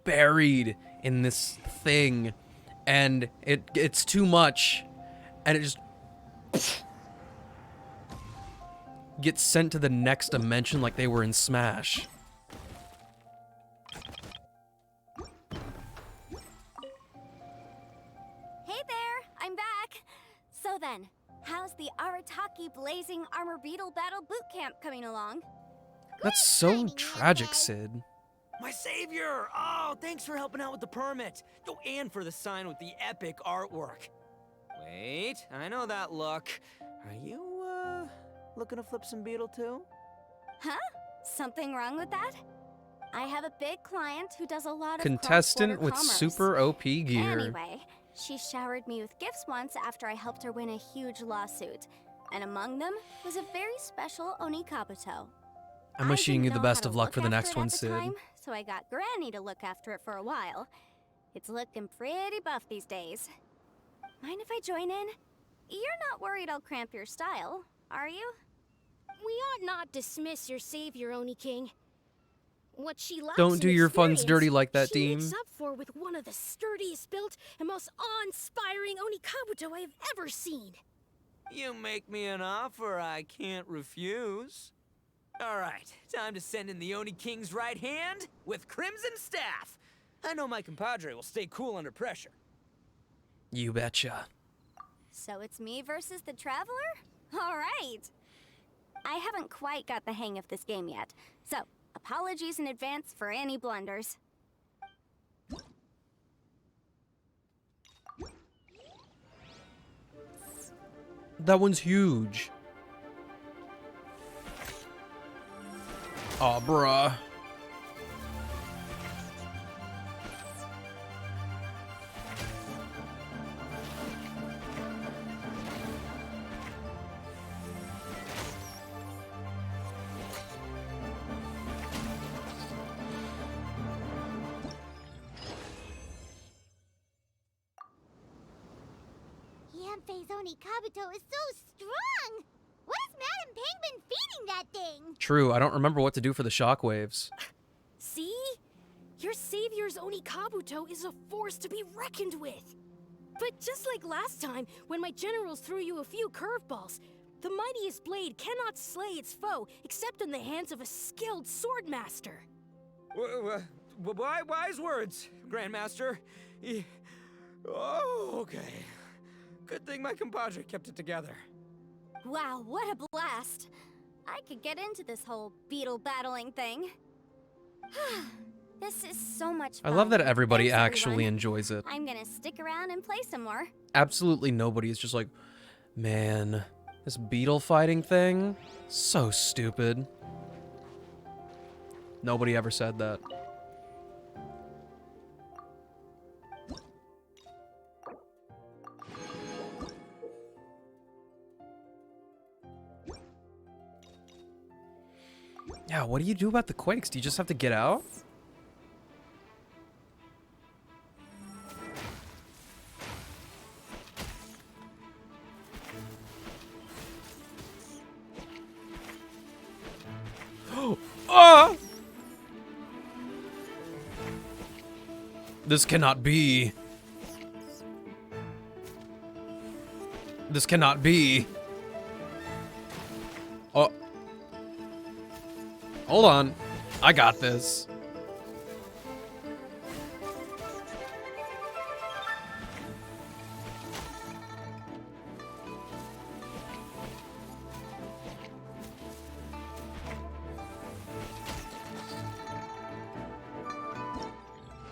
buried in this thing. And it's too much. And it just gets sent to the next dimension like they were in Smash. Hey there, I'm back. So then, how's the Arataki Blazing Armor Beetle Battle Boot Camp coming along? That's so tragic, Sid. My savior! Oh, thanks for helping out with the permit. Oh, and for the sign with the epic artwork. Wait, I know that look. Are you, looking to flip some Beetle too? Huh? Something wrong with that? I have a big client who does a lot of Contestant cross-border with commerce. super OP gear. Anyway, she showered me with gifts once after I helped her win a huge lawsuit. And among them was a very special Onikabuto. I'm I wishing didn't you the know best how of to luck look for the after next it one, at the Sid. time, so I got Granny to look after it for a while. It's looking pretty buff these days. Mind if I join in? You're not worried I'll cramp your style, are you? We ought not dismiss your savior, Oni King. What she lacks Don't in do your funds experience, dirty like that, she Dean. makes up for with one of the sturdiest built and most awe-inspiring Onikabuto I have ever seen. You make me an offer I can't refuse. All right, time to send in the Oni King's right hand with Crimson Staff. I know my compadre will stay cool under pressure. You betcha. So it's me versus the Traveler? All right. I haven't quite got the hang of this game yet, so apologies in advance for any blunders. That one's huge. Aw, bruh. Yanfei's Onikabuto is so strong! What is Madame Penguin feeding that thing? True, I don't remember what to do for the shockwaves. See? Your savior's Onikabuto is a force to be reckoned with. But just like last time, when my generals threw you a few curveballs, The mightiest blade cannot slay its foe except in the hands of a skilled swordmaster. Wise words, Grandmaster. Oh, okay. Good thing my compadre kept it together. Wow, what a blast! I could get into this whole beetle battling thing. This is so much I fun. love that everybody Thanks, actually everyone. enjoys it. I'm gonna stick around and play some more. Absolutely nobody is just like, man, this beetle fighting thing, so stupid. Nobody ever said that. Yeah, what do you do about the quakes? Do you just have to get out? Ah! This cannot be. This cannot be. Oh. Hold on. I got this.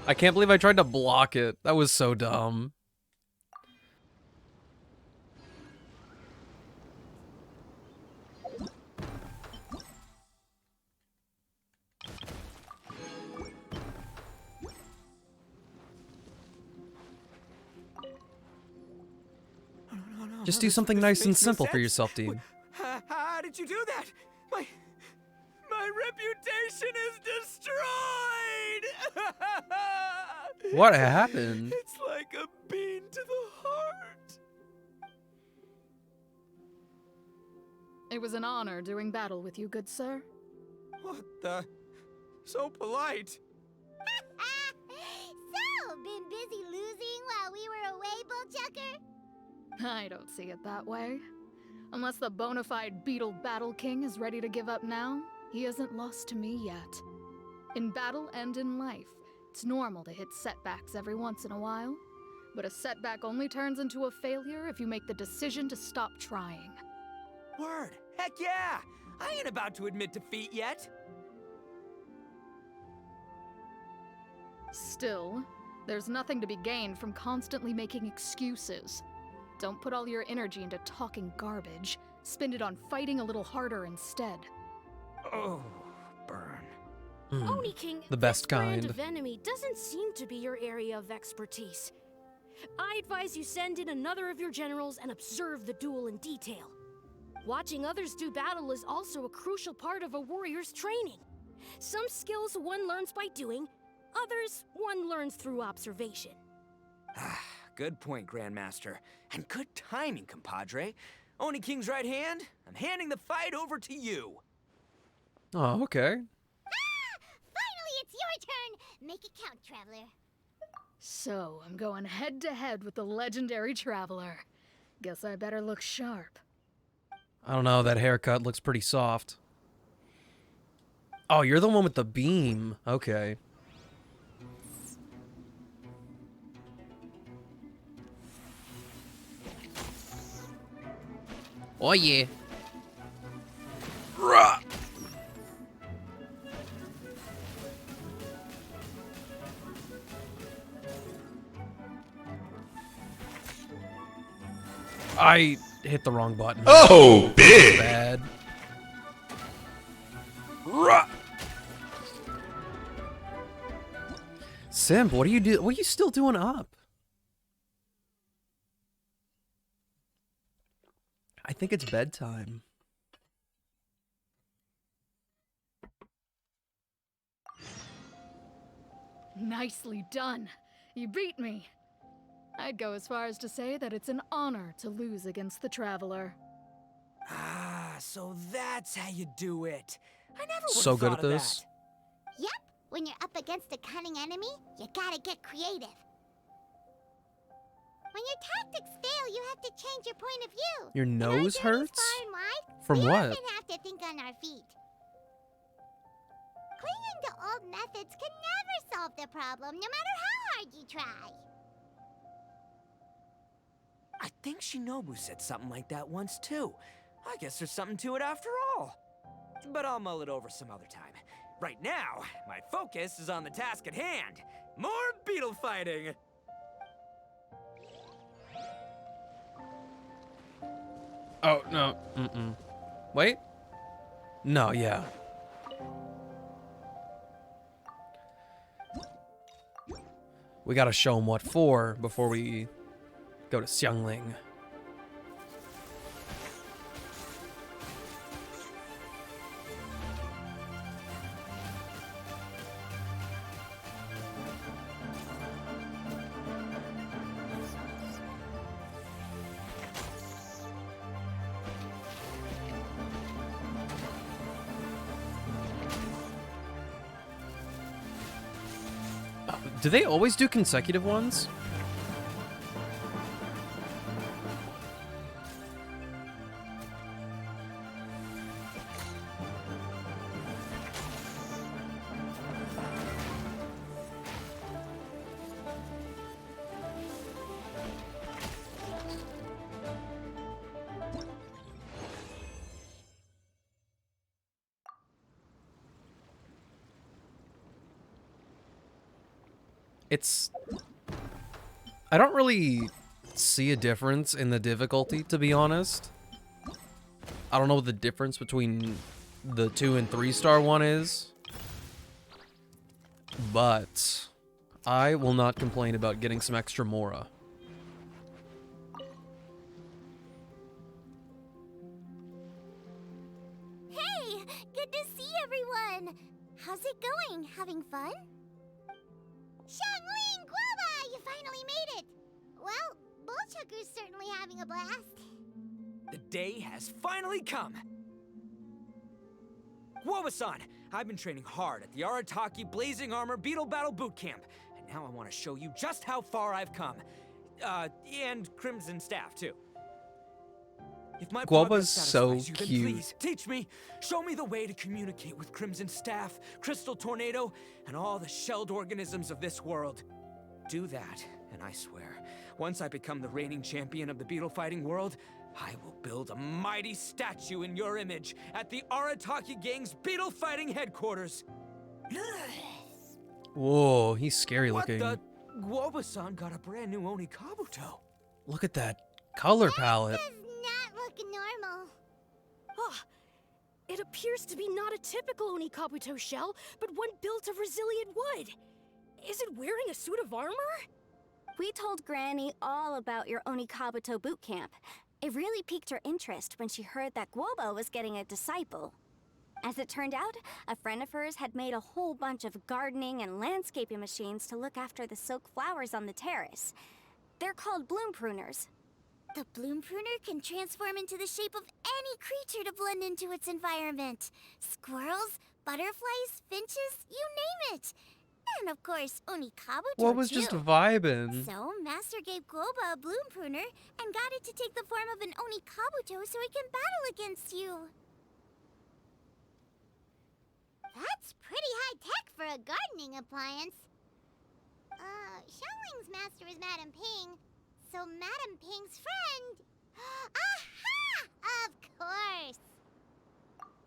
I can't believe I tried to block it. That was so dumb. Just do something nice and simple for yourself, Dean. How did you do that? My reputation is destroyed! What happened? It's like a bean to the heart. It was an honor doing battle with you, good sir. What the? So polite. So, been busy losing while we were away, Bullchucker? I don't see it that way. Unless the bona fide Beetle Battle King is ready to give up now, he hasn't lost to me yet. In battle and in life, it's normal to hit setbacks every once in a while, but a setback only turns into a failure if you make the decision to stop trying. Word. Heck yeah! I ain't about to admit defeat yet. Still, there's nothing to be gained from constantly making excuses. Don't put all your energy into talking garbage. Spend it on fighting a little harder instead. Oh, burn. Oni King, The best this brand kind. of enemy doesn't seem to be your area of expertise. I advise you send in another of your generals and observe the duel in detail. Watching others do battle is also a crucial part of a warrior's training. Some skills one learns by doing, others one learns through observation. Good point, Grandmaster. And good timing, compadre. Oni King's right hand, I'm handing the fight over to you. Oh, okay. Finally, it's your turn! Make it count, Traveler. So, I'm going head to head with the legendary Traveler. Guess I better look sharp. I don't know, that haircut looks pretty soft. Oh, you're the one with the beam. Okay. Oh yeah. Rah! I hit the wrong button. Oh, big! Bad. Rah! Simp, what are you do? What are you still doing up? I think it's bedtime. Nicely done. You beat me. I'd go as far as to say that it's an honor to lose against the Traveler. Ah, so that's how you do it. I never would So have good thought at of this. that. Yep, when you're up against a cunning enemy, you gotta get creative. When your tactics fail, you have to change your point of view. Your In our nose journeys hurts? far and wide, From we what? often have to think on our feet. Clinging to old methods can never solve the problem, no matter how hard you try. I think Shinobu said something like that once too. I guess there's something to it after all. But I'll mull it over some other time. Right now, my focus is on the task at hand. More beetle fighting! Oh, no. Mm-mm. Wait? No, yeah. We gotta show him what for before we go to Xiangling. Do they always do consecutive ones? It's... I don't really see a difference in the difficulty, to be honest. I don't know what the difference between the 2 and 3-star one is. But I will not complain about getting some extra Mora. Hey, good to see everyone. How's it going? Having fun? Xiangling Guava, you finally made it. Well, Bullchucker's certainly having a blast. The day has finally come! Woba-san, I've been training hard at the Arataki Blazing Armor Beetle Battle Boot Camp, and now I want to show you just how far I've come. And Crimson Staff, too. If my Guoba's progress so satisfies you, then cute. please, teach me. Show me the way to communicate with Crimson Staff, Crystal Tornado, and all the shelled organisms of this world. Do that, and I swear, once I become the reigning champion of the beetle fighting world, I will build a mighty statue in your image at the Arataki Gang's beetle fighting headquarters. Whoa, he's scary What looking. the? Guoba-san got a brand new Oni Kabuto. Look at that color palette. Does not look normal. Ah, it appears to be not a typical Onikabuto shell, but one built of resilient wood. Is it wearing a suit of armor? We told Granny all about your Onikabuto boot camp. It really piqued her interest when she heard that Guoba was getting a disciple. As it turned out, a friend of hers had made a whole bunch of gardening and landscaping machines to look after the silk flowers on the terrace. They're called bloom pruners. The bloom pruner can transform into the shape of any creature to blend into its environment. Squirrels, butterflies, finches, you name it. And of course, Onikabuto What was too. just vibing? So, Master gave Guoba a bloom pruner and got it to take the form of an Onikabuto so it can battle against you. That's pretty high-tech for a gardening appliance. Xiangling's master is Madame Ping, so Madame Ping's friend... Aha! Of course!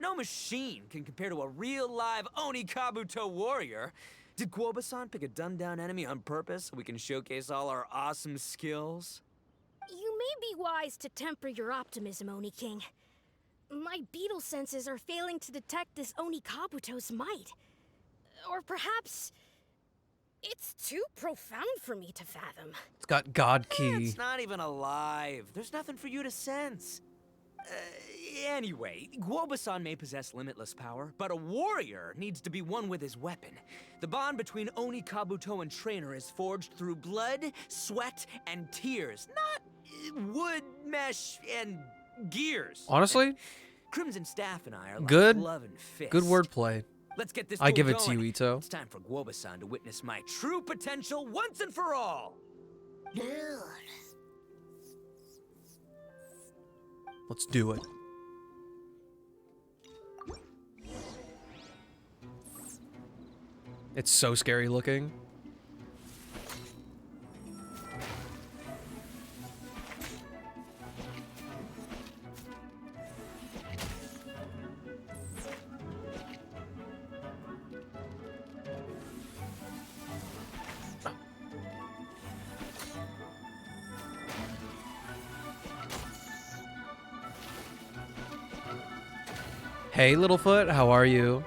No machine can compare to a real live Oni Kabuto warrior. Did Guoba-san pick a dumbed-down enemy on purpose so we can showcase all our awesome skills? You may be wise to temper your optimism, Oni King. My beetle senses are failing to detect this Onikabuto's might. Or perhaps... it's too profound for me to fathom. It's got God Key. It's not even alive. There's nothing for you to sense. Anyway, Guoba-san may possess limitless power, but a warrior needs to be one with his weapon. The bond between Oni Kabuto and trainer is forged through blood, sweat, and tears, not wood, mesh, and gears. Honestly, Crimson Staff and I are like Good- glove and fist. good wordplay. Let's get this I duel give it to going. you, Ito. It's time for Guoba-san to witness my true potential once and for all. Let's do it. It's so scary looking. Hey, Littlefoot, how are you?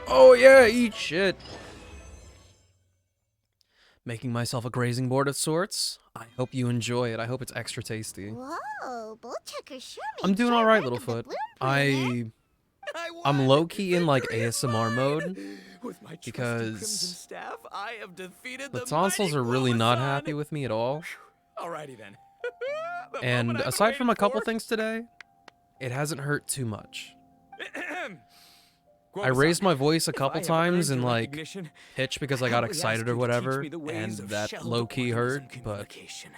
Oh yeah, eat shit. Making myself a grazing board of sorts. I hope you enjoy it. I hope it's extra tasty. Whoa, Bullchucker sure makes I'm doing short all right, work of the Littlefoot. bloom pruner. I'm low-key in like ASMR mode With my trusty because crimson staff, I have defeated the the tonsils mighty are really not Bulbasaur. happy with me at all. Alrighty then. The And moment I've been aside from a waiting couple for. things today, it hasn't hurt too much. I Guoba-san, raised my voice a if I couple have times earned in your like recognition, pitch because I I got humbly ask excited you or to teach whatever, me the ways and of that shelled low-key hurt, organism but communication.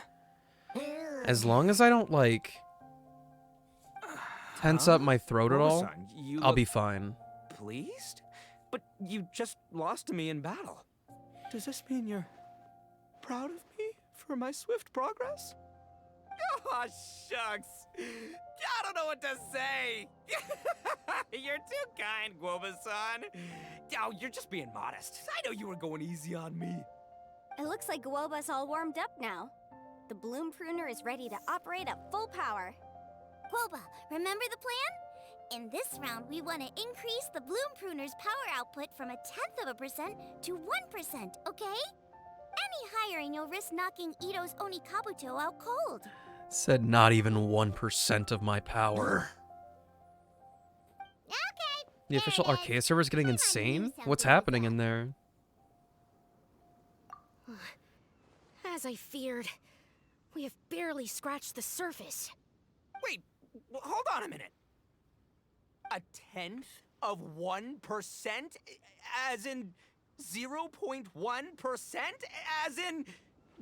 as long as I don't like tense up my throat at all, Guoba-san, you I'll look be fine. pleased? But you just lost to me in battle. Does this mean you're proud of me for my swift progress? Oh, shucks. I don't know what to say. You're too kind, Guoba-san. Oh, you're just being modest. I know you were going easy on me. It looks like Guoba's all warmed up now. The bloom pruner is ready to operate at full power. Guoba, remember the plan? In this round, we want to increase the bloom pruner's power output from 0.1% to 1%, okay? Any higher and you'll risk knocking Ito's Onikabuto out cold. Said not even 1% of my power. Okay. The official there it Arcaea is. server is getting Time I knew insane? something What's was happening up. in there? As I feared, we have barely scratched the surface. Wait, hold on a minute. 0.1%? As in 0.1%? As in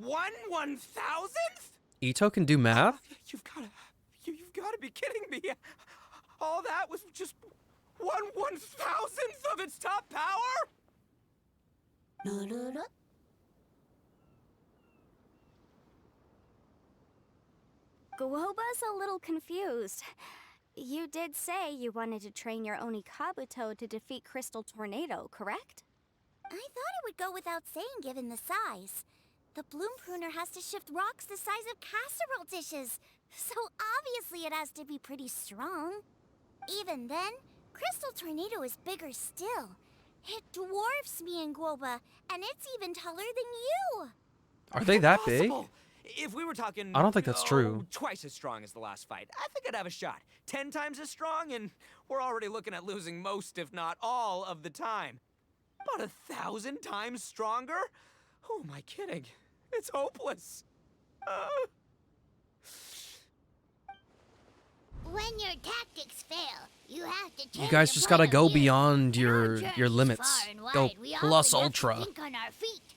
1/1000th? Ito can do math? You've gotta be kidding me. All that was just 1/1000th of its top power? Guoba's a little confused. You did say you wanted to train your Onikabuto to defeat Crystal Tornado, correct? I thought it would go without saying given the size. The bloom pruner has to shift rocks the size of casserole dishes, so obviously it has to be pretty strong. Even then, Crystal Tornado is bigger still. It dwarfs me and Guoba, and it's even taller than you. Are they that big? Impossible. If we were talking, I don't think that's true. Twice as strong as the last fight, I think I'd have a shot. 10 times as strong, and we're already looking at losing most, if not all, of the time. But 1,000 times stronger? Who am I kidding? It's hopeless. When your tactics fail, you have to You change guys your just point gotta of go view. beyond In our your journeys limits. far and Go wide, we plus often have to ultra. think on our feet.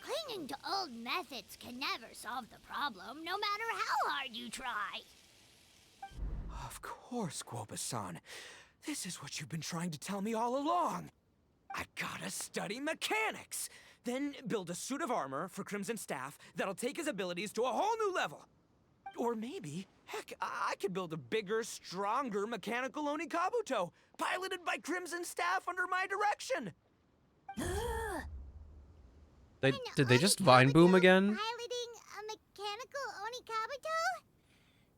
Clinging to old methods can never solve the problem, no matter how hard you try. Of course, Guoba-san. This is what you've been trying to tell me all along. I gotta study mechanics. Then build a suit of armor for Crimson Staff that'll take his abilities to a whole new level. Or maybe, heck, I could build a bigger, stronger mechanical Onikabuto, piloted by Crimson Staff under my direction. Did they just Vine Boom again? Piloting a mechanical Onikabuto?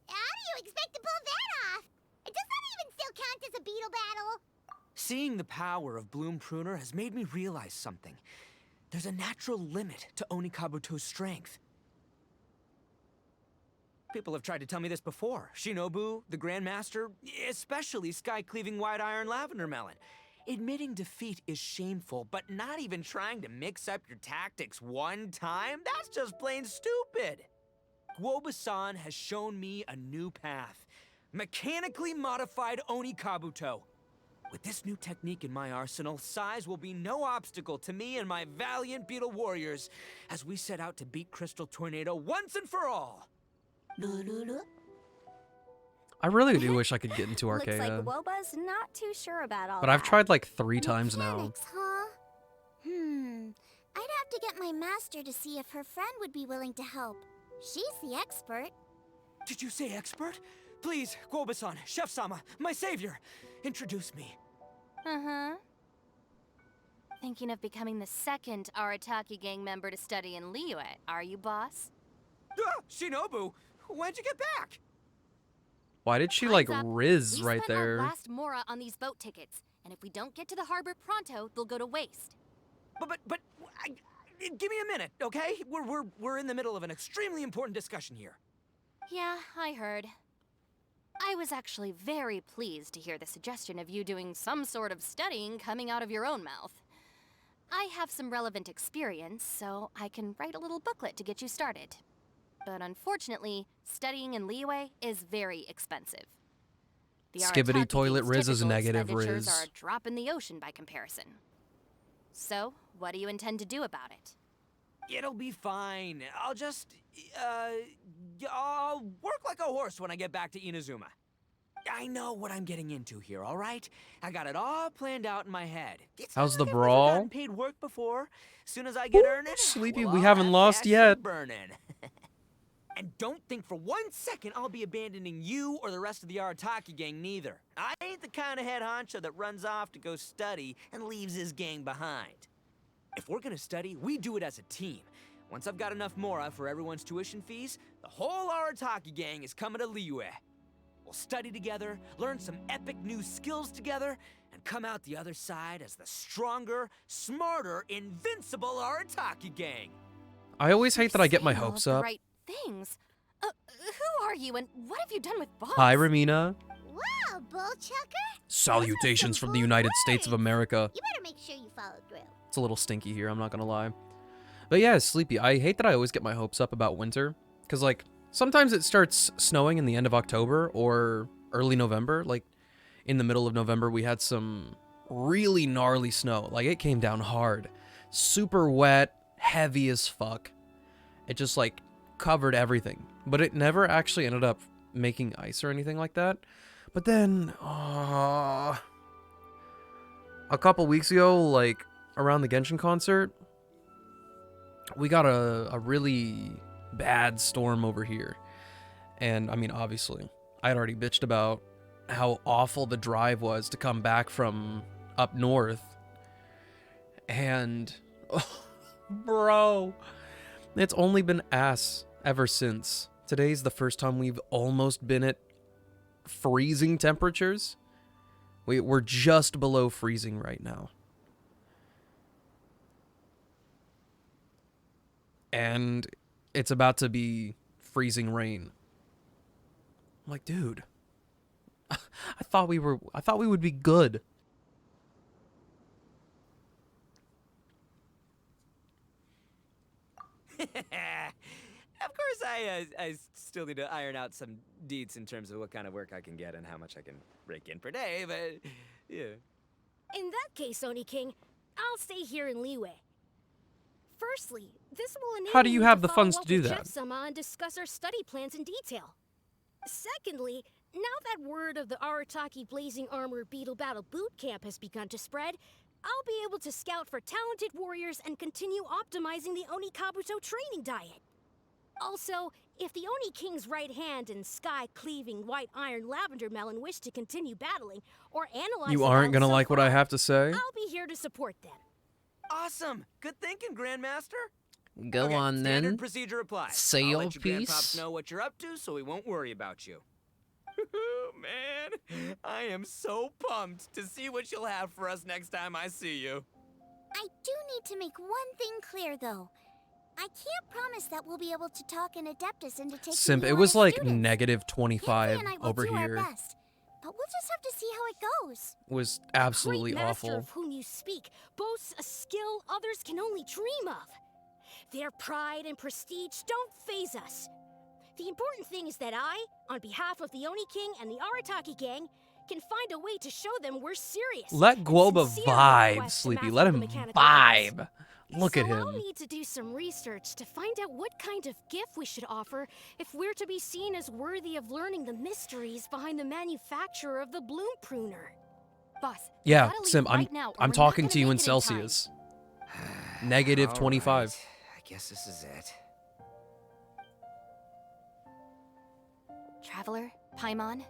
How do you expect to pull that off? Does that even still count as a beetle battle? Seeing the power of Bloom Pruner has made me realize something. There's a natural limit to Onikabuto's strength. People have tried to tell me this before. Shinobu, the Grandmaster, especially Sky-Cleaving White Iron Lavender Melon. Admitting defeat is shameful, but not even trying to mix up your tactics one time? That's just plain stupid! Guoba-san has shown me a new path. Mechanically modified Oni Kabuto. With this new technique in my arsenal, size will be no obstacle to me and my valiant Beetle warriors as we set out to beat Crystal Tornado once and for all. I really do wish I could get into Looks like Archaea, Woba's not too sure about all but that. I've tried like 3 times now. Mechanics, huh? I'd have to get my master to see if her friend would be willing to help. She's the expert. Did you say expert? Please, Guoba-san, Chef-sama, my savior, introduce me. Uh-huh. Thinking of becoming the second Arataki gang member to study in Liyue, are you, boss? Ah, Shinobu, when'd you get back? Why did she like Time's up. Riz We right spent our there? last mora on these boat tickets, and if we don't get to the harbor pronto, they'll go to waste. But, give me a minute, okay? We're in the middle of an extremely important discussion here. Yeah, I heard. I was actually very pleased to hear the suggestion of you doing some sort of studying coming out of your own mouth. I have some relevant experience, so I can write a little booklet to get you started. But unfortunately, studying in Liyue is very expensive. The Skibbity Arataki toilet King's Riz is typical negative expenditures Riz. are a drop in the ocean by comparison. So, what do you intend to do about it? It'll be fine. I'll just, I'll work like a horse when I get back to Inazuma. I know what I'm getting into here, all right? I got it all planned out in my head. It's not How's the like I've never brawl? gotten paid work before. As soon as I get earning, Sleepy, well, we I'll haven't have lost cash yet. burning. And don't think for 1 second I'll be abandoning you or the rest of the Arataki gang neither. I ain't the kind of head honcho that runs off to go study and leaves his gang behind. If we're gonna study, we do it as a team. Once I've got enough mora for everyone's tuition fees, the whole Arataki gang is coming to Liyue. We'll study together, learn some epic new skills together, and come out the other side as the stronger, smarter, invincible Arataki gang. I always hate that I get my Saying all hopes of the up. right things. Who are you and what have you done with Boss? Hi, Ramina. Wow, Bullchucker! Salutations from the United States of America. You better make sure you follow through. It's a little stinky here, I'm not gonna lie. But yeah, Sleepy, I hate that I always get my hopes up about winter. Because, like, sometimes it starts snowing in the end of October or early November. Like, in the middle of November, we had some really gnarly snow. Like, it came down hard. Super wet, heavy as fuck. It just, like, covered everything. But it never actually ended up making ice or anything like that. But then, a couple weeks ago, like, around the Genshin concert, we got a really bad storm over here. And, I mean, obviously, I had already bitched about how awful the drive was to come back from up north. And, bro, it's only been ass ever since. Today's the first time we've almost been at freezing temperatures. We're just below freezing right now. And it's about to be freezing rain. I'm like, dude, I thought we would be good. Of course, I still need to iron out some deets in terms of what kind of work I can get and how much I can rake in per day, but yeah. In that case, Oni King, I'll stay here in Liyue. Firstly, this will enable How do you me have to the funds follow to do up with that? Chef-sama and discuss our study plans in detail. Secondly, now that word of the Arataki Blazing Armor Beetle Battle Boot Camp has begun to spread, I'll be able to scout for talented warriors and continue optimizing the Oni Kabuto training diet. Also, if the Oni King's right hand and sky-cleaving white iron lavender melon wish to continue battling or analyzing You aren't out gonna so like what I far, have to say? I'll be here to support them. Awesome! Good thinking, Grandmaster. Go Okay, on standard then. procedure applies. Say I'll your let you grandpops piece. know what you're up to, so we won't worry about you. Man, I am so pumped to see what you'll have for us next time I see you. I do need to make one thing clear, though. I can't promise that we'll be able to talk an Adeptus into taking Simp, you it on was as like students. negative Pansy 25 and I will over do here. Our best, but we'll just have to see how it goes. Was absolutely Great master awful. of whom you speak boasts a skill others can only dream of. Their pride and prestige don't faze us. The important thing is that I, on behalf of the Oni King and the Arataki gang, can find a way to show them we're serious. Let and Guoba sincere in our vibe, quest to Sleepy. master Let the him mechanical arts. vibe. Look at So I'll him. need to do some research to find out what kind of gift we should offer if we're to be seen as worthy of learning the mysteries behind the manufacture of the bloom pruner. Boss, we Yeah, gotta leave Sim, right now, or I'm we're not talking gonna to you make in it time. Celsius. Negative All 25. right. I guess this is it. Traveler, Paimon,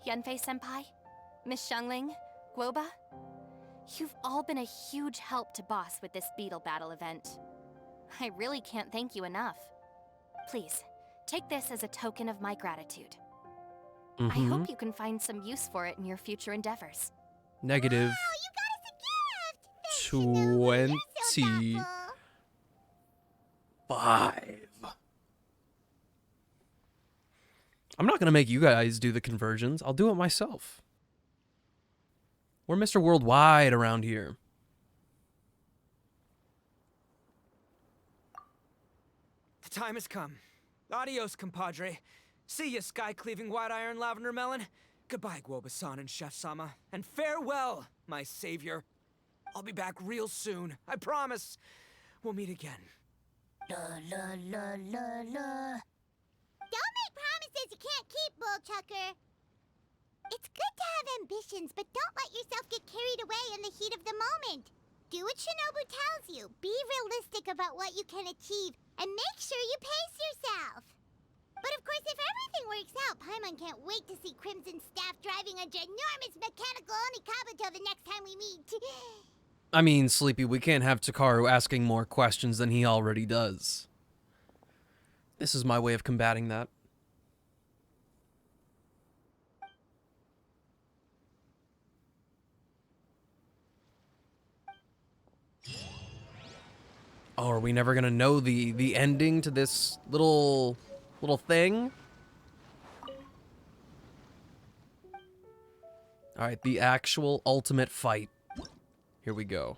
Yunfei-senpai, Miss Xiangling, Guoba, you've all been a huge help to Boss with this Beetle battle event. I really can't thank you enough. Please, take this as a token of my gratitude. I Mm-hmm. hope you can find some use for it in your future endeavors. Negative Oh, you got us a gift! Thanks, Shinobu. You're so 25. thoughtful. I'm not gonna make you guys do the conversions. I'll do it myself. We're Mr. Worldwide around here. The time has come. Adios, compadre. See ya, sky-cleaving white iron lavender melon. Goodbye, Guoba-san and Chef-sama. And farewell, my savior. I'll be back real soon. I promise. We'll meet again. La la la la la. Don't make promises you can't keep, Bullchucker. It's good to have ambitions, but don't let yourself get carried away in the heat of the moment. Do what Shinobu tells you. Be realistic about what you can achieve, and make sure you pace yourself. But of course, if everything works out, Paimon can't wait to see Crimson Staff driving a ginormous mechanical Onikabuto the next time we meet. I mean, Sleepy, we can't have Takaru asking more questions than he already does. This is my way of combating that. Oh, are we never gonna know the ending to this little thing? All right, the actual ultimate fight. Here we go.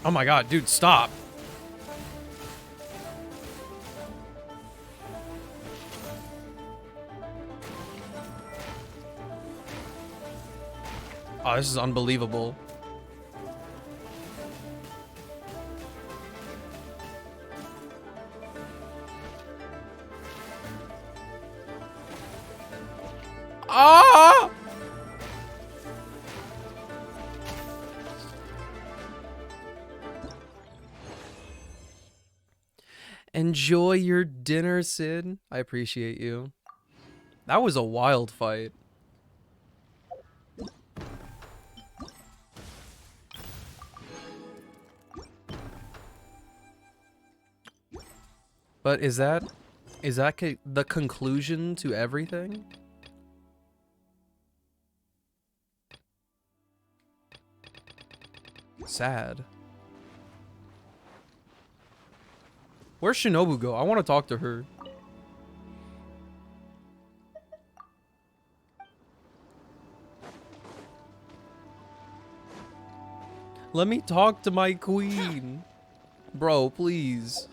Oh my god, dude, stop. Oh, this is unbelievable. Ah! Enjoy your dinner, Sid. I appreciate you. That was a wild fight. But is that the conclusion to everything? Sad. Where's Shinobu go? I want to talk to her. Let me talk to my queen. Bro, please.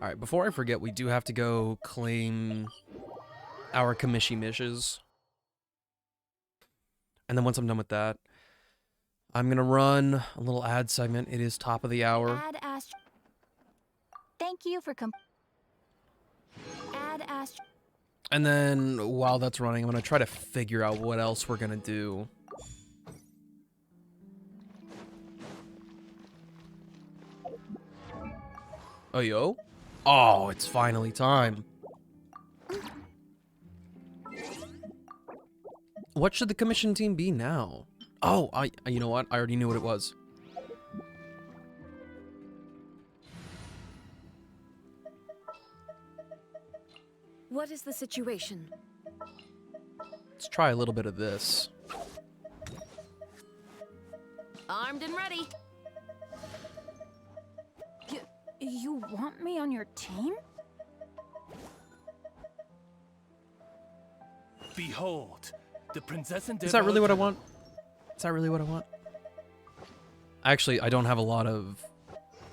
Alright, before I forget, we do have to go claim our Kamishi mishes. And then once I'm done with that, I'm gonna run a little ad segment. It is top of the hour. Ad Ast. Thank you for Ad Ast. And then while that's running, I'm gonna try to figure out what else we're gonna do. Oh, yo? Oh, it's finally time. What should the commission team be now? Oh, you know what? I already knew what it was. What is the situation? Let's try a little bit of this. Armed and ready. You want me on your team? Behold, the princess and Is that really what I want? Is that really what I want? Actually, I don't have a lot of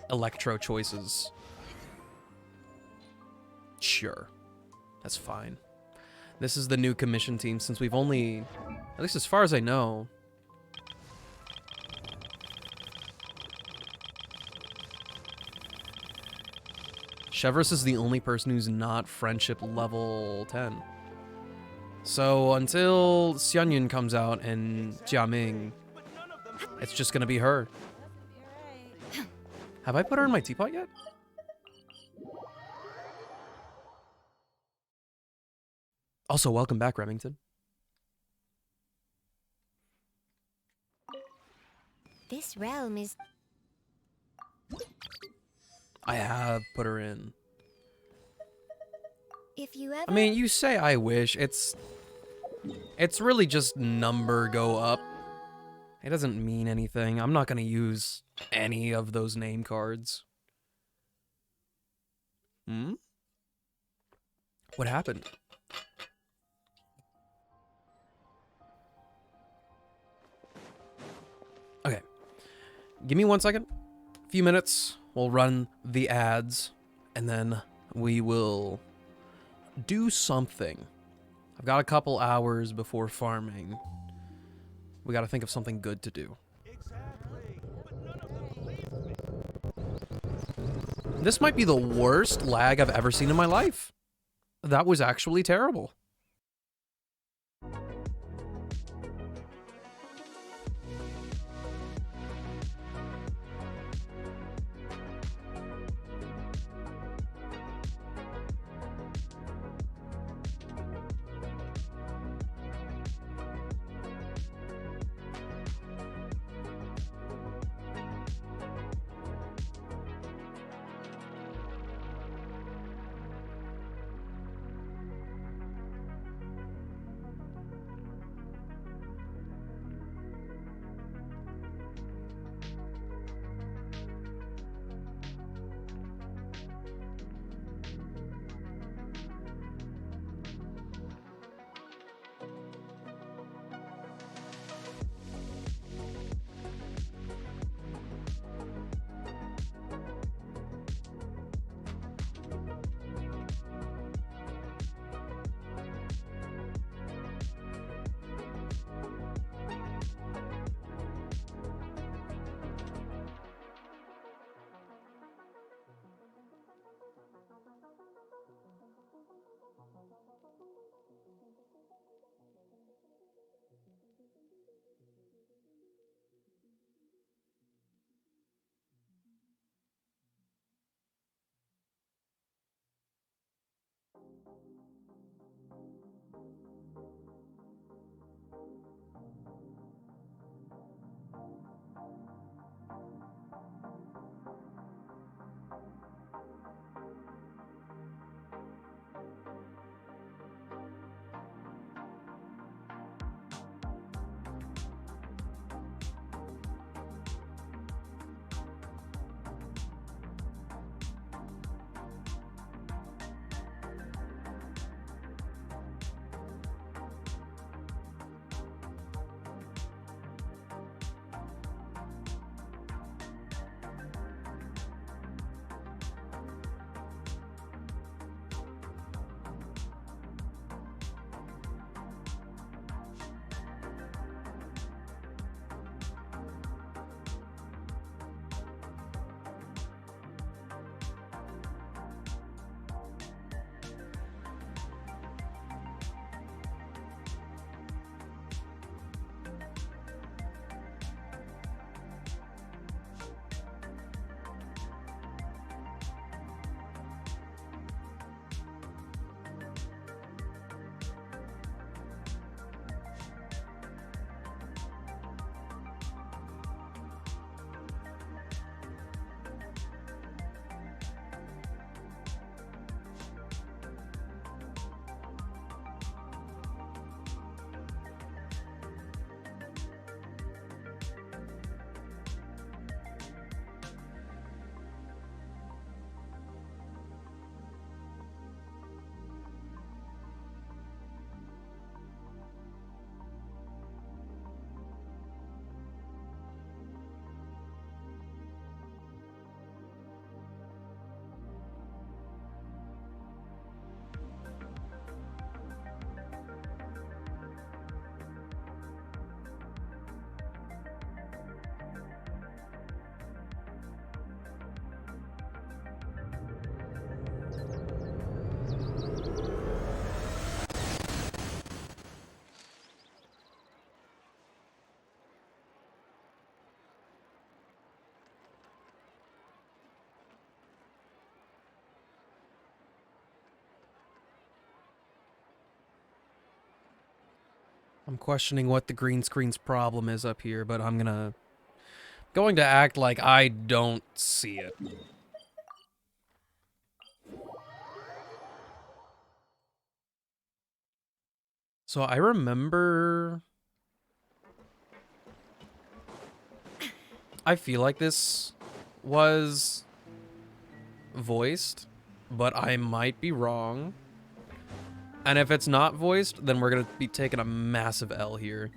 electro choices. Sure. That's fine. This is the new commission team since we've only, at least as far as I know. Chevros is the only person who's not friendship level 10. So until Xianyun comes out and Jiaming, it's just gonna be her. Have I put her in my teapot yet? Also, welcome back, Remington. This realm is... I have put her in. If you ever... I mean, you say I wish. It's really just number go up. It doesn't mean anything. I'm not gonna use any of those name cards. Hmm? What happened? Okay. Give me 1 second. A few minutes. We'll run the ads. And then we will do something. I've got a couple hours before farming. We gotta think of something good to do. This might be the worst lag I've ever seen in my life. That was actually terrible. I'm questioning what the green screen's problem is up here, but I'm going to act like I don't see it. So I remember... I feel like this was voiced, but I might be wrong. And if it's not voiced, then we're gonna be taking a massive L here.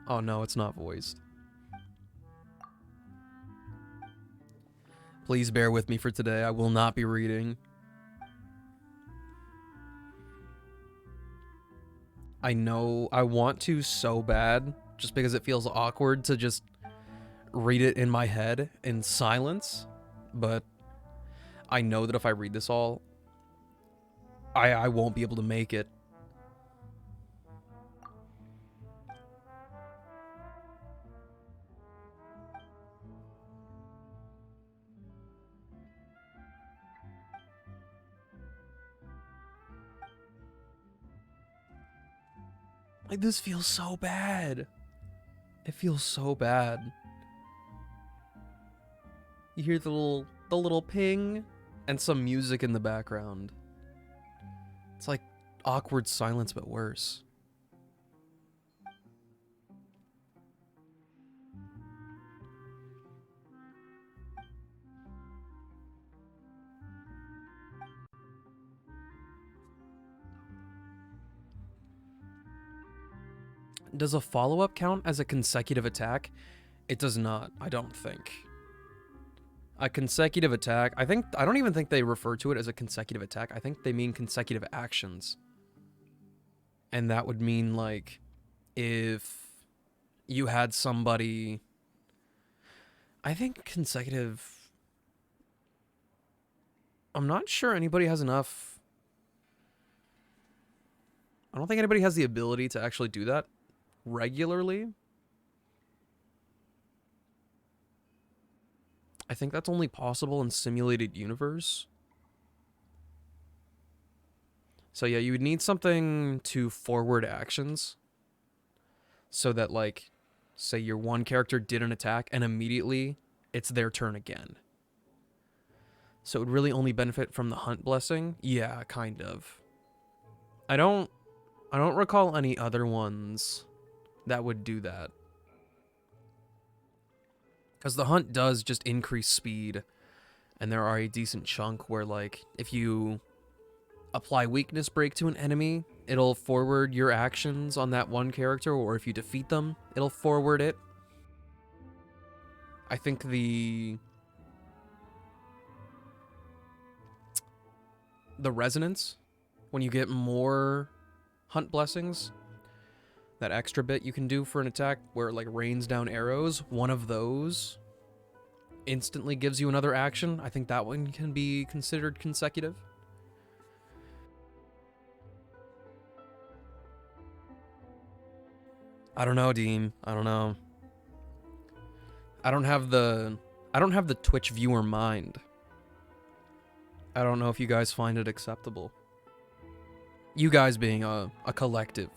Oh no, it's not voiced. Please bear with me for today. I will not be reading. I know I want to so bad, just because it feels awkward to just read it in my head in silence, but I know that if I read this all, I won't be able to make it. Like, this feels so bad. It feels so bad. You hear the little ping and some music in the background. It's like awkward silence, but worse. Does a follow-up count as a consecutive attack? It does not, I don't think. A consecutive attack, I don't even think they refer to it as a consecutive attack. I think they mean consecutive actions. And that would mean, like, if you had somebody... I think consecutive... I'm not sure anybody has enough... I don't think anybody has the ability to actually do that regularly. I think that's only possible in simulated universe. So yeah, you would need something to forward actions. So that, like, say your one character did an attack and immediately it's their turn again. So it would really only benefit from the hunt blessing? Yeah, kind of. I don't recall any other ones that would do that. Because the hunt does just increase speed, and there are a decent chunk where, like, if you apply weakness break to an enemy, it'll forward your actions on that one character, or if you defeat them, it'll forward it. I think the resonance, when you get more hunt blessings, that extra bit you can do for an attack where it, like, rains down arrows, one of those instantly gives you another action. I think that one can be considered consecutive. I don't know, Dean. I don't know. I don't have the Twitch viewer mind. I don't know if you guys find it acceptable. You guys being a collective.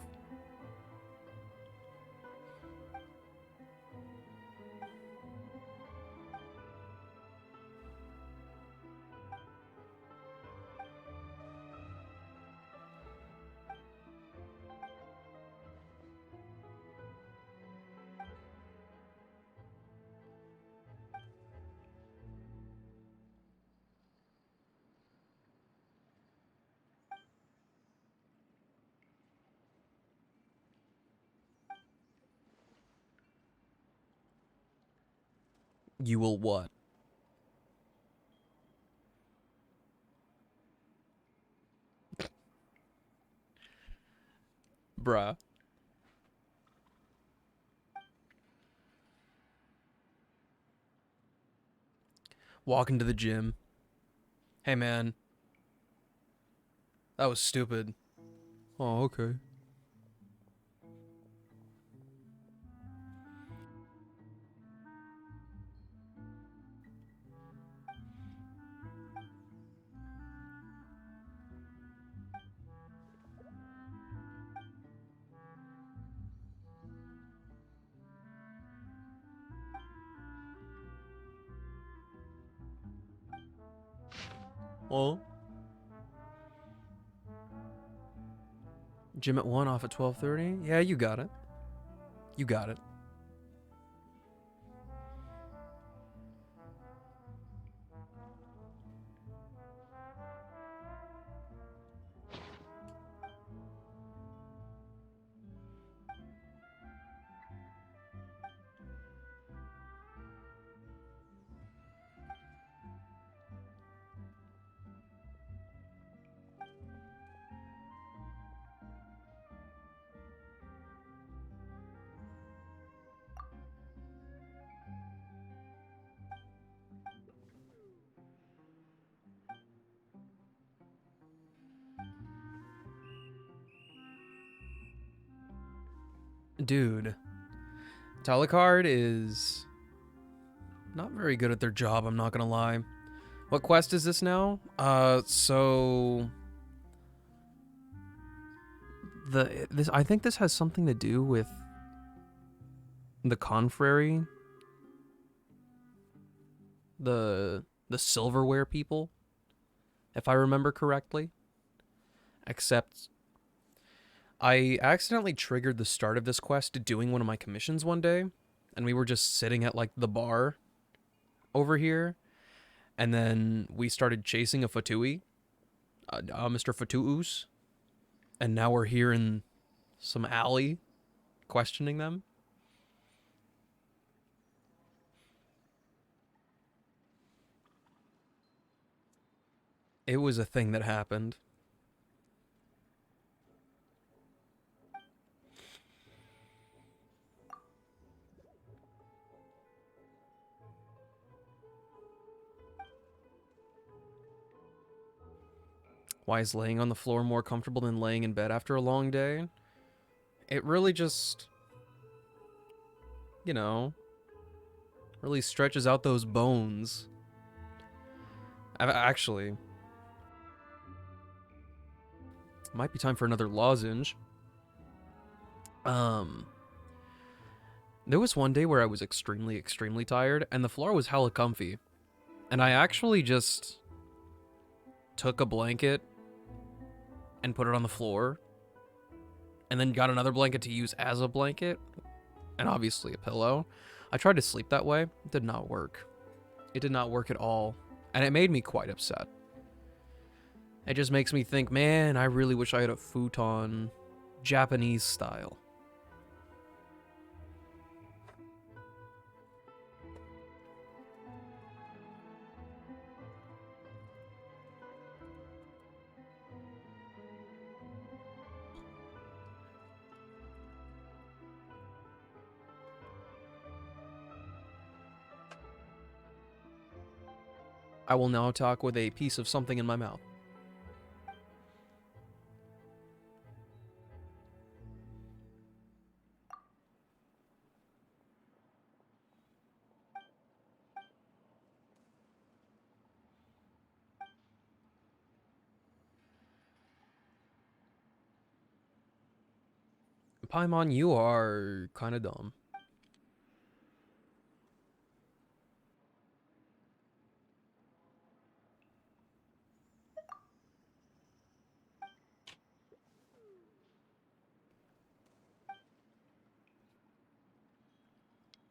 You will what? Bruh. Walking to the gym. Hey, man. That was stupid. Oh, okay. Oh. Gym at 1, off at 12:30? Yeah, you got it. You got it. Dude, Telecard is not very good at their job, I'm not gonna lie. What quest is this now? So I think this has something to do with the Confrary, the silverware people, if I remember correctly. Except I accidentally triggered the start of this quest doing one of my commissions one day, and we were just sitting at like the bar over here, and then we started chasing a Fatui, Mr. Fatuus, and now we're here in some alley questioning them. It was a thing that happened. Why is laying on the floor more comfortable than laying in bed after a long day? It really just, you know, really stretches out those bones. Actually, might be time for another lozenge. There was one day where I was extremely, extremely tired, and the floor was hella comfy. And I actually just took a blanket and put it on the floor, and then got another blanket to use as a blanket, and obviously a pillow. I tried to sleep that way. It did not work. It did not work at all, and it made me quite upset. It just makes me think, man, I really wish I had a futon, Japanese style. I will now talk with a piece of something in my mouth. Paimon, you are kind of dumb.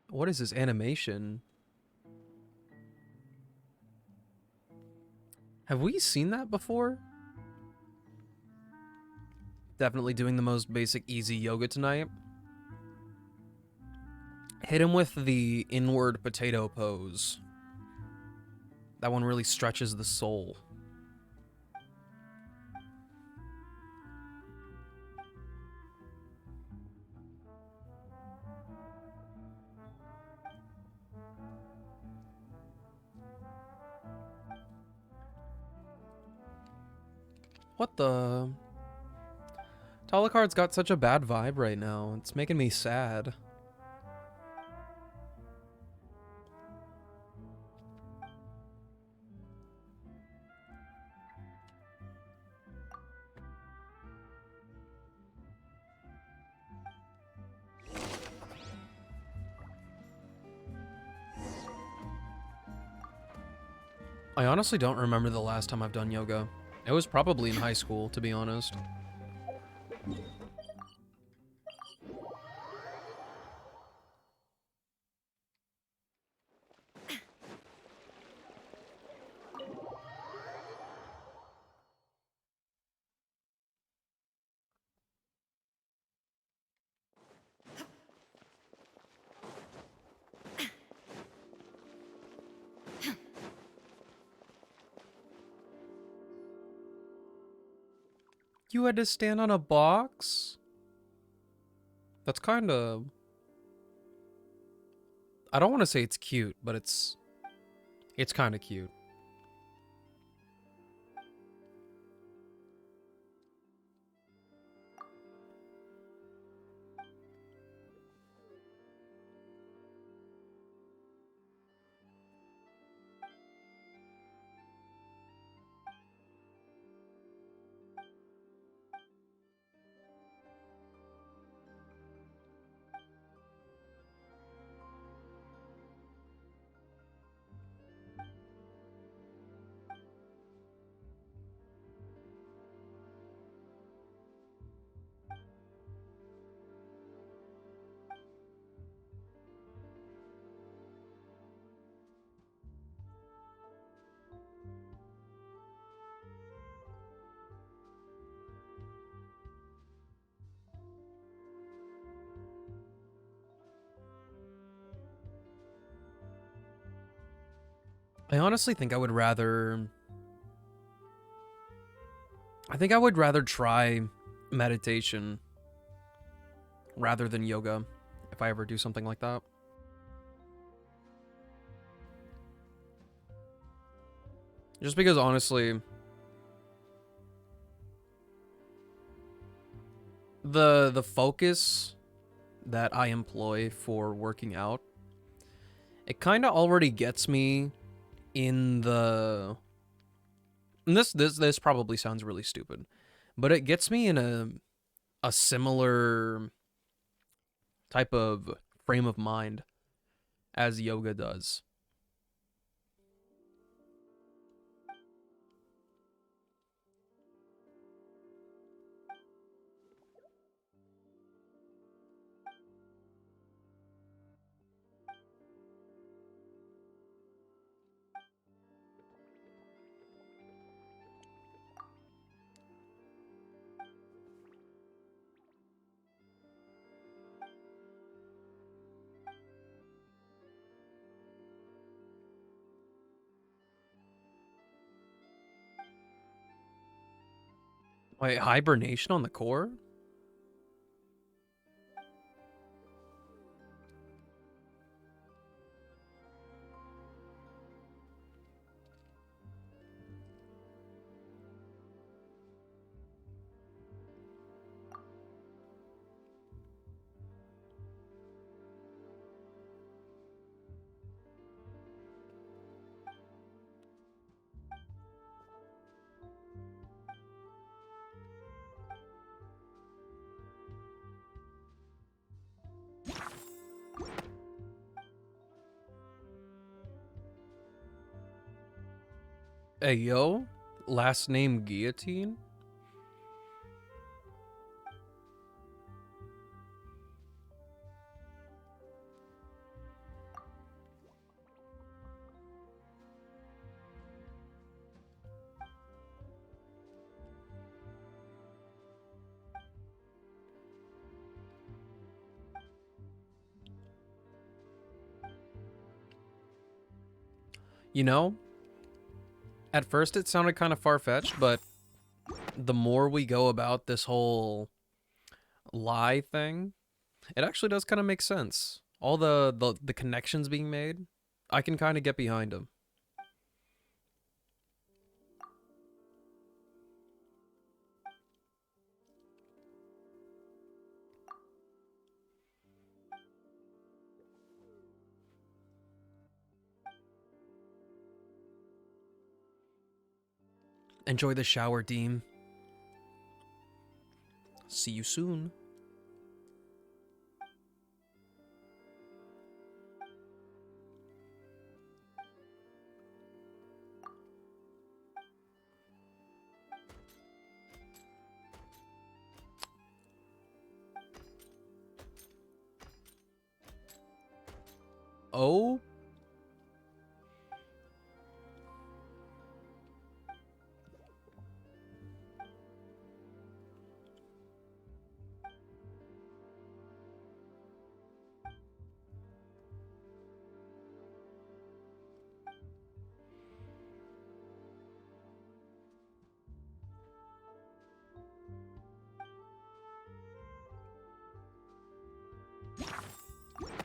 What is this animation? Have we seen that before? Definitely doing the most basic easy yoga tonight. Hit him with the inward potato pose. That one really stretches the soul. What the? Talakard's got such a bad vibe right now. It's making me sad. I honestly don't remember the last time I've done yoga. It was probably in high school, to be honest. You had to stand on a box? That's kind of... I don't want to say it's cute, but it's kind of cute. I honestly think I would rather... I think I would rather try meditation rather than yoga if I ever do something like that. Just because honestly, the focus that I employ for working out, it kind of already gets me in the... And this probably sounds really stupid, but it gets me in a similar type of frame of mind as yoga does. Wait, hibernation on the core? Hey, yo, last name Guillotine? You know, at first it sounded kind of far-fetched, but the more we go about this whole lie thing, it actually does kind of make sense. All the connections being made, I can kind of get behind them. Enjoy the shower, Deem. See you soon. Oh?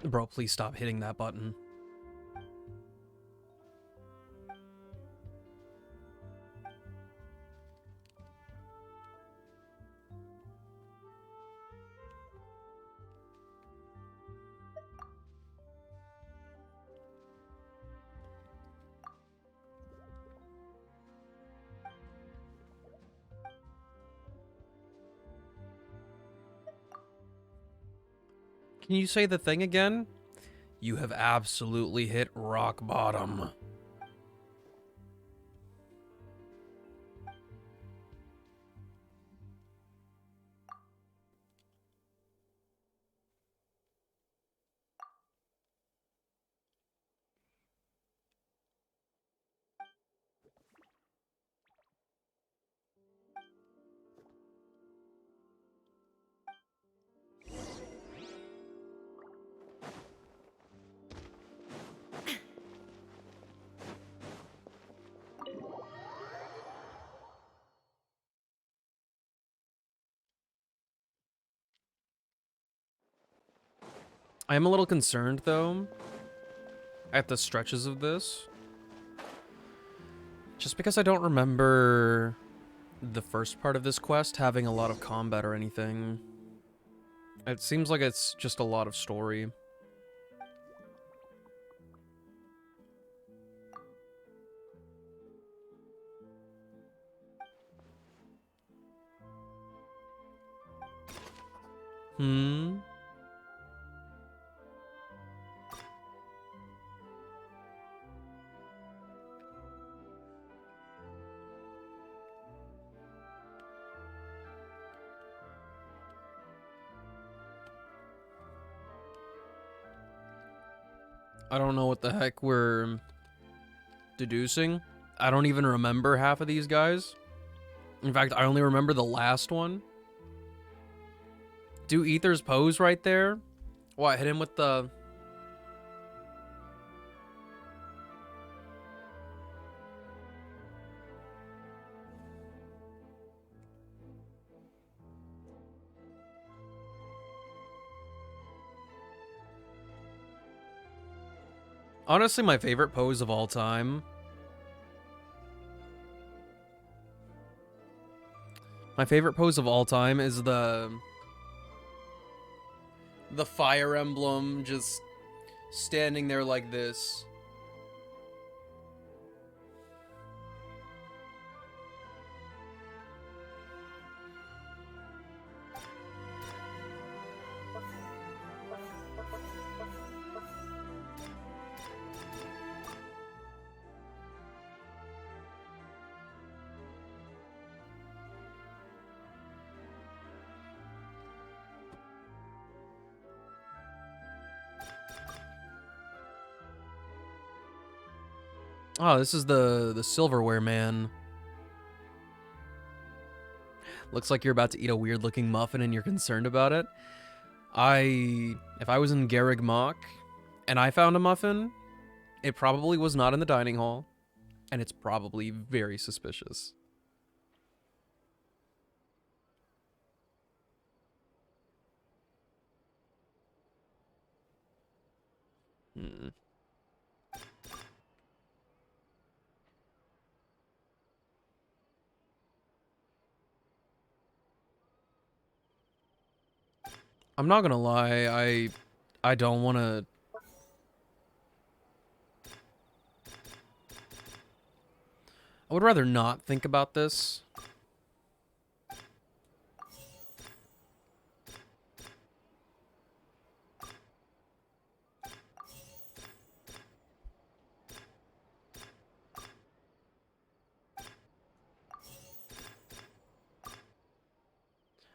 Bro, please stop hitting that button. Can you say the thing again? You have absolutely hit rock bottom. I am a little concerned, though, at the stretches of this. Just because I don't remember the first part of this quest having a lot of combat or anything. It seems like it's just a lot of story. Hmm? I don't know what the heck we're deducing. I don't even remember half of these guys. In fact, I only remember the last one. Do Ether's pose right there? What, hit him with the... Honestly, my favorite pose of all time. My favorite pose of all time is the Fire Emblem just standing there like this. Oh, this is the silverware man. Looks like you're about to eat a weird looking muffin and you're concerned about it. If I was in Garreg Mach and I found a muffin, it probably was not in the dining hall, and it's probably very suspicious. Hmm. I'm not gonna lie, I don't wanna... I would rather not think about this.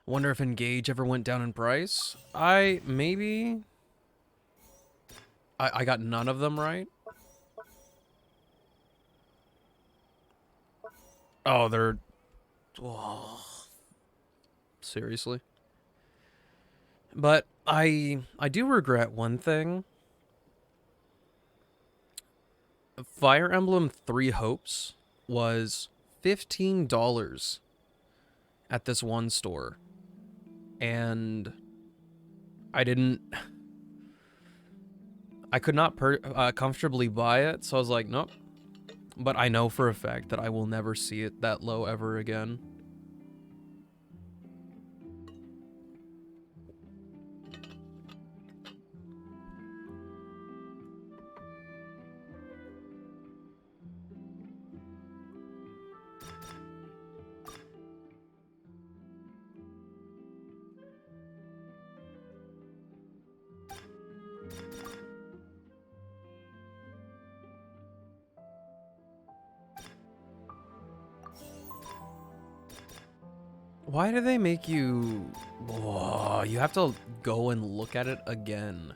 Wonder if Engage ever went down in price? Maybe... I got none of them right. Oh, they're... Oh, seriously? But I do regret one thing. Fire Emblem Three Hopes was $15 at this one store. And I didn't... I could not comfortably buy it, so I was like, nope. But I know for a fact that I will never see it that low ever again. Why do they make you... Oh, you have to go and look at it again.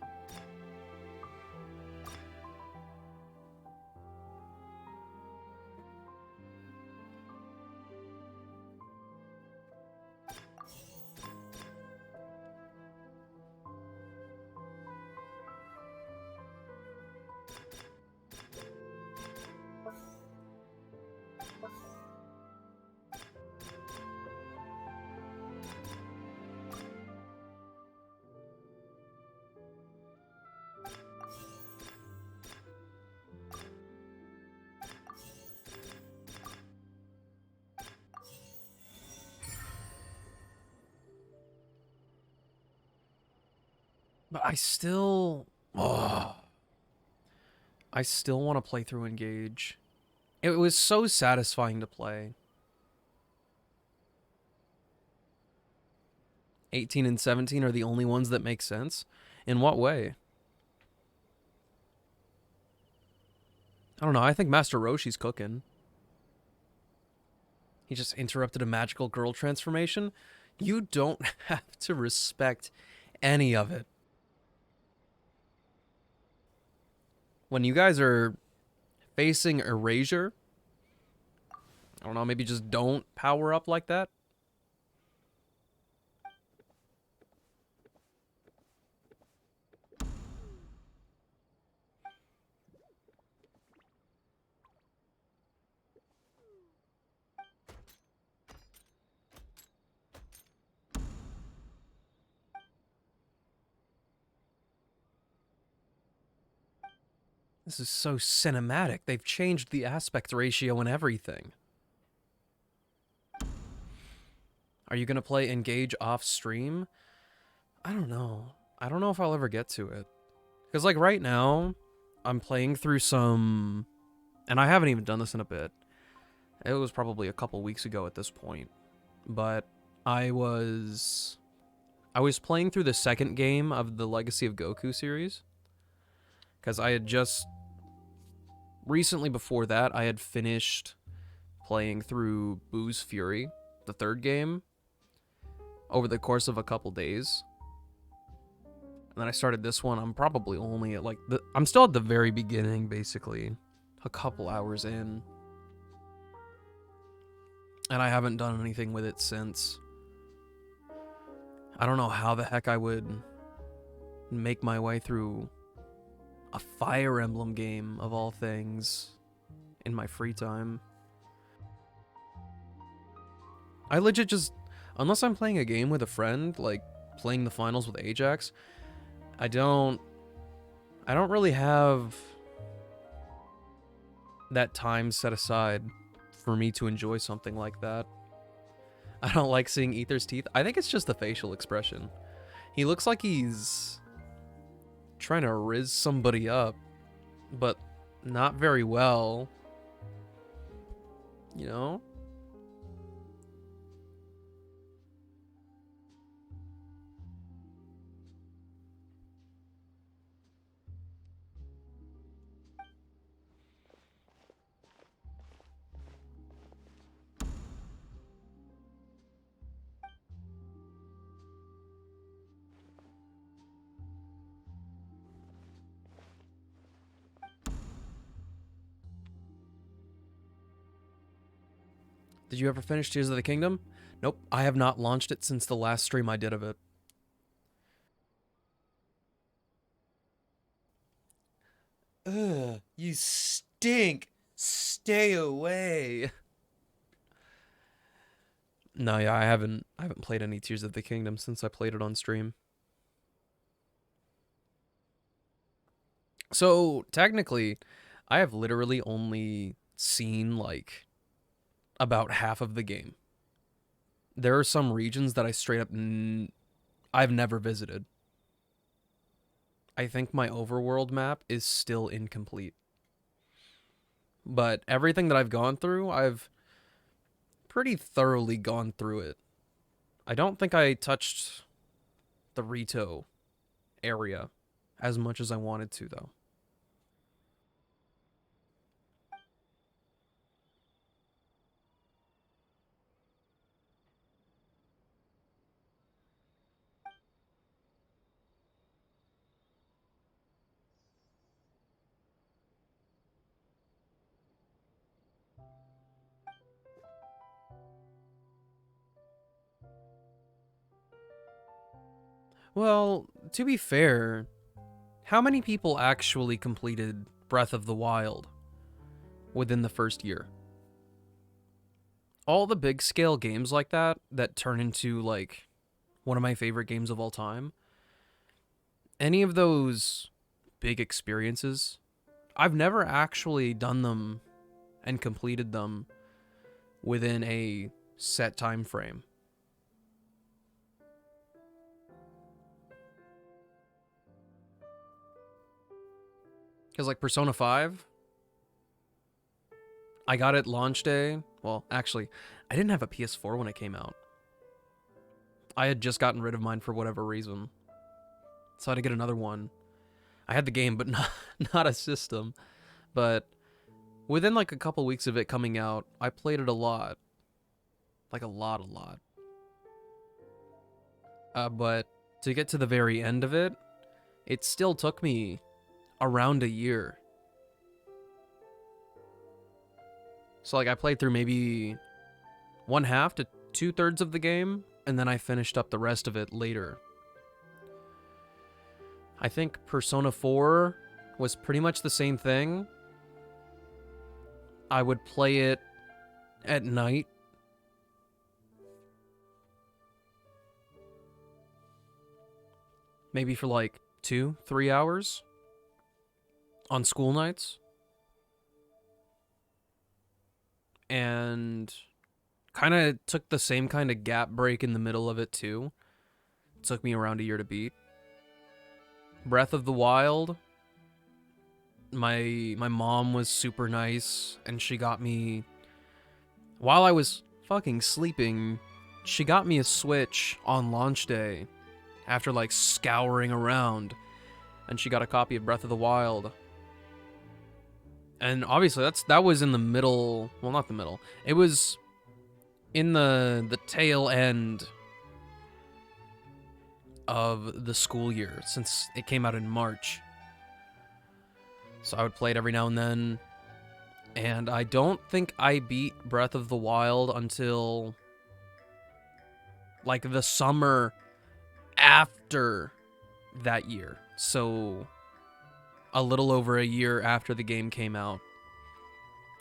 But I still... Oh, I still want to play through Engage. It was so satisfying to play. 18 and 17 are the only ones that make sense? In what way? I don't know, I think Master Roshi's cooking. He just interrupted a magical girl transformation. You don't have to respect any of it. When you guys are facing erasure, I don't know, maybe just don't power up like that. This is so cinematic. They've changed the aspect ratio and everything. Are you going to play Engage off stream? I don't know. I don't know if I'll ever get to it. Because, like, right now, I'm playing through some... And I haven't even done this in a bit. It was probably a couple weeks ago at this point. But I was playing through the second game of the Legacy of Goku series. Because I had just... Recently before that, I had finished playing through Boo's Fury, the third game, over the course of a couple days. And then I started this one. I'm probably only at like... I'm still at the very beginning, basically. A couple hours in. And I haven't done anything with it since. I don't know how the heck I would make my way through a Fire Emblem game, of all things, in my free time. I legit just... Unless I'm playing a game with a friend, like playing the finals with Ajax, I don't really have that time set aside for me to enjoy something like that. I don't like seeing Aether's teeth. I think it's just the facial expression. He looks like he's trying to riz somebody up, but not very well. You know? Did you ever finish Tears of the Kingdom? Nope, I have not launched it since the last stream I did of it. Ugh, you stink. Stay away. No, yeah, I haven't played any Tears of the Kingdom since I played it on stream. So, technically, I have literally only seen, like, about half of the game. There are some regions that I straight up I've never visited. I think my overworld map is still incomplete. But everything that I've gone through, I've pretty thoroughly gone through it. I don't think I touched the Rito area as much as I wanted to, though. Well, to be fair, how many people actually completed Breath of the Wild within the first year? All the big scale games like that turn into, like, one of my favorite games of all time, any of those big experiences, I've never actually done them and completed them within a set time frame. Because, like, Persona 5, I got it launch day. Well, actually, I didn't have a PS4 when it came out. I had just gotten rid of mine for whatever reason. So I had to get another one. I had the game, but not a system. But within, like, a couple weeks of it coming out, I played it a lot. Like, a lot. But to get to the very end of it, it still took me around a year. So, like, I played through maybe 1/2 to 2/3 of the game, and then I finished up the rest of it later. I think Persona 4 was pretty much the same thing. I would play it at night. Maybe for like 2-3 hours on school nights. And kind of took the same kind of gap break in the middle of it too. It took me around a year to beat. Breath of the Wild, my mom was super nice, and she got me, while I was fucking sleeping, she got me a Switch on launch day after, like, scouring around, and she got a copy of Breath of the Wild. And obviously that was in the middle, well, not the middle, it was in the tail end of the school year, since it came out in March. So I would play it every now and then, and I don't think I beat Breath of the Wild until, like, the summer after that year. So a little over a year after the game came out,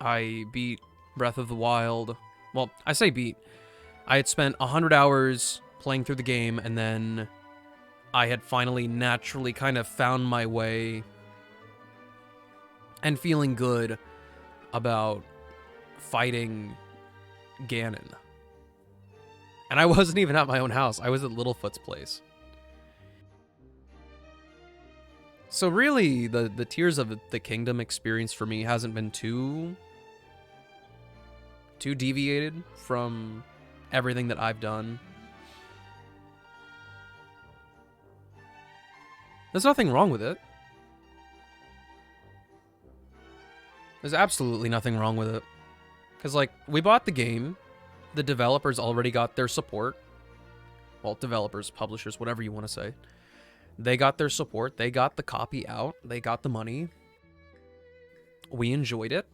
I beat Breath of the Wild. Well, I say beat. I had spent 100 hours playing through the game, and then I had finally naturally kind of found my way and feeling good about fighting Ganon. And I wasn't even at my own house. I was at Littlefoot's place. So really, the Tears of the Kingdom experience for me hasn't been too deviated from everything that I've done. There's nothing wrong with it. There's absolutely nothing wrong with it. Because, like, we bought the game. The developers already got their support. Well, developers, publishers, whatever you want to say. They got their support. They got the copy out. They got the money. We enjoyed it.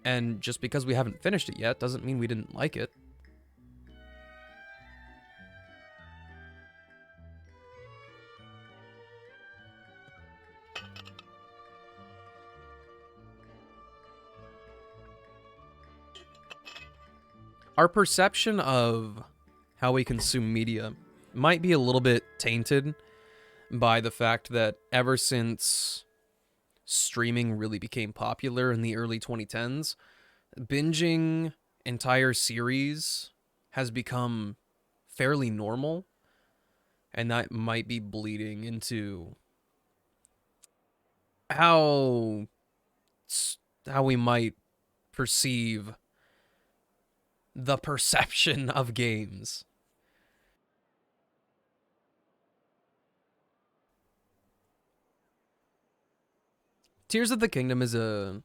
And just because we haven't finished it yet doesn't mean we didn't like it. Our perception of how we consume media might be a little bit tainted by the fact that ever since streaming really became popular in the early 2010s, binging entire series has become fairly normal, and that might be bleeding into how we might perceive the perception of games. Tears of the Kingdom is a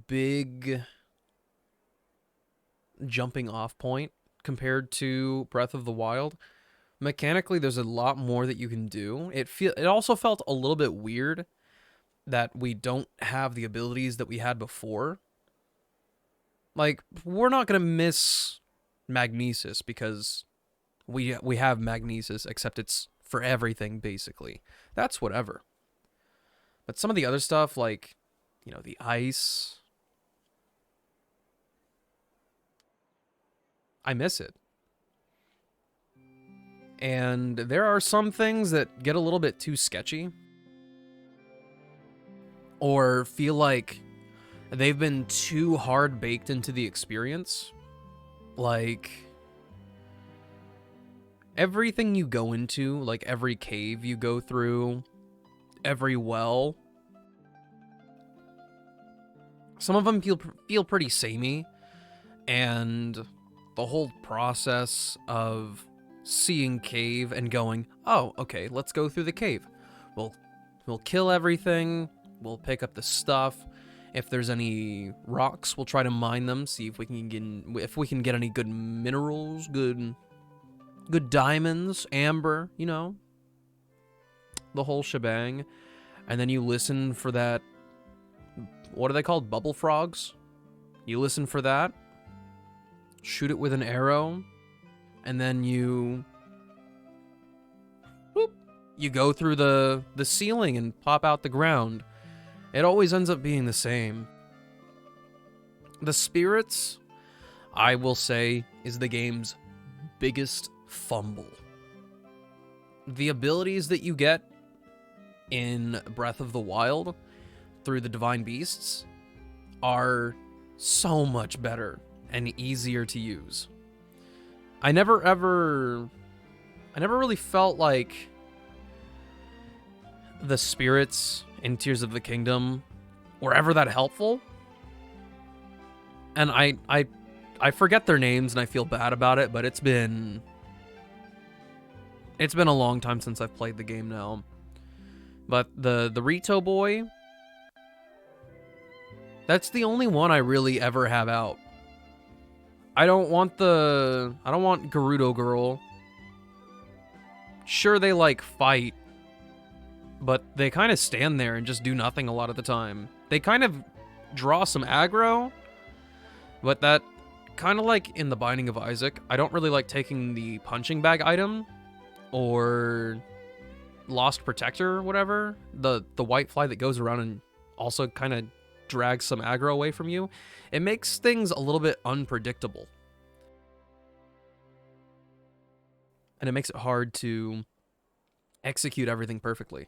big jumping off point compared to Breath of the Wild. Mechanically, there's a lot more that you can do. It also felt a little bit weird that we don't have the abilities that we had before. Like, we're not gonna miss Magnesis because we have Magnesis, except it's for everything basically. That's whatever. But some of the other stuff, like, you know, the ice, I miss it. And there are some things that get a little bit too sketchy, or feel like they've been too hard baked into the experience. Like, everything you go into, like every cave you go through, every well, some of them feel pretty samey, and the whole process of seeing cave and going, oh, okay, let's go through the cave. We'll kill everything, we'll pick up the stuff. If there's any rocks, we'll try to mine them, see if we can get any good minerals, good diamonds, amber, you know, the whole shebang. And then you listen for that, what are they called? Bubble frogs? You listen for that, shoot it with an arrow, and then you go through the ceiling and pop out the ground. It always ends up being the same. The spirits, I will say, is the game's biggest fumble. The abilities that you get in Breath of the Wild through the Divine Beasts are so much better and easier to use. I never really felt like the spirits in Tears of the Kingdom were ever that helpful. And I forget their names and I feel bad about it, but it's been a long time since I've played the game now. But the Rito boy, that's the only one I really ever have out. I don't want Gerudo Girl. Sure, they like fight, but they kind of stand there and just do nothing a lot of the time. They kind of draw some aggro, but that kind of like in The Binding of Isaac, I don't really like taking the punching bag item or Lost Protector or whatever, the white fly that goes around and also kind of drags some aggro away from you. It makes things a little bit unpredictable. And it makes it hard to execute everything perfectly.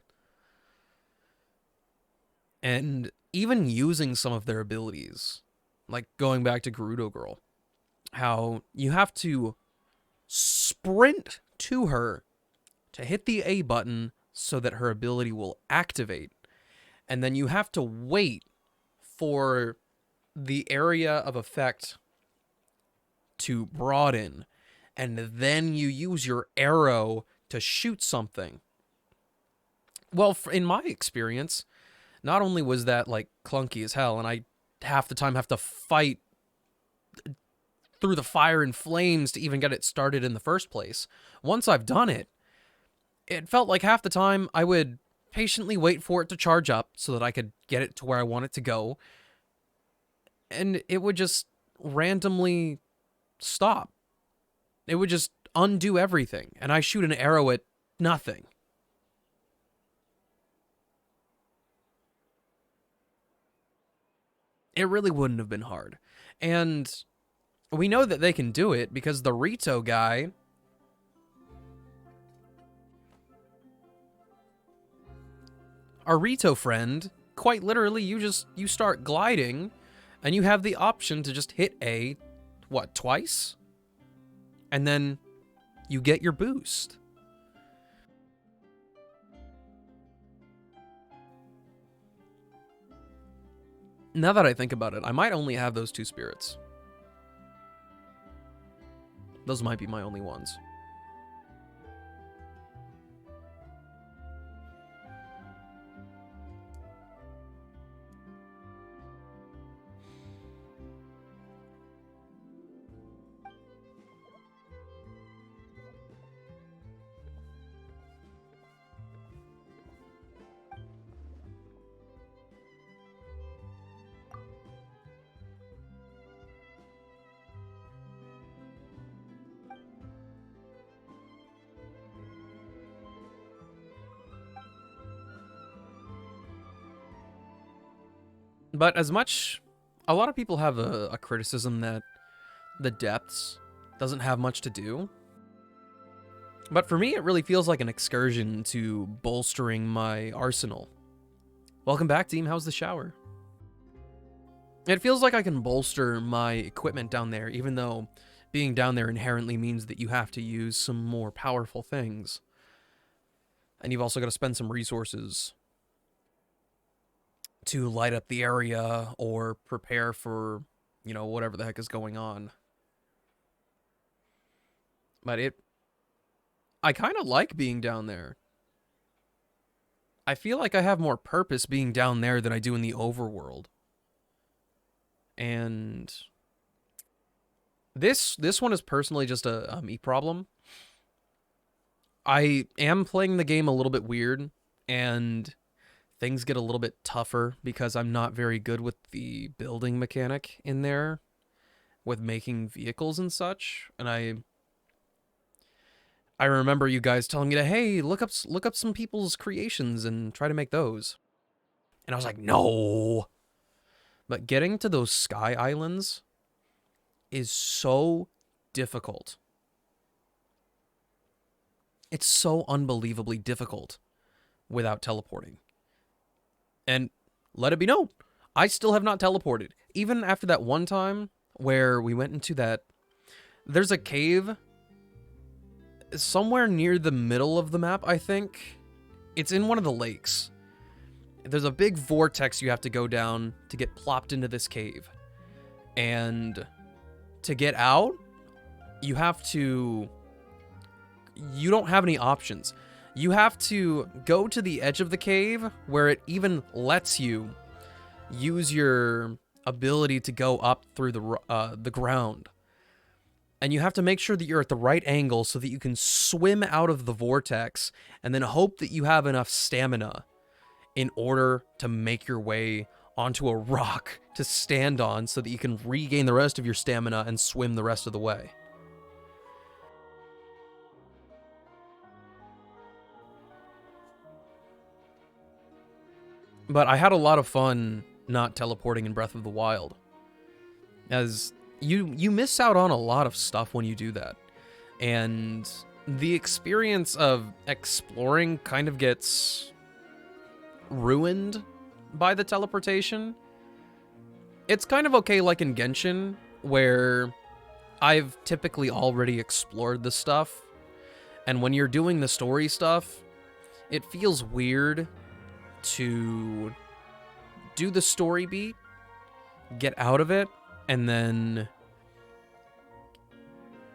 And even using some of their abilities, like going back to Gerudo Girl, how you have to sprint to her to hit the A button so that her ability will activate. And then you have to wait for the area of effect to broaden. And then you use your arrow to shoot something. Well, in my experience, not only was that like clunky as hell, and I half the time have to fight through the fire and flames to even get it started in the first place. Once I've done it, it felt like half the time I would patiently wait for it to charge up so that I could get it to where I want it to go, and it would just randomly stop. It would just undo everything, and I shoot an arrow at nothing. It really wouldn't have been hard. And we know that they can do it because the Rito guy, our Rito friend, quite literally, you start gliding, and you have the option to just hit A, what, twice? And then you get your boost. Now that I think about it, I might only have those 2 spirits. Those might be my only ones. But as much, a lot of people have a criticism that the depths doesn't have much to do. But for me, it really feels like an excursion to bolstering my arsenal. Welcome back, team. How's the shower? It feels like I can bolster my equipment down there, even though being down there inherently means that you have to use some more powerful things. And you've also got to spend some resources to light up the area or prepare for, you know, whatever the heck is going on. But I kind of like being down there. I feel like I have more purpose being down there than I do in the overworld. And this one is personally just a me problem. I am playing the game a little bit weird, and things get a little bit tougher because I'm not very good with the building mechanic in there, with making vehicles and such. And I remember you guys telling me to, hey, look up some people's creations and try to make those. And I was like, no. But getting to those sky islands is so difficult. It's so unbelievably difficult without teleporting. And let it be known, I still have not teleported. Even after that one time where we went into that, there's a cave somewhere near the middle of the map, I think. It's in one of the lakes. There's a big vortex you have to go down to get plopped into this cave. And to get out, you don't have any options. You have to go to the edge of the cave where it even lets you use your ability to go up through the ground. And you have to make sure that you're at the right angle so that you can swim out of the vortex and then hope that you have enough stamina in order to make your way onto a rock to stand on so that you can regain the rest of your stamina and swim the rest of the way. But I had a lot of fun not teleporting in Breath of the Wild, as you miss out on a lot of stuff when you do that. And the experience of exploring kind of gets ruined by the teleportation. It's kind of okay like in Genshin, where I've typically already explored the stuff, and when you're doing the story stuff, it feels weird to do the story beat, get out of it, and then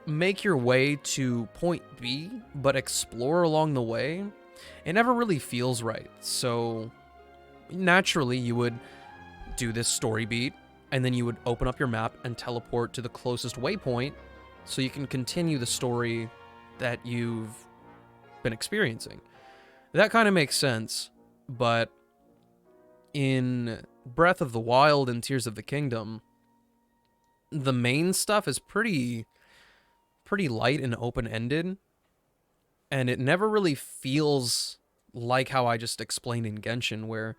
make your way to point B, but explore along the way. It never really feels right. So naturally you would do this story beat, and then you would open up your map and teleport to the closest waypoint so you can continue the story that you've been experiencing. That kind of makes sense. But in Breath of the Wild and Tears of the Kingdom, the main stuff is pretty light and open-ended, and it never really feels like how I just explained in Genshin, where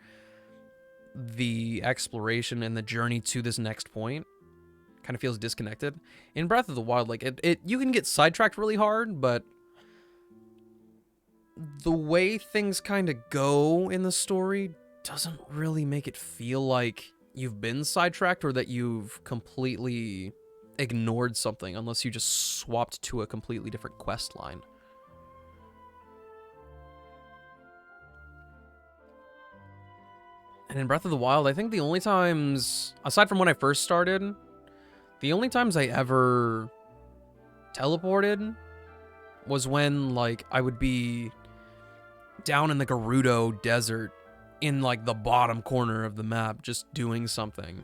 the exploration and the journey to this next point kind of feels disconnected. In Breath of the Wild, like it you can get sidetracked really hard, but the way things kind of go in the story doesn't really make it feel like you've been sidetracked or that you've completely ignored something, unless you just swapped to a completely different quest line. And in Breath of the Wild, I think the only times, aside from when I first started, the only times I ever teleported was when, like, I would be down in the Gerudo Desert in, like, the bottom corner of the map, just doing something,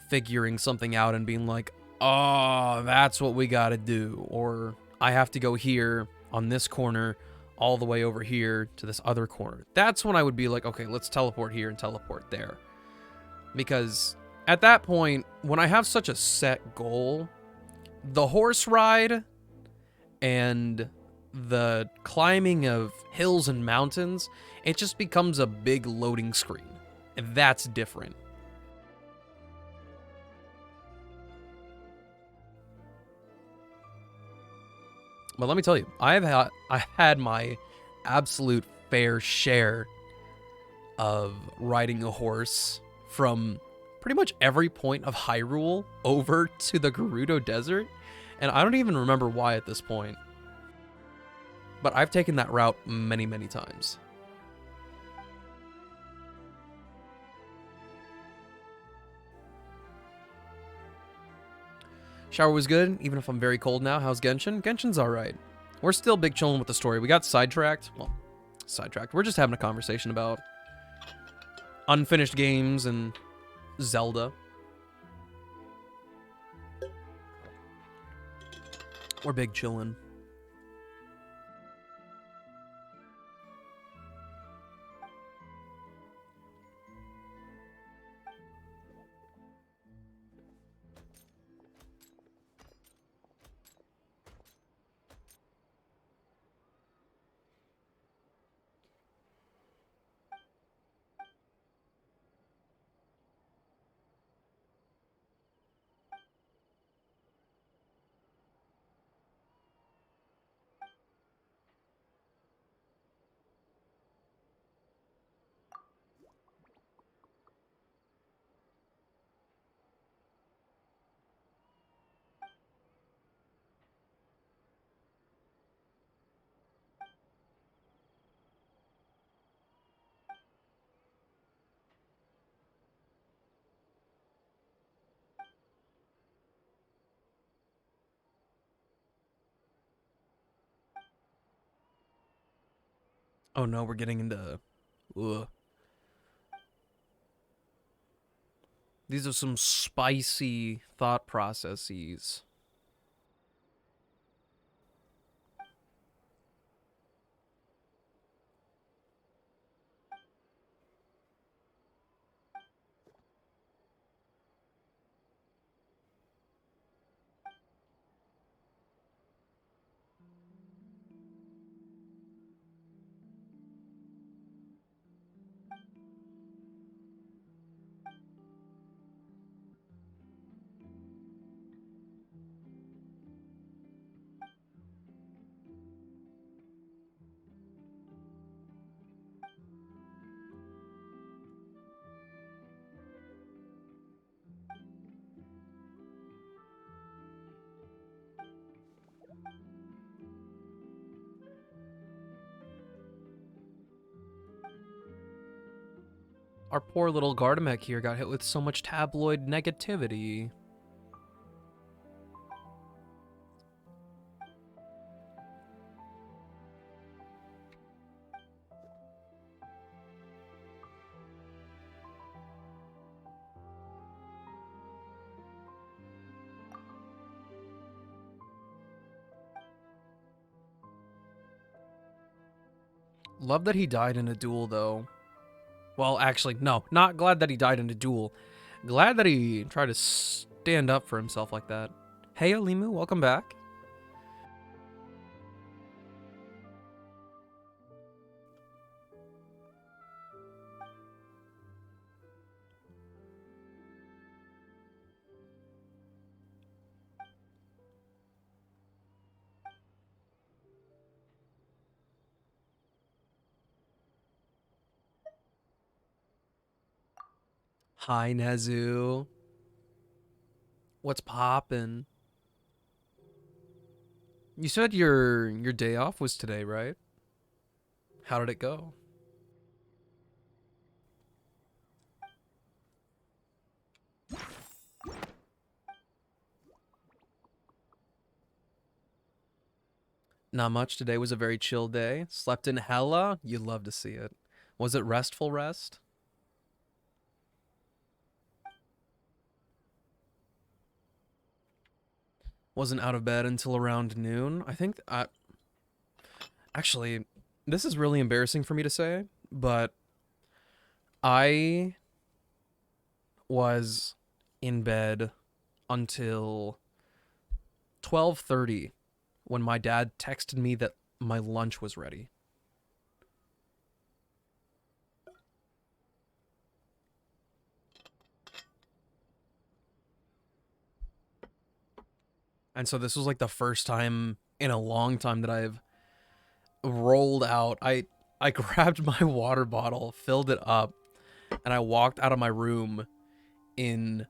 figuring something out and being like, oh, that's what we gotta do. Or I have to go here on this corner all the way over here to this other corner. That's when I would be like, okay, let's teleport here and teleport there. Because at that point, when I have such a set goal, the horse ride and the climbing of hills and mountains, it just becomes a big loading screen. And that's different. But let me tell you, I had my absolute fair share of riding a horse from pretty much every point of Hyrule over to the Gerudo Desert, and I don't even remember why at this point. But I've taken that route many, many times. Shower was good, even if I'm very cold now. How's Genshin? Genshin's alright. We're still big chilling with the story. We got sidetracked. Well, sidetracked. We're just having a conversation about unfinished games and Zelda. We're big chillin'. Oh no, we're getting into... Ugh. These are some spicy thought processes. Our poor little Gardamek here got hit with so much tabloid negativity. Love that he died in a duel, though. Well, actually, no. Not glad that he died in a duel. Glad that he tried to stand up for himself like that. Hey, Alimu, welcome back. Hi, Nezu. What's poppin'? You said your day off was today, right? How did it go? Not much. Today was a very chill day. Slept in hella. You'd love to see it. Was it restful rest? Wasn't out of bed until around noon. I think I actually, this is really embarrassing for me to say, but I was in bed until 12:30 when my dad texted me that my lunch was ready. And so this was like the first time in a long time that I've rolled out. I grabbed my water bottle, filled it up, and I walked out of my room in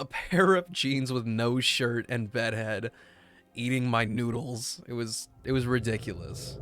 a pair of jeans with no shirt and bedhead, eating my noodles. It was ridiculous.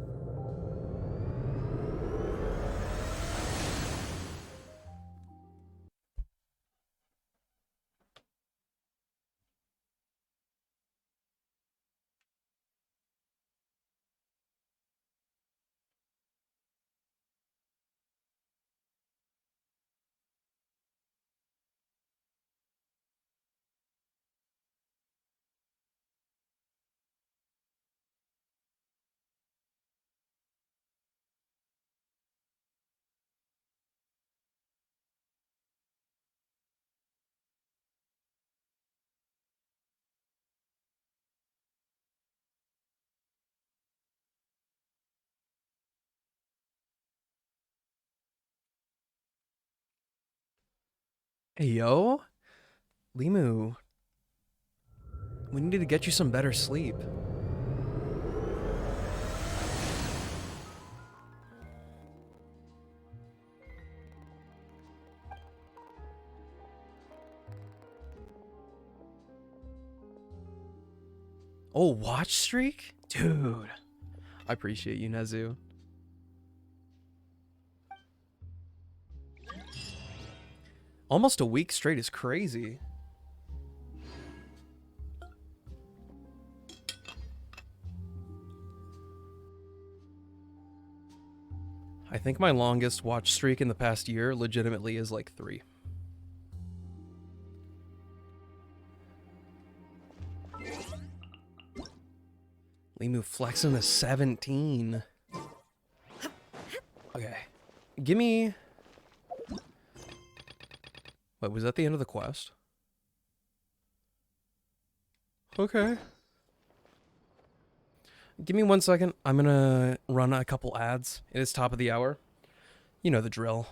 Hey yo, Limu, we need to get you some better sleep. Oh, watch streak? Dude, I appreciate you, Nezu. Almost a week straight is crazy. I think my longest watch streak in the past year legitimately is like 3. Limu flexing a 17. Okay. Give me... Wait, was that the end of the quest? Okay. Give me 1 second. I'm gonna run a couple ads. It is top of the hour. You know the drill.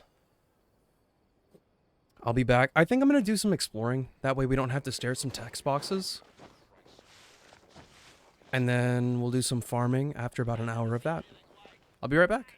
I'll be back. I think I'm gonna do some exploring. That way we don't have to stare at some text boxes. And then we'll do some farming after about an hour of that. I'll be right back.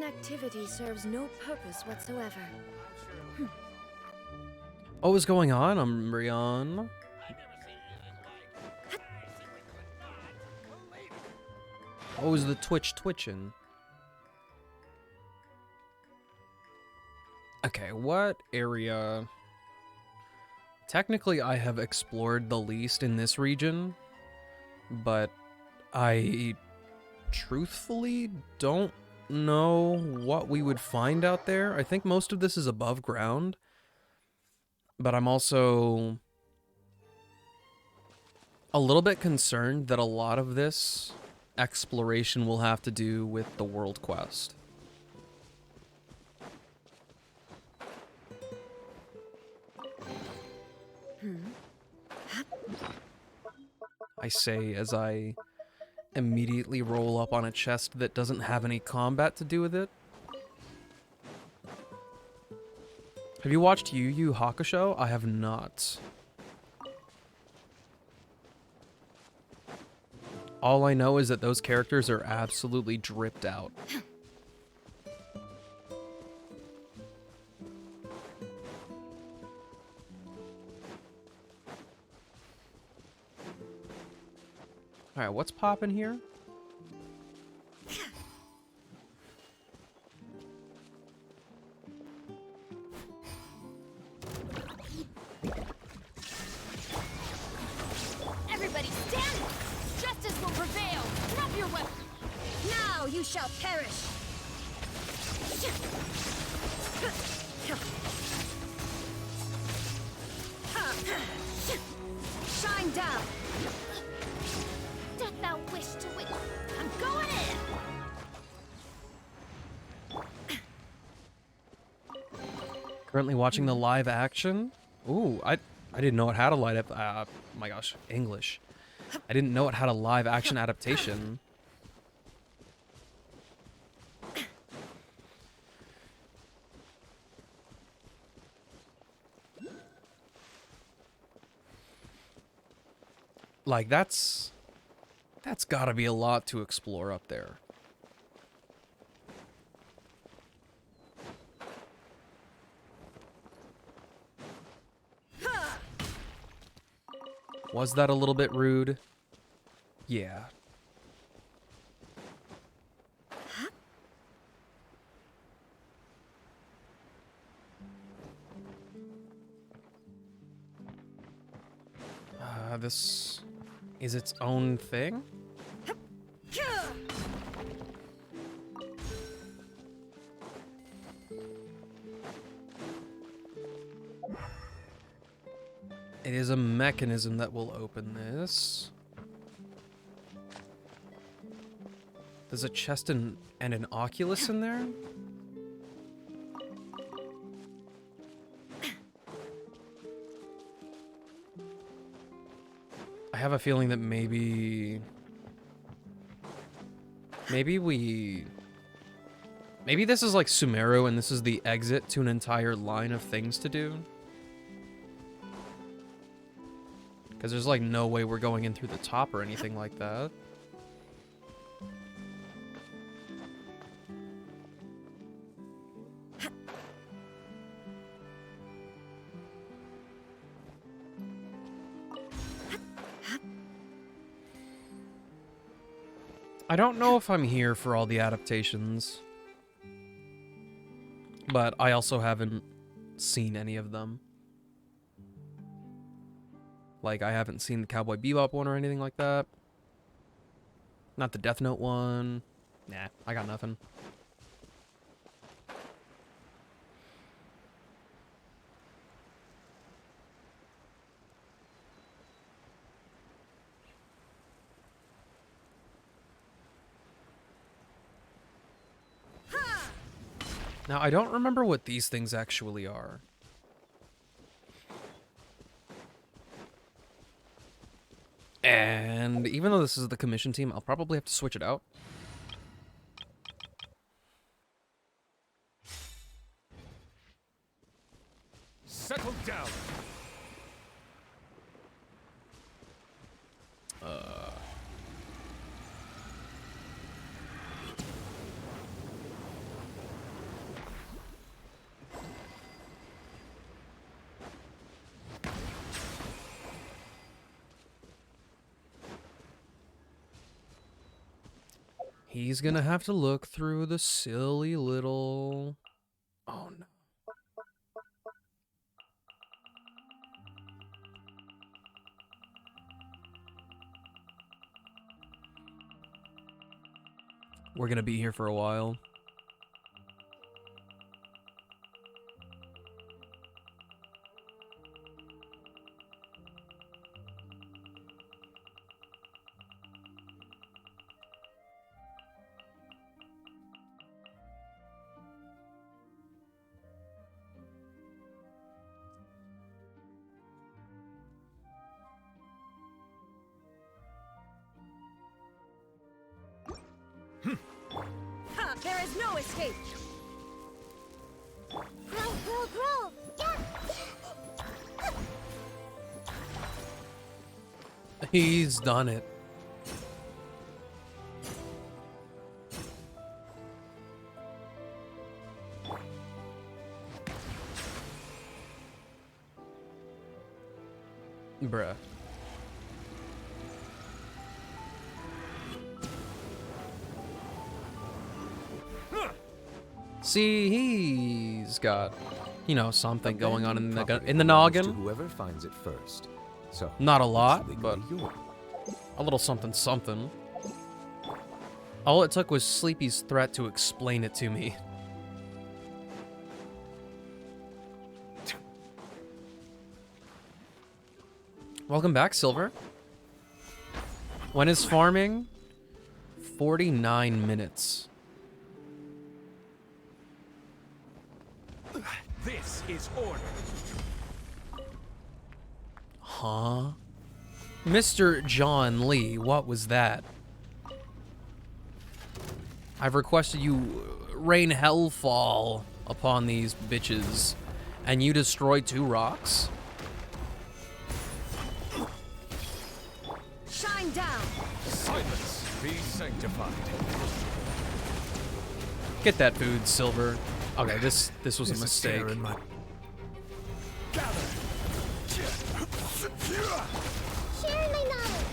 inactivity serves no purpose whatsoever. What was going on, Umbreon? What was the Twitch twitching? Okay, what area? Technically, I have explored the least in this region, but I truthfully don't know what we would find out there. I think most of this is above ground, but I'm also a little bit concerned that a lot of this exploration will have to do with the world quest. I say as I immediately roll up on a chest that doesn't have any combat to do with it. Have you watched Yu Yu Hakusho? I have not. All I know is that those characters are absolutely dripped out. Alright, what's poppin' here? Everybody stand! Justice will prevail! Drop your weapon! Now you shall perish! Shine down! Doth thou wish to win? I'm going in! Currently watching the live action? Ooh, I didn't know it had a live my gosh, English. I didn't know it had a live action adaptation. Like that's gotta be a lot to explore up there. Was that a little bit rude? Yeah. This is its own thing? It is a mechanism that will open this. There's a chest and an Oculus in there? I have a feeling that maybe this is like Sumeru and this is the exit to an entire line of things to do. Because there's like no way we're going in through the top or anything like that. I don't know if I'm here for all the adaptations, but I also haven't seen any of them. Like, I haven't seen the Cowboy Bebop one or anything like that. Not the Death Note one. Nah, I got nothing. Now, I don't remember what these things actually are. And even though this is the commission team, I'll probably have to switch it out. Settle down. He's gonna have to look through the silly little... Oh no. We're gonna be here for a while. Ha! There is no escape! Grow, grow, grow! Yeah! He's done it. Bruh. See, he's got, you know, something going on in the noggin. To whoever finds it first. So Not a lot, it's but legally yours. a little something something. All it took was Sleepy's threat to explain it to me. Welcome back, Silver. When is farming? 49 minutes. This is order. Huh? Mr. John Lee, what was that? I've requested you rain hellfall upon these bitches, and you destroyed 2 rocks? Shine down! Silence. Be sanctified. Get that food, Silver. Okay, this was a mistake. Gather. Sharing my knowledge!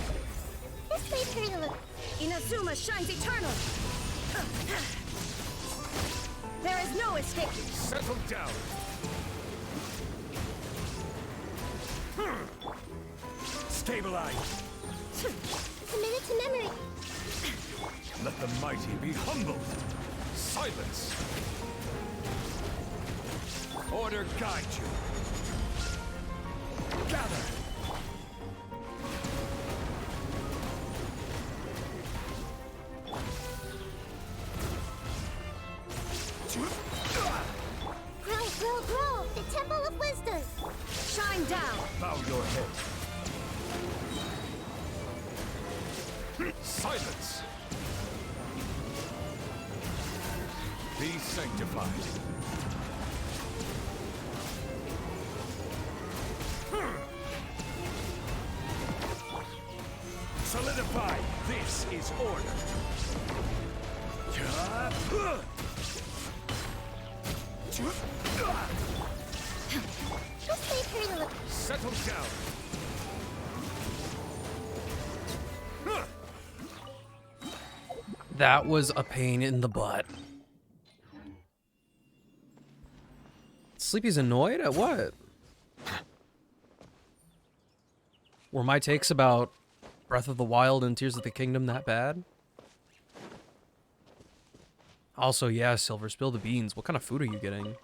This way, Turtle. Inazuma shines eternal! There is no escape! Settle down. Stabilize. Committed to memory. Let the mighty be humbled. Silence. Order guide you. Gather. Grow, grow, grow! The Temple of Wisdom! Shine down! Bow your head. Silence. Be sanctified. Solidify. This is order. This way, Turtle. Settle down. That was a pain in the butt. Sleepy's annoyed at what? Were my takes about Breath of the Wild and Tears of the Kingdom that bad? Also, yeah, Silver, spill the beans. What kind of food are you getting?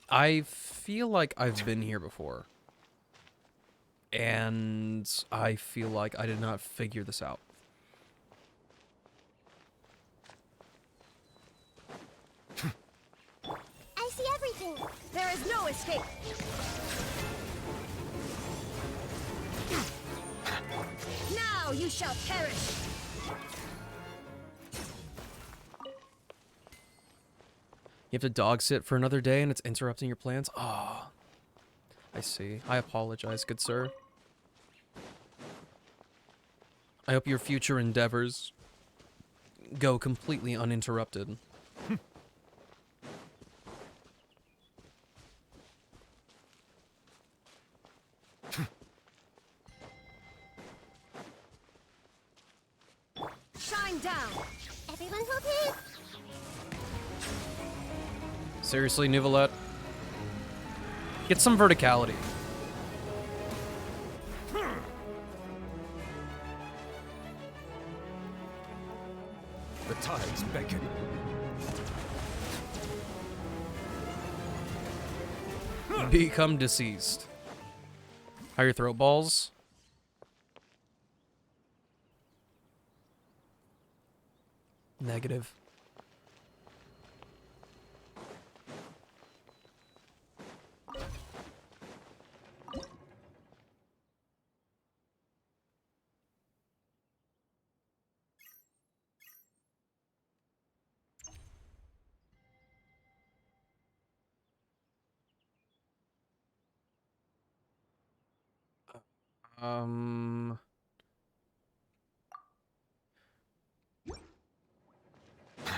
I feel like I've been here before. And I feel like I did not figure this out. I see everything! There is no escape! Now you shall perish! You have to dog sit for another day and it's interrupting your plans? Oh, I see. I apologize, good sir. I hope your future endeavors go completely uninterrupted. down. Everyone focus. Seriously, Nuvolette? Get some verticality. The tides beckon. Become deceased. How your throat balls? Negative.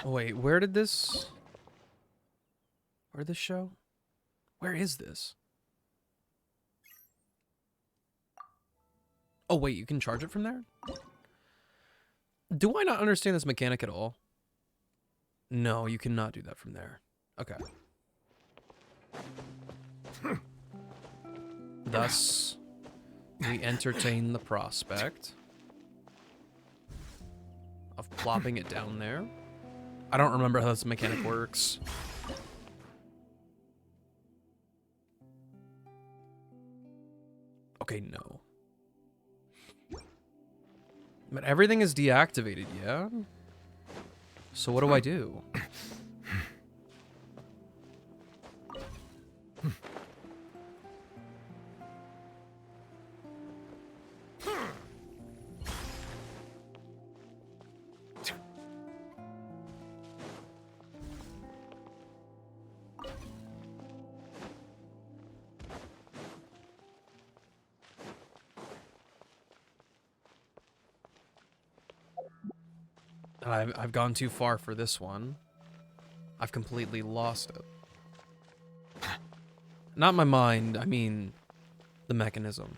Wait, where did this show? Where is this? Oh wait, you can charge it from there? Do I not understand this mechanic at all? No, you cannot do that from there. Okay. Thus, we entertain the prospect of plopping it down there. I don't remember how this mechanic works. Okay, no. But everything is deactivated, yeah? So what do I do? I've gone too far for this one. I've completely lost it. Not my mind, I mean the mechanism.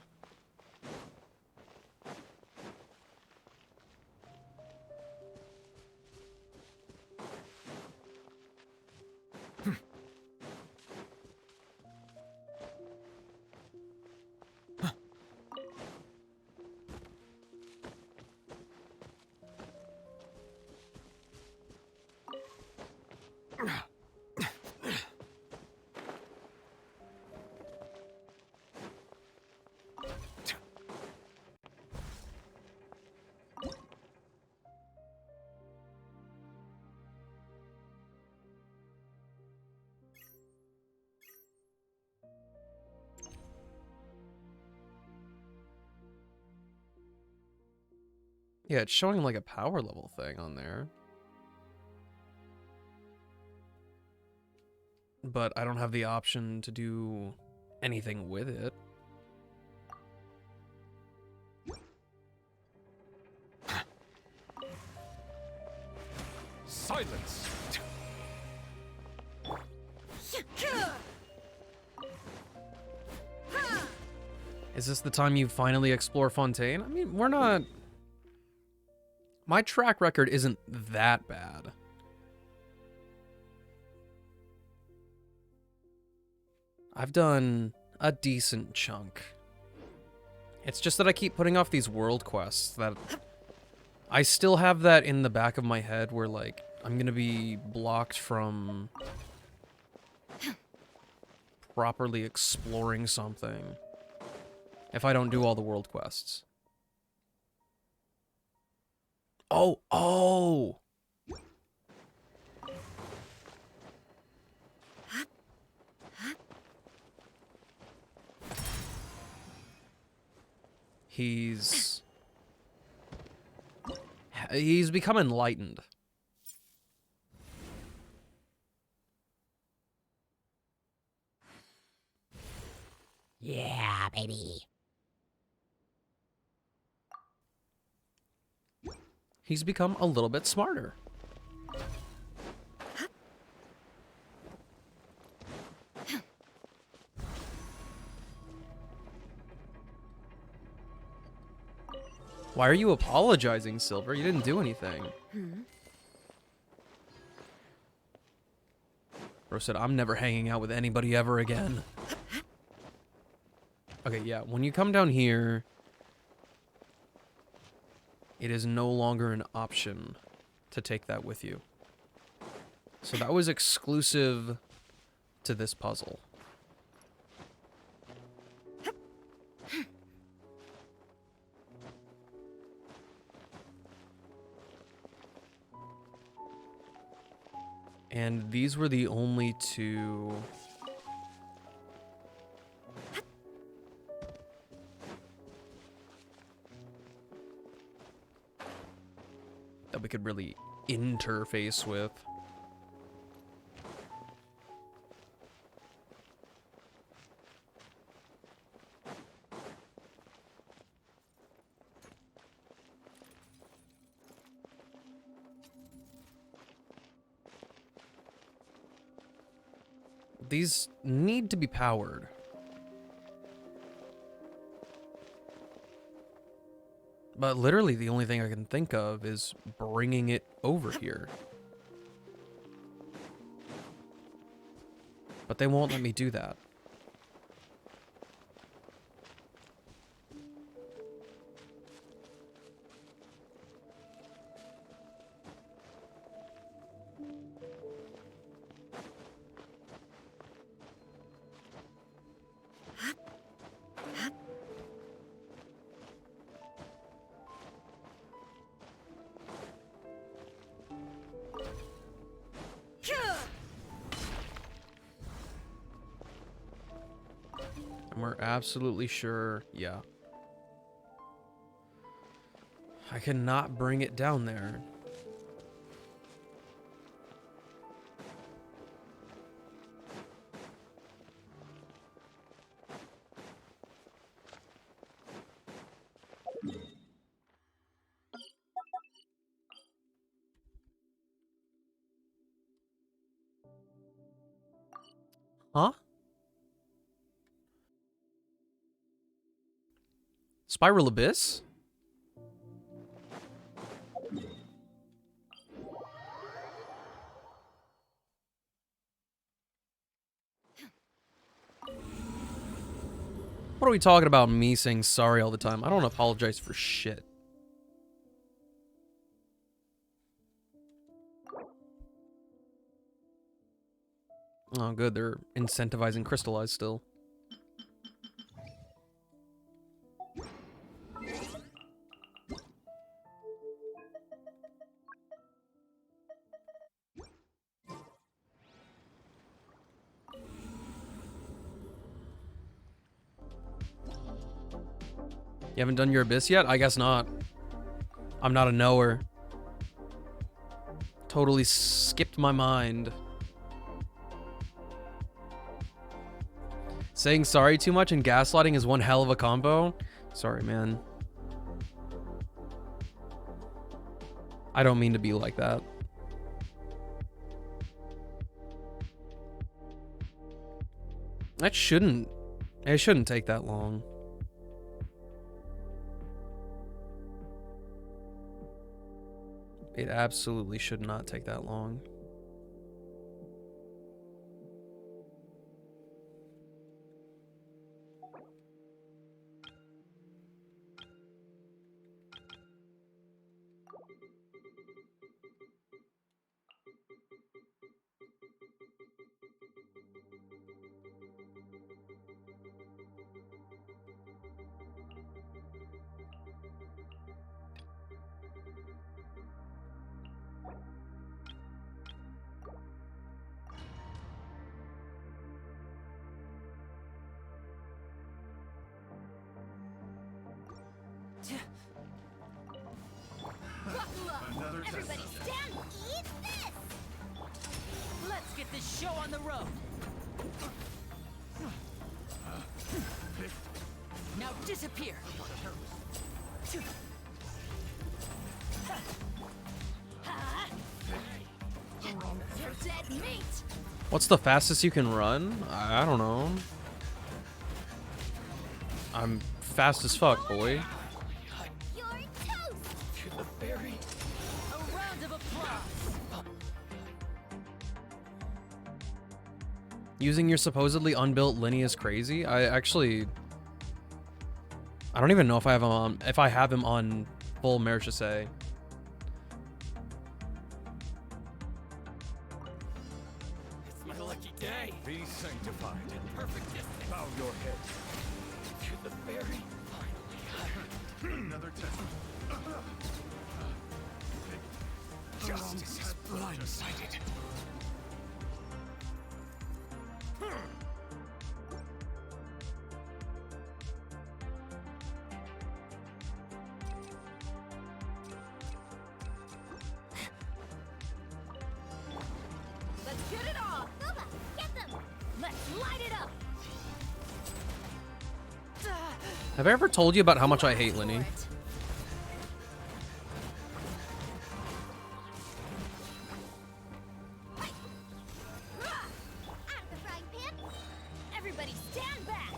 Yeah, it's showing like a power level thing on there. But I don't have the option to do anything with it. Silence! Is this the time you finally explore Fontaine? I mean, we're not... My track record isn't that bad. I've done a decent chunk. It's just that I keep putting off these world quests that... I still have that in the back of my head where, like, I'm gonna be blocked from properly exploring something if I don't do all the world quests. Oh! He's become enlightened. Yeah, baby. He's become a little bit smarter. Why are you apologizing, Silver? You didn't do anything. Bro said, I'm never hanging out with anybody ever again. Okay, yeah, when you come down here, it is no longer an option to take that with you. So that was exclusive to this puzzle. And these were the only two... that we could really interface with. These need to be powered. But literally the only thing I can think of is bringing it over here. But they won't let me do that. And we're absolutely sure, yeah. I cannot bring it down there. Huh? Spiral Abyss? What are we talking about me saying sorry all the time? I don't apologize for shit. Oh, good. They're incentivizing Crystallize still. You haven't done your Abyss yet? I guess not. I'm not a knower. Totally skipped my mind. Saying sorry too much and gaslighting is one hell of a combo? Sorry, man. I don't mean to be like that. It shouldn't take that long. It absolutely should not take that long. Everybody stand! Eat this! Let's get this show on the road! Now disappear! You're dead meat! What's the fastest you can run? I don't know. I'm fast as fuck, boy. You're Using your supposedly unbuilt Linny is crazy. I don't even know if I have him on full Merchase. It's my lucky day. Be sanctified in perfect distance. Bow your head to the very finally. Another test. Justice is blindsided. Let's get it on! Nova, get them! Let's light it up! Have I ever told you about how much I hate Linny? Out of the frying pan! Everybody stand back!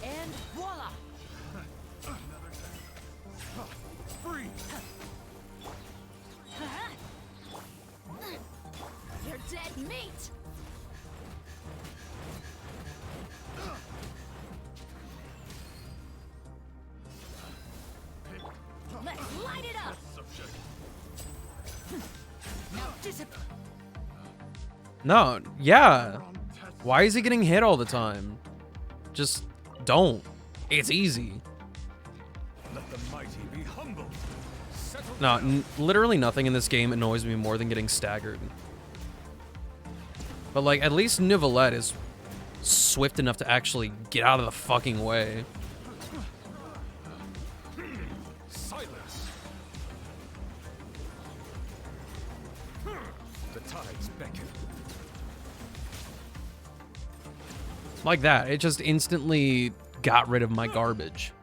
And voila! Free. You're dead meat! Let's light it up! Now discipline! No, yeah. Why is he getting hit all the time? Just don't. It's easy. Let the mighty be humbled. Settle No, down. literally nothing in this game annoys me more than getting staggered. But like, at least Nivelette is swift enough to actually get out of the fucking way. Silence. The tides beckon. Like that, it just instantly got rid of my garbage.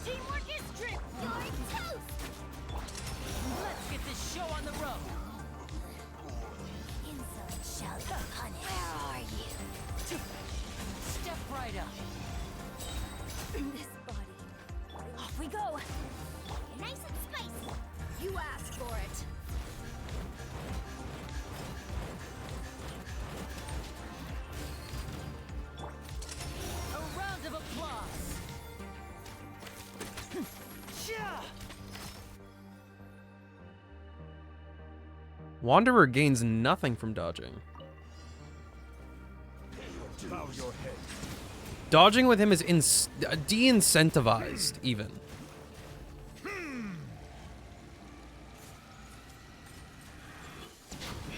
Teamwork is strength! You're toast! Let's get this show on the road! Insolent shall be punished. Where are you? Step right up. This body. Off we go! Nice and spicy! You asked for it! A round of applause! Wanderer gains nothing from dodging. Bow your head. Dodging with him is de-incentivized, even.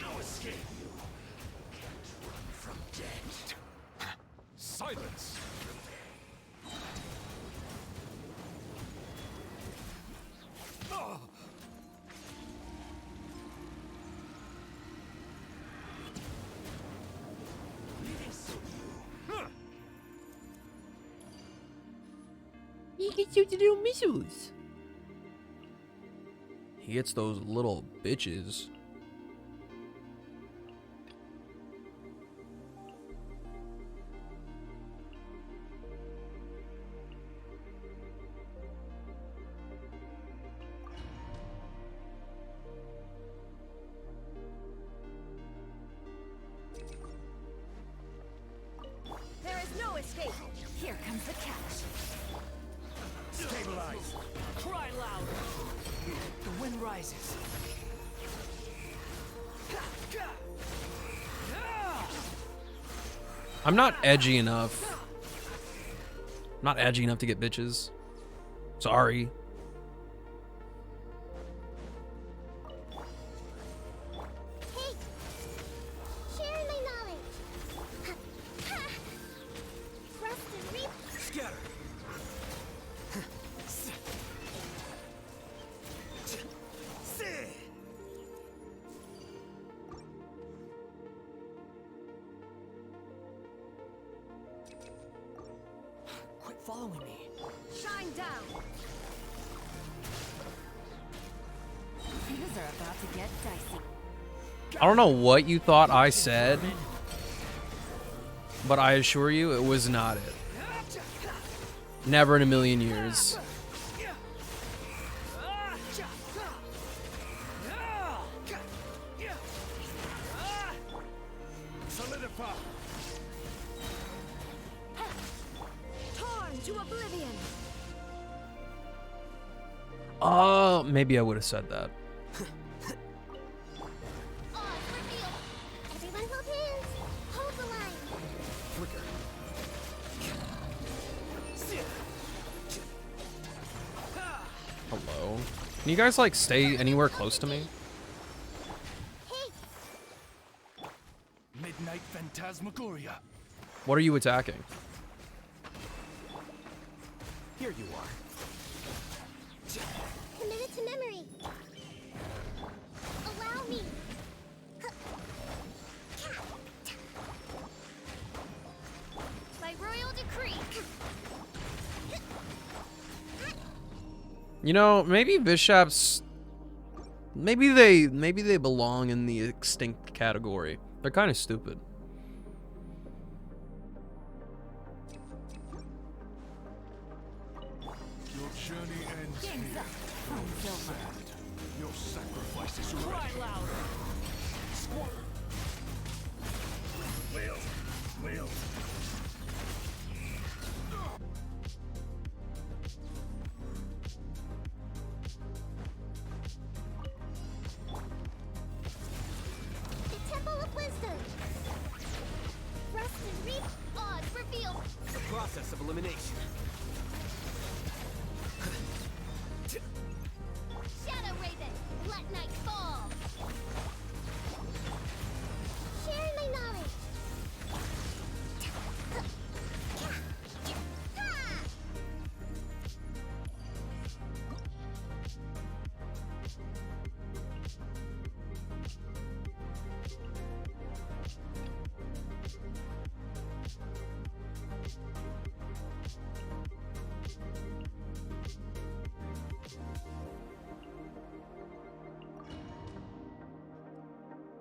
No escape. From death. Silence. Oh. He gets you to do missiles. He hits those little bitches. There is no escape! Here comes the catch! Stabilize. Cry louder! The wind rises. I'm not edgy enough. Not edgy enough to get bitches. Sorry. Hey! Share my knowledge! Trust and reap! Scatter. Quit following me. Shine down! Things are about to get dicey. I don't know what you thought I said, but I assure you it was not it. Never in a million years. Solidify. Torn to oblivion. Maybe I would have said that. Everyone hold hands. Hold the line. Hello? Can you guys, like, stay anywhere close to me? Midnight Phantasmagoria. What are you attacking? Here you are. Committed to memory. Allow me. By royal decree. You know, maybe bishops... Maybe they belong in the extinct category. They're kind of stupid. Your journey ends here. Your sacrifice is ready. Cry louder. Will. The Temple of Wisdom. Rust and reap. Odds revealed. The process of elimination. Shadow Raven. Let night fall. Sharing my knowledge.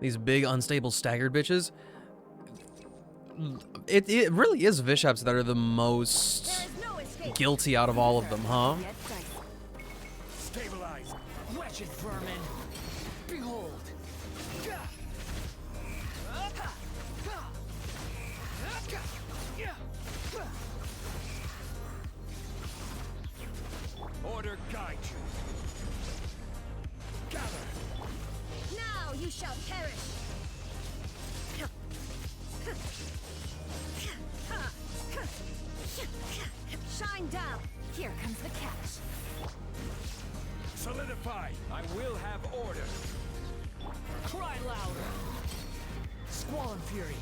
These big, unstable, staggered bitches. It really is bishops that are the most guilty out of all of them, huh? Stabilize. Wretched vermin. Behold. Order guide you. Gather. Now you shall perish. Shine down. Here comes the catch. Solidify. I will have order. Cry louder. Squall and fury.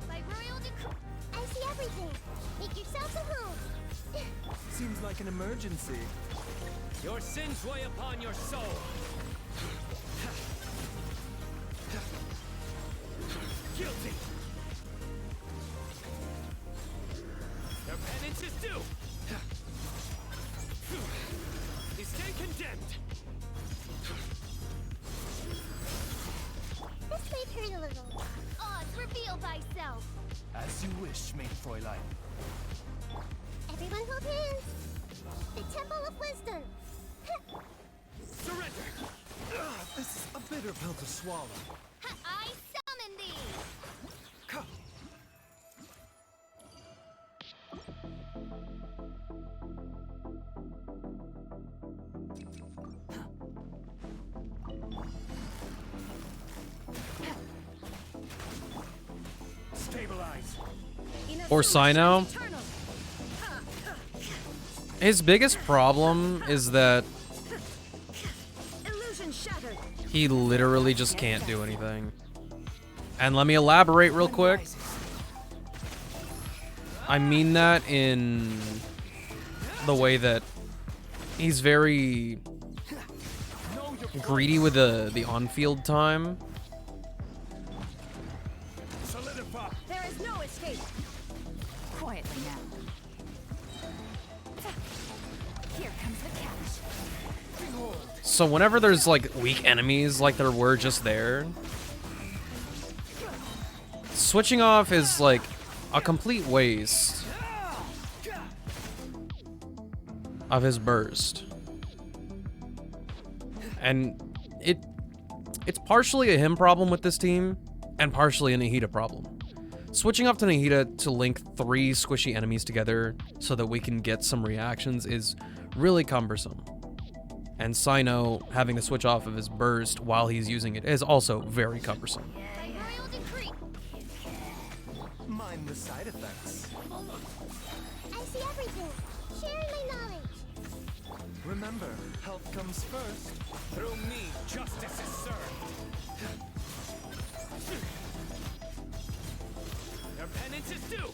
By royal decree. I see everything. Make yourselves at home. Seems like an emergency. Your sins weigh upon your soul. Guilty. Their penance is due. They stand condemned. This might hurt a little. Odds reveal thyself. As you wish, maid Fräulein. Everyone hold hands. The Temple of Wisdom. Surrender. This is a bitter pill to swallow. I summon thee. Stabilize. Or Sino. His biggest problem is that Illusion shattered. he literally just can't do anything. And let me elaborate real quick. I mean that in the way that he's very greedy with the on-field time. Solidify. There is no escape. Quietly now. Here comes the catch. So whenever there's like weak enemies like there were just there, switching off is like a complete waste of his burst. And it's partially a him problem with this team and partially a Nahida problem. Switching off to Nahida to link 3 squishy enemies together so that we can get some reactions is really cumbersome. And Sino having to switch off of his burst while he's using it is also very cumbersome. Mind the side effects. I see everything. Sharing my knowledge. Remember, health comes first. Through me, justice is served. Their penance is due.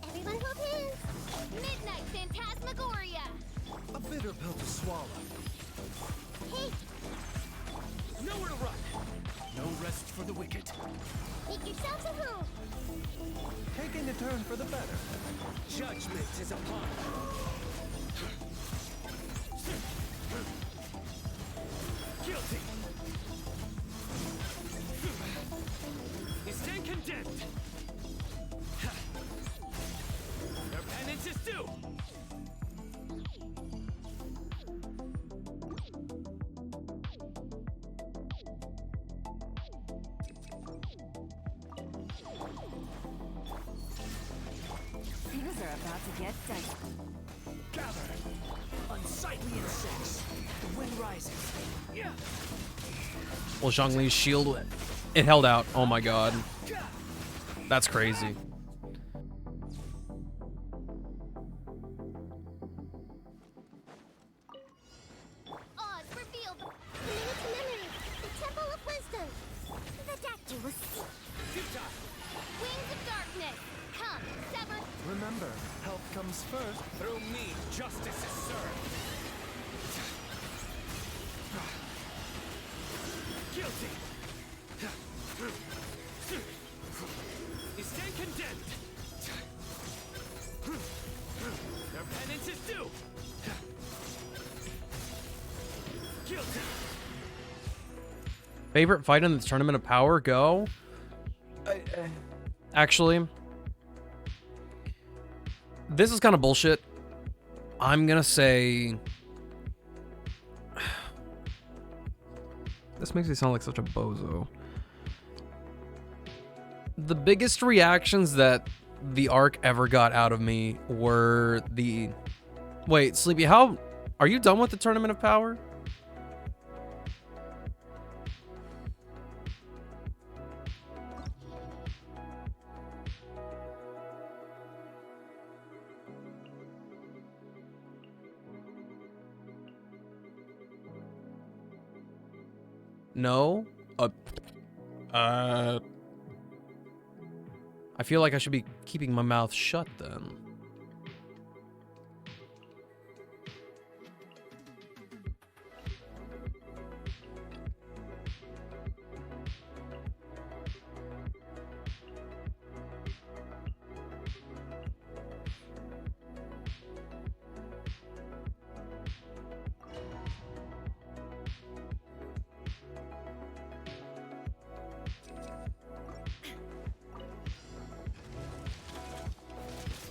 Everyone hold hands. Midnight Phantasmagoria! A bitter pill to swallow. Hey, Nowhere to run. No rest for the wicked. make yourselves at home. Taking a turn for the better. Judgment is upon guilty. You stand condemned. Their penance is due. Things are about to get dicey. Gather. Unsightly insects. The wind rises. Yeah. Well, Zhongli's shield, it held out. Oh my god. That's crazy. Oz revealed the minute to memory. The Temple of Wisdom. The doctor will see. Futile. Wings of Darkness! Come, sever! Remember, health comes first. Through me, justice is served. Guilty. You stand condemned. Their penance is due. Guilty. Favorite fight in the Tournament of Power? Go. Actually, this is kind of bullshit. I'm gonna say this makes me sound like such a bozo. The biggest reactions that the arc ever got out of me were the... Wait, Sleepy, how... Are you done with the Tournament of Power? No? I feel like I should be keeping my mouth shut then.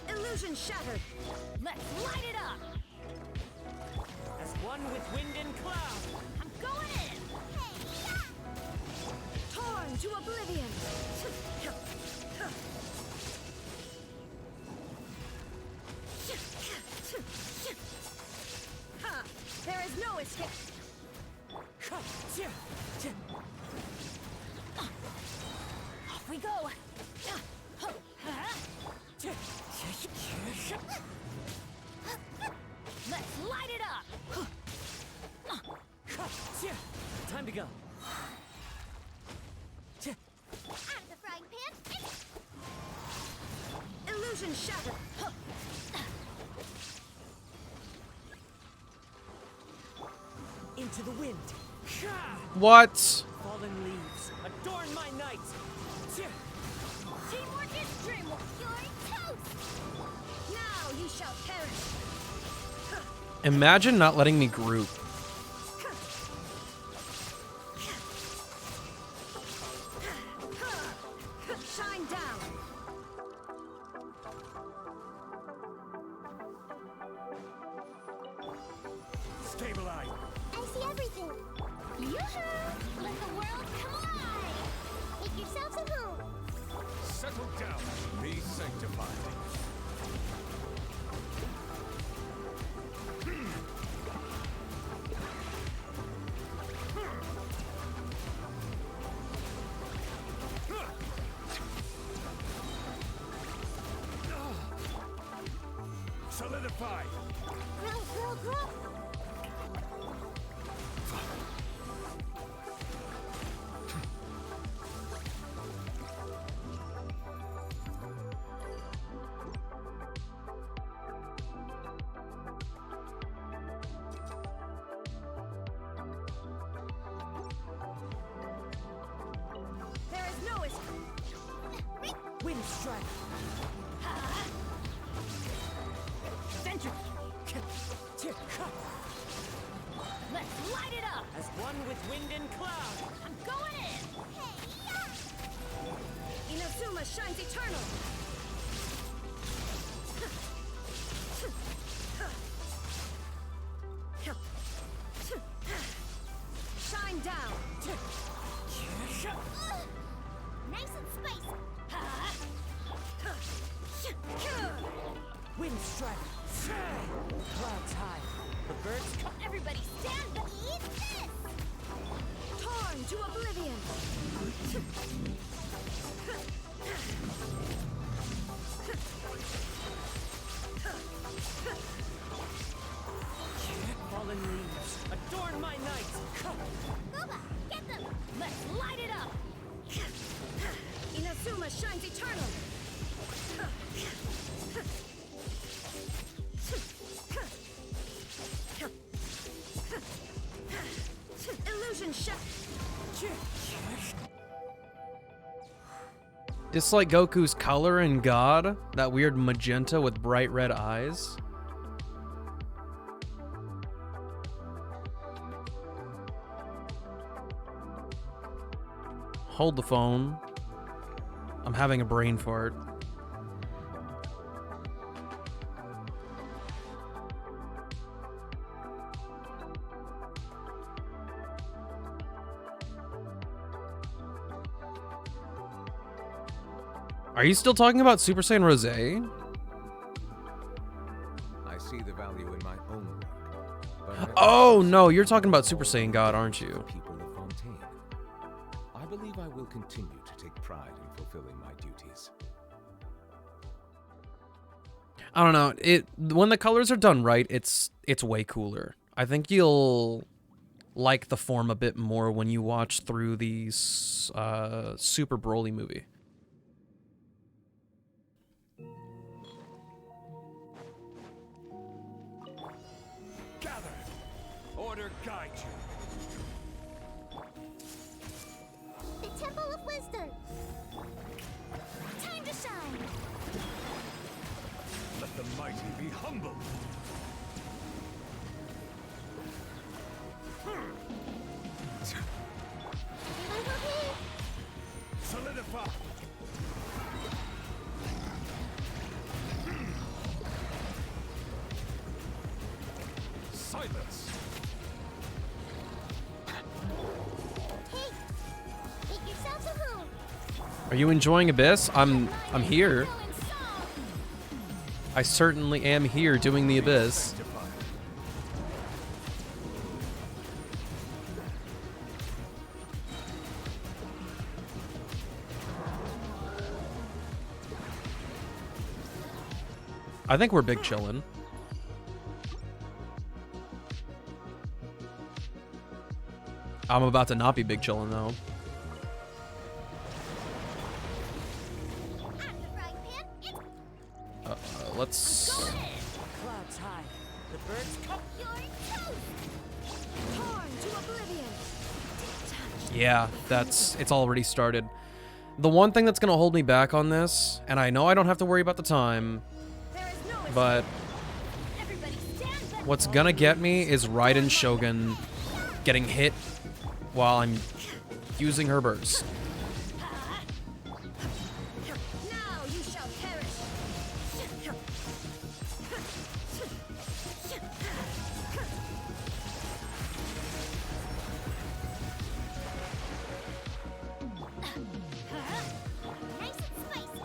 Illusion shattered. Let's light it up! As one with wind and cloud. I'm going in! Torn to oblivion. Ha! There is no escape. Off we go! Let's light it up! Time to go. Out of the frying pan. Illusion shattered. Into the wind. What? Fallen leaves, adorn my night. Teamwork is dreamwork! You're toast! Now Ye shall perish. Imagine not letting me group. Shine down. Stabilize. I see everything. Yoo-hoo! Let the world come alive! Make yourselves at home. Settle down. Be sanctified. Solidify. Grow, grow, grow! There is no escape. Wind strike. Venture. Let's light it up. As one with wind and cloud. I'm going in. Inazuma shines eternal. Shine down. Nice and spicy! Wind strike. Clouds high. The birds come. Everybody stand back. Eat this! Torn to oblivion. Fallen leaves. Adorn my night. Booba, get them! Let's light it up. Inazuma shines eternal. Illusion shot. Dislike Goku's color in God? That weird magenta with bright red eyes? Hold the phone. I'm having a brain fart. Are you still talking about Super Saiyan Rose? I see the value in my own work. But I Oh no, you're talking about Super Saiyan God, aren't you? people of Fontaine. I believe I will continue to take pride in fulfilling my duties. I don't know. When the colors are done right, it's way cooler. I think you'll like the form a bit more when you watch through the Super Broly movie. Gather. Order guide you. The Temple of Wisdom! Time to shine! Let the mighty be humbled. Solidify. Silence. Hey! Make yourselves at home! Are you enjoying Abyss? I'm here. I certainly am here doing the Abyss. I think we're big chillin'. I'm about to not be big chillin' though. Let's. Clouds high. The birds come. Torn to oblivion. Yeah, it's already started. The one thing that's gonna hold me back on this, and I know I don't have to worry about the time, There is no But what's gonna get me is Raiden Shogun getting hit while I'm using her burst. Now you shall perish. Nice and spicy.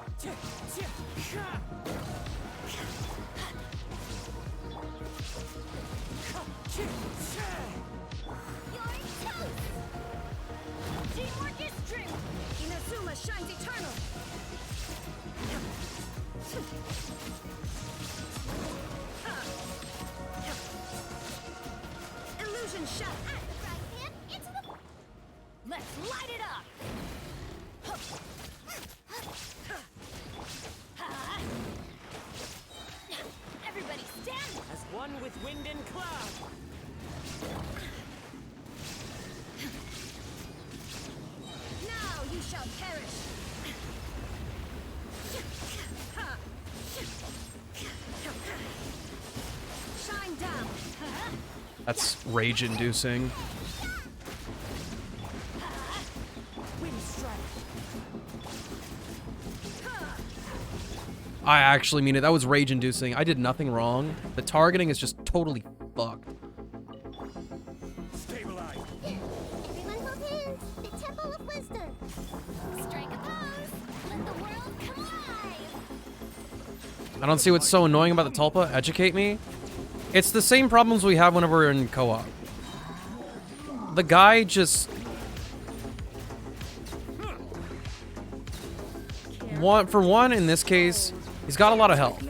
Teamwork is strength. Inazuma shines eternal. Illusion shot. Let's light it up. Everybody stand. As one with wind and cloud. Now you shall perish. Shine down. That's rage-inducing. Wind strike. I actually mean it. That was rage-inducing. I did nothing wrong. The targeting is just totally fucked. Stabilize. Everyone hold hands. The Temple of Wisdom. Strike a pose. Let the world come alive. I don't see what's so annoying about the Tulpa. Educate me. It's the same problems we have whenever we're in co-op. The guy just... For one, in this case, he's got a lot of health.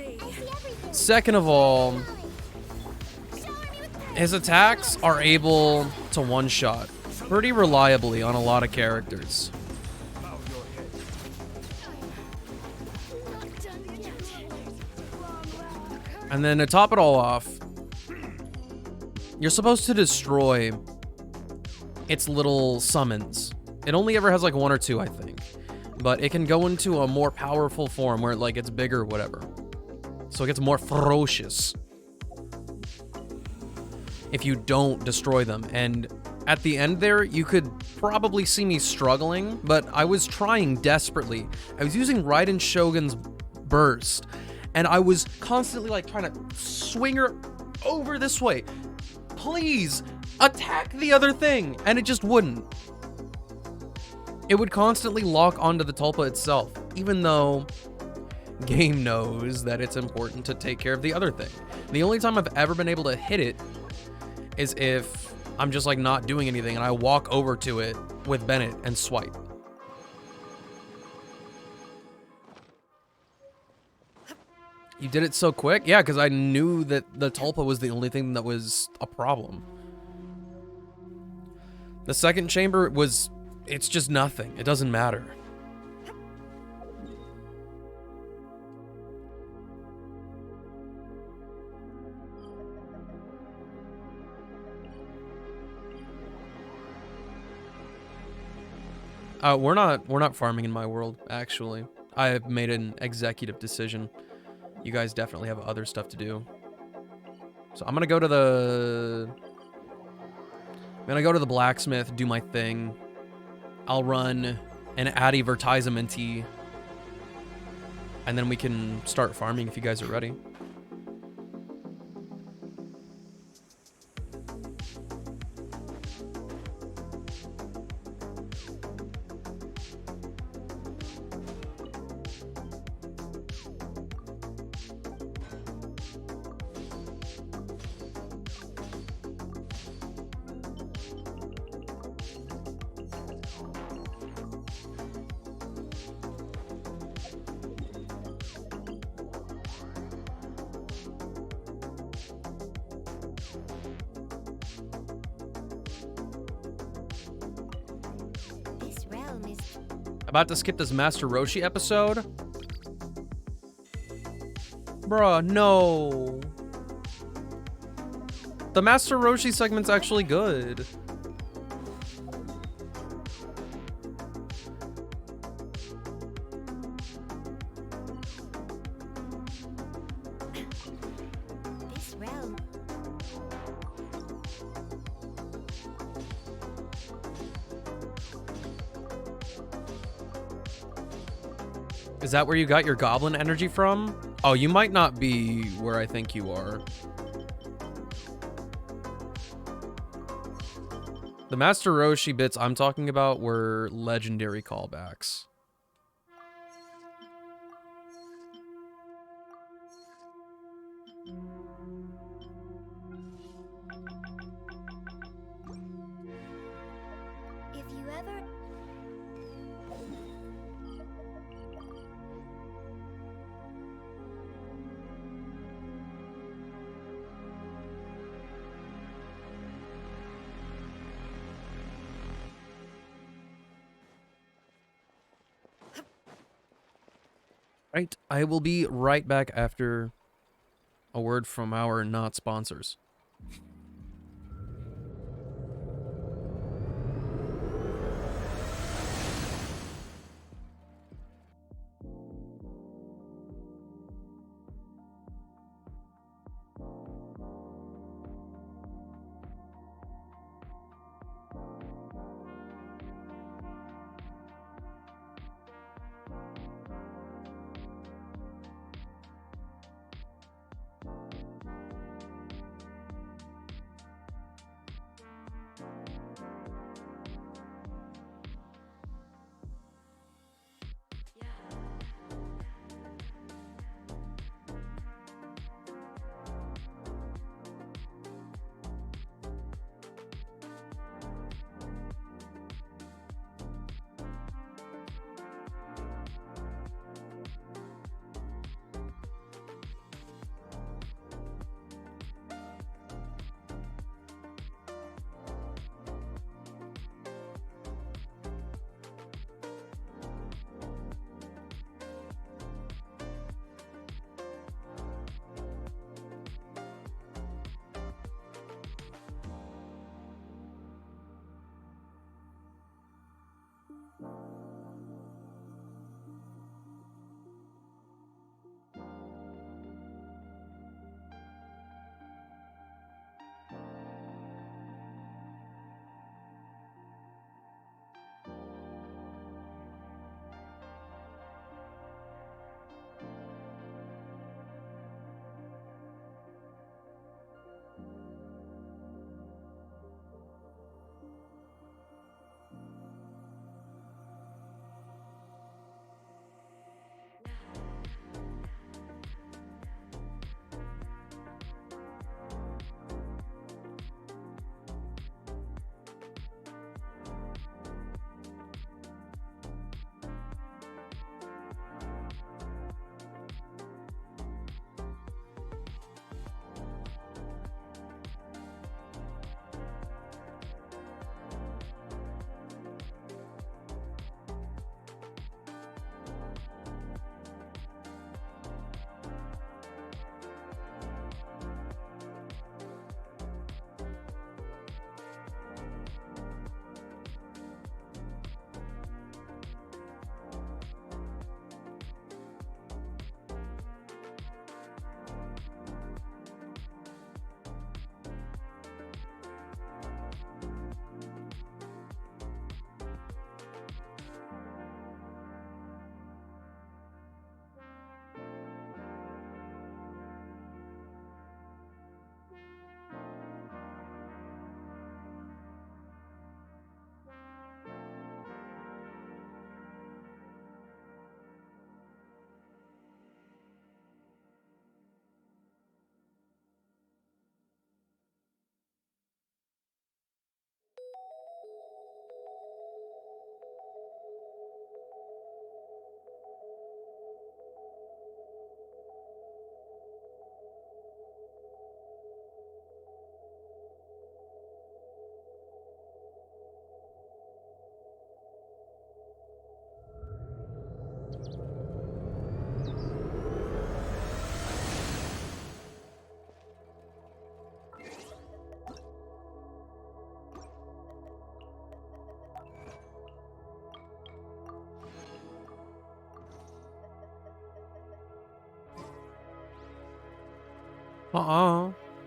Second of all, his attacks are able to one-shot pretty reliably on a lot of characters. Bow your head. And then to top it all off, you're supposed to destroy its little summons. It only ever has like one or two, I think. But it can go into a more powerful form where it like gets bigger or whatever. So it gets more ferocious if you don't destroy them. And at the end there, you could probably see me struggling, but I was trying desperately. I was using Raiden Shogun's burst, and I was constantly like trying to swing her over this way. Please attack the other thing, and it just wouldn't. It would constantly lock onto the Tulpa itself, even though game knows that it's important to take care of the other thing. The only time I've ever been able to hit it is if I'm just like not doing anything and I walk over to it with Bennett and swipe. You did it so quick? Yeah, because I knew that the Tulpa was the only thing that was a problem. The second chamber was... It's just nothing. It doesn't matter. We're not farming in my world, actually. I have made an executive decision. You guys definitely have other stuff to do. So I'm gonna go to the blacksmith, do my thing. I'll run an advertisement, and then we can start farming if you guys are ready. This realm is About to skip this Master Roshi episode? Bruh, no. The Master Roshi segment's actually good. Is that where you got your goblin energy from? Oh, you might not be where I think you are. The Master Roshi bits I'm talking about were legendary callbacks. If you ever... Right, I will be right back after a word from our not sponsors.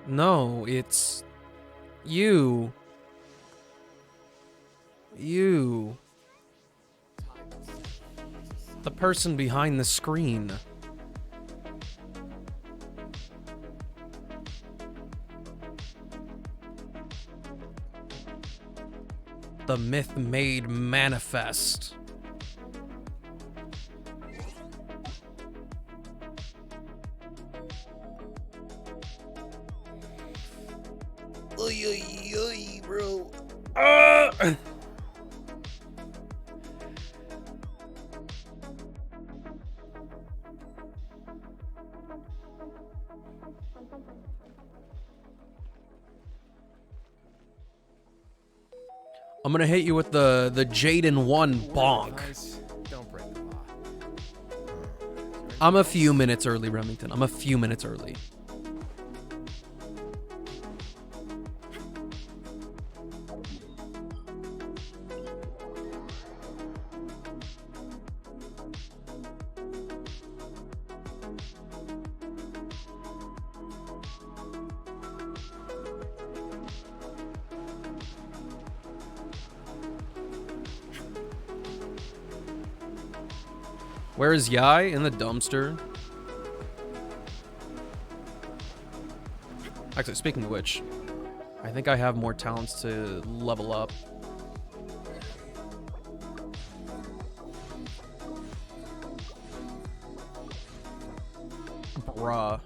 No, it's you. You. The person behind the screen. The myth made manifest. Oy, oy, oy, bro. I'm gonna hit you with the Jaden 1 bonk. Don't break the law. I'm a few minutes early, Remington. I'm a few minutes early. Where is Yai? In the dumpster. Actually, speaking of which, I think I have more talents to level up. Bruh.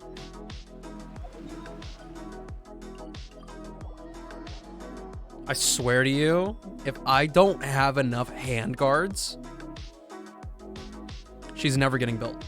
I swear to you, if I don't have enough hand guards, she's never getting built.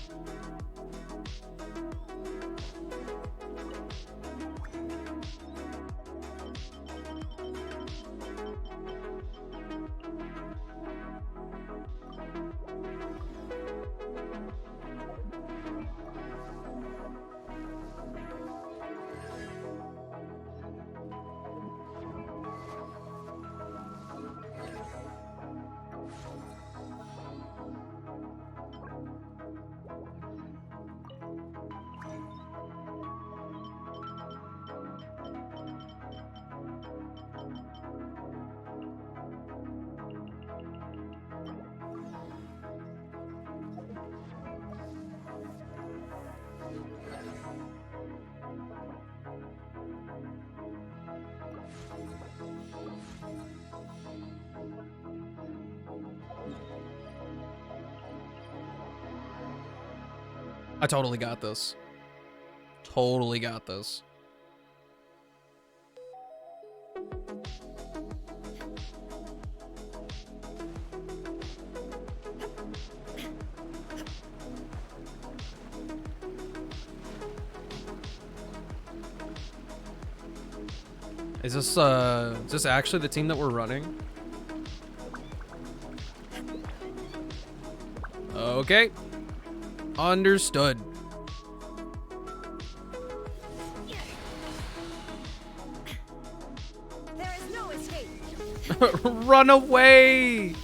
I totally got this. Totally got this. Is this actually the team that we're running? Okay. Understood. There is no escape. Run away!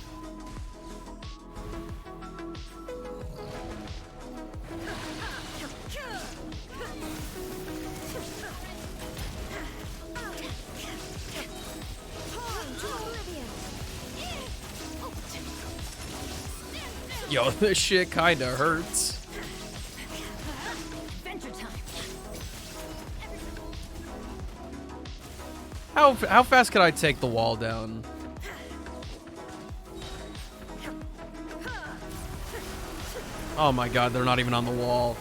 Yo, this shit kinda hurts. How fast can I take the wall down? Oh my god, they're not even on the wall.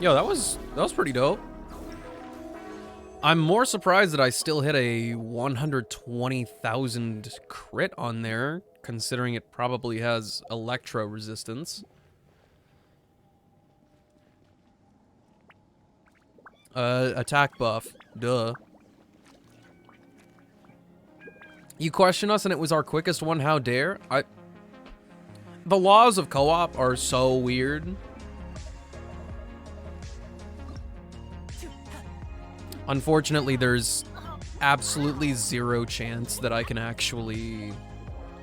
Yo, that was pretty dope. I'm more surprised that I still hit a 120,000 crit on there, considering it probably has electro resistance. Attack buff. Duh. You question us and it was our quickest one, how dare? The laws of co-op are so weird. Unfortunately, there's absolutely zero chance that I can actually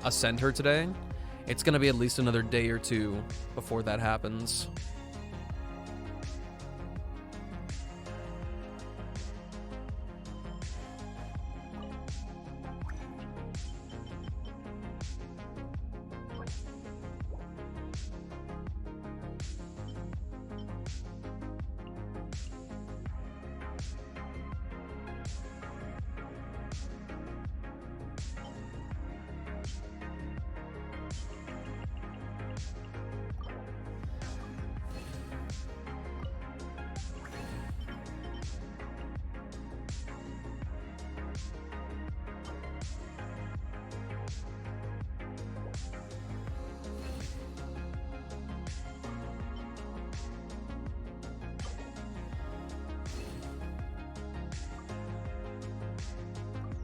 ascend her today. It's gonna be at least another day or two before that happens.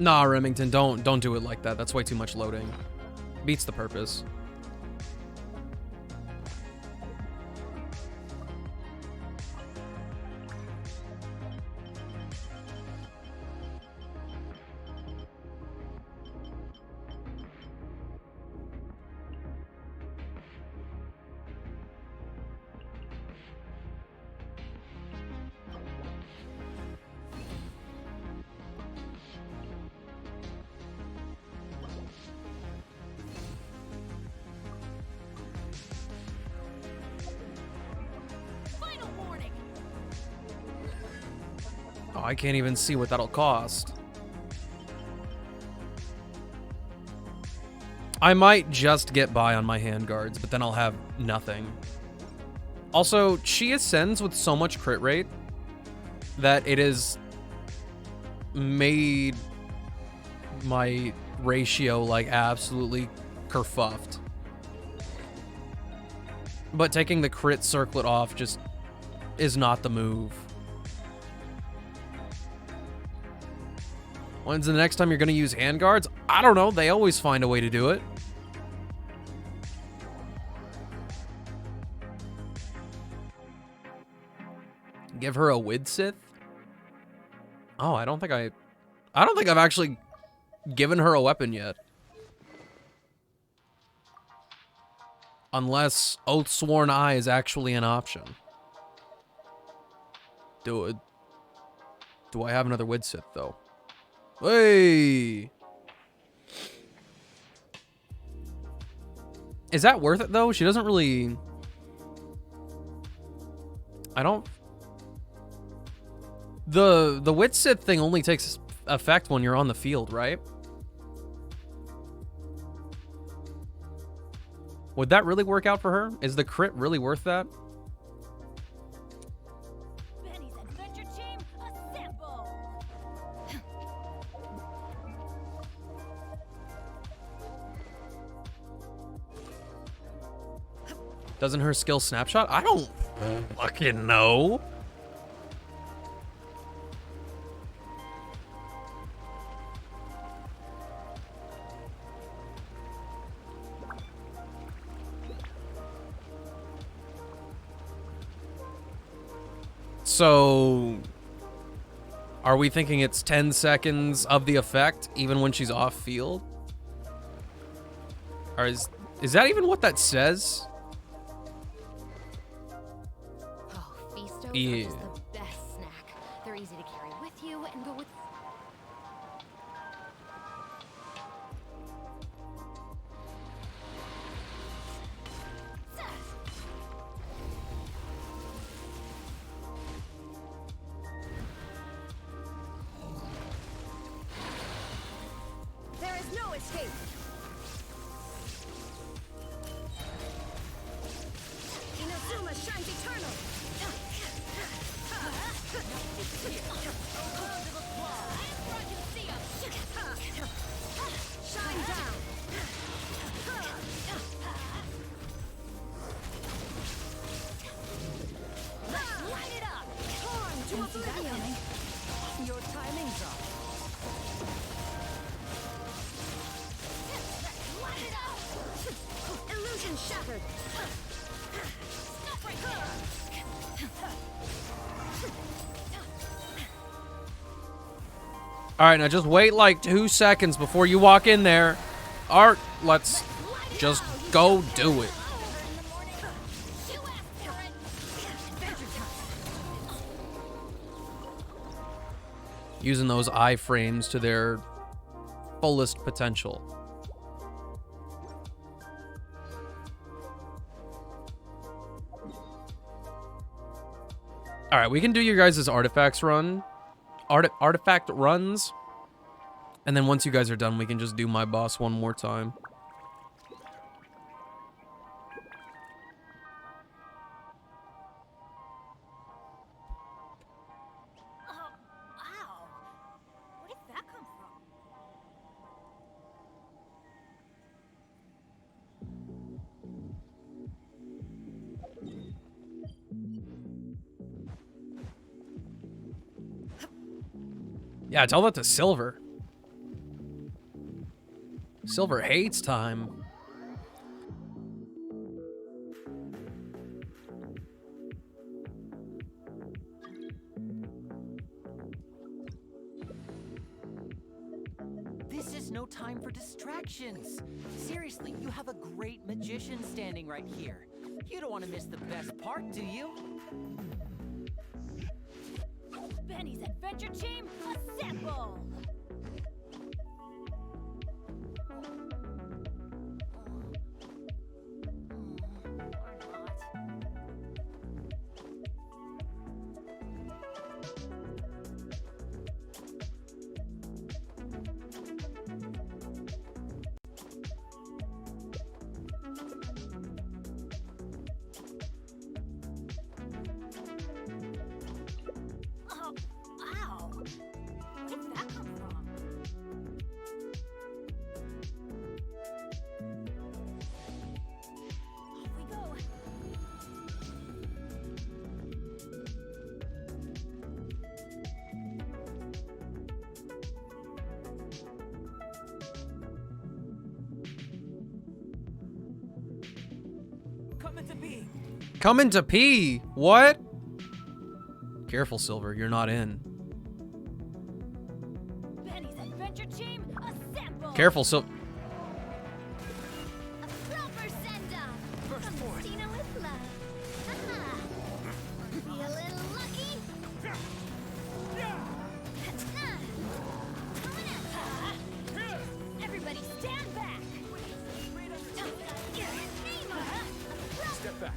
Nah, Remington, don't do it like that. That's way too much loading. Beats the purpose. Oh, I can't even see what that'll cost. I might just get by on my handguards, but then I'll have nothing. Also, she ascends with so much crit rate that it has made my ratio like absolutely kerfuffed. But taking the crit circlet off just is not the move. When's the next time you're going to use handguards? I don't know. They always find a way to do it. Give her a Widsith? Oh, I don't think I've actually given her a weapon yet. Unless Oathsworn Eye is actually an option. Do I have another Widsith though? Hey! Is that worth it though? She doesn't really... I don't... The Widsith thing only takes effect when you're on the field, right? Would that really work out for her? Is the crit really worth that? Benny's adventure team, assemble! Doesn't her skill snapshot? I don't fucking know. So, are we thinking it's 10 seconds of the effect, even when she's off field? Or is that even what that says? Oh, Feastos Yeah. are just the best snack. They're easy to carry with you and go with... There is no escape! Inazuma shines eternal! Shine down! Let's light it up! Torn to oblivion! Your timing's off. Light it up! Illusion shattered! Stop right Alright, now just wait like 2 seconds before you walk in there. Art, let's just go do it. Using those iframes to their fullest potential. Alright, we can do your guys' artifacts run. Artifact runs. And then once you guys are done, we can just do my boss one more time. Wow! Where did that come from? Yeah, tell that to Silver. Silver hates time. This is no time for distractions. Seriously, you have a great magician standing right here. You don't want to miss the best part, do you? Benny's Adventure Team, assemble! Coming to pee. What? Careful, Silver. You're not in. Benny's Adventure Team, assemble! Careful, Silver. Proper send-off from Christina with love. Haha. Be a little lucky. Everybody stand back! Step back.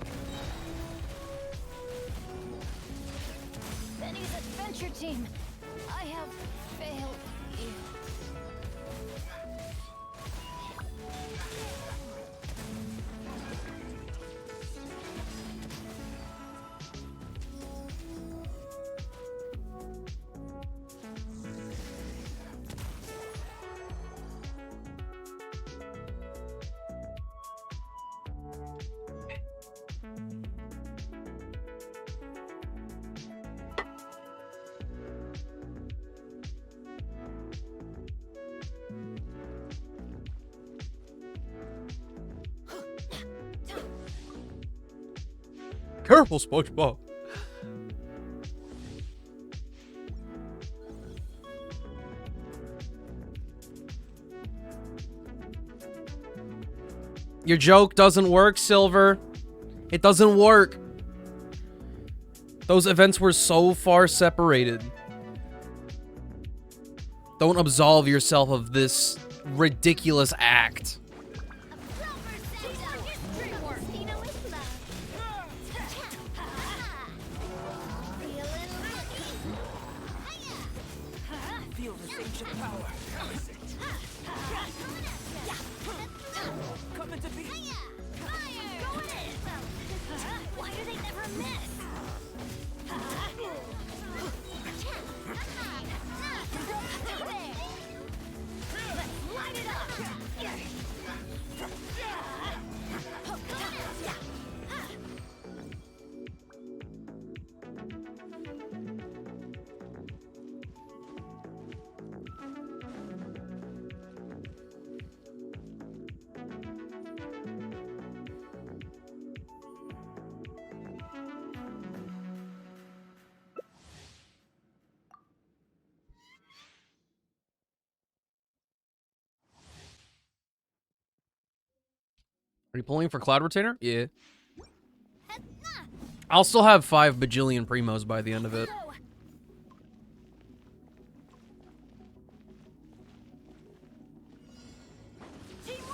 Benny's Adventure Team, I have failed you. Careful, SpongeBob. Your joke doesn't work, Silver. It doesn't work. Those events were so far separated. Don't absolve yourself of this ridiculous act. Are you pulling for Cloud Retainer? Yeah. I'll still have 5 bajillion primos by the end of it.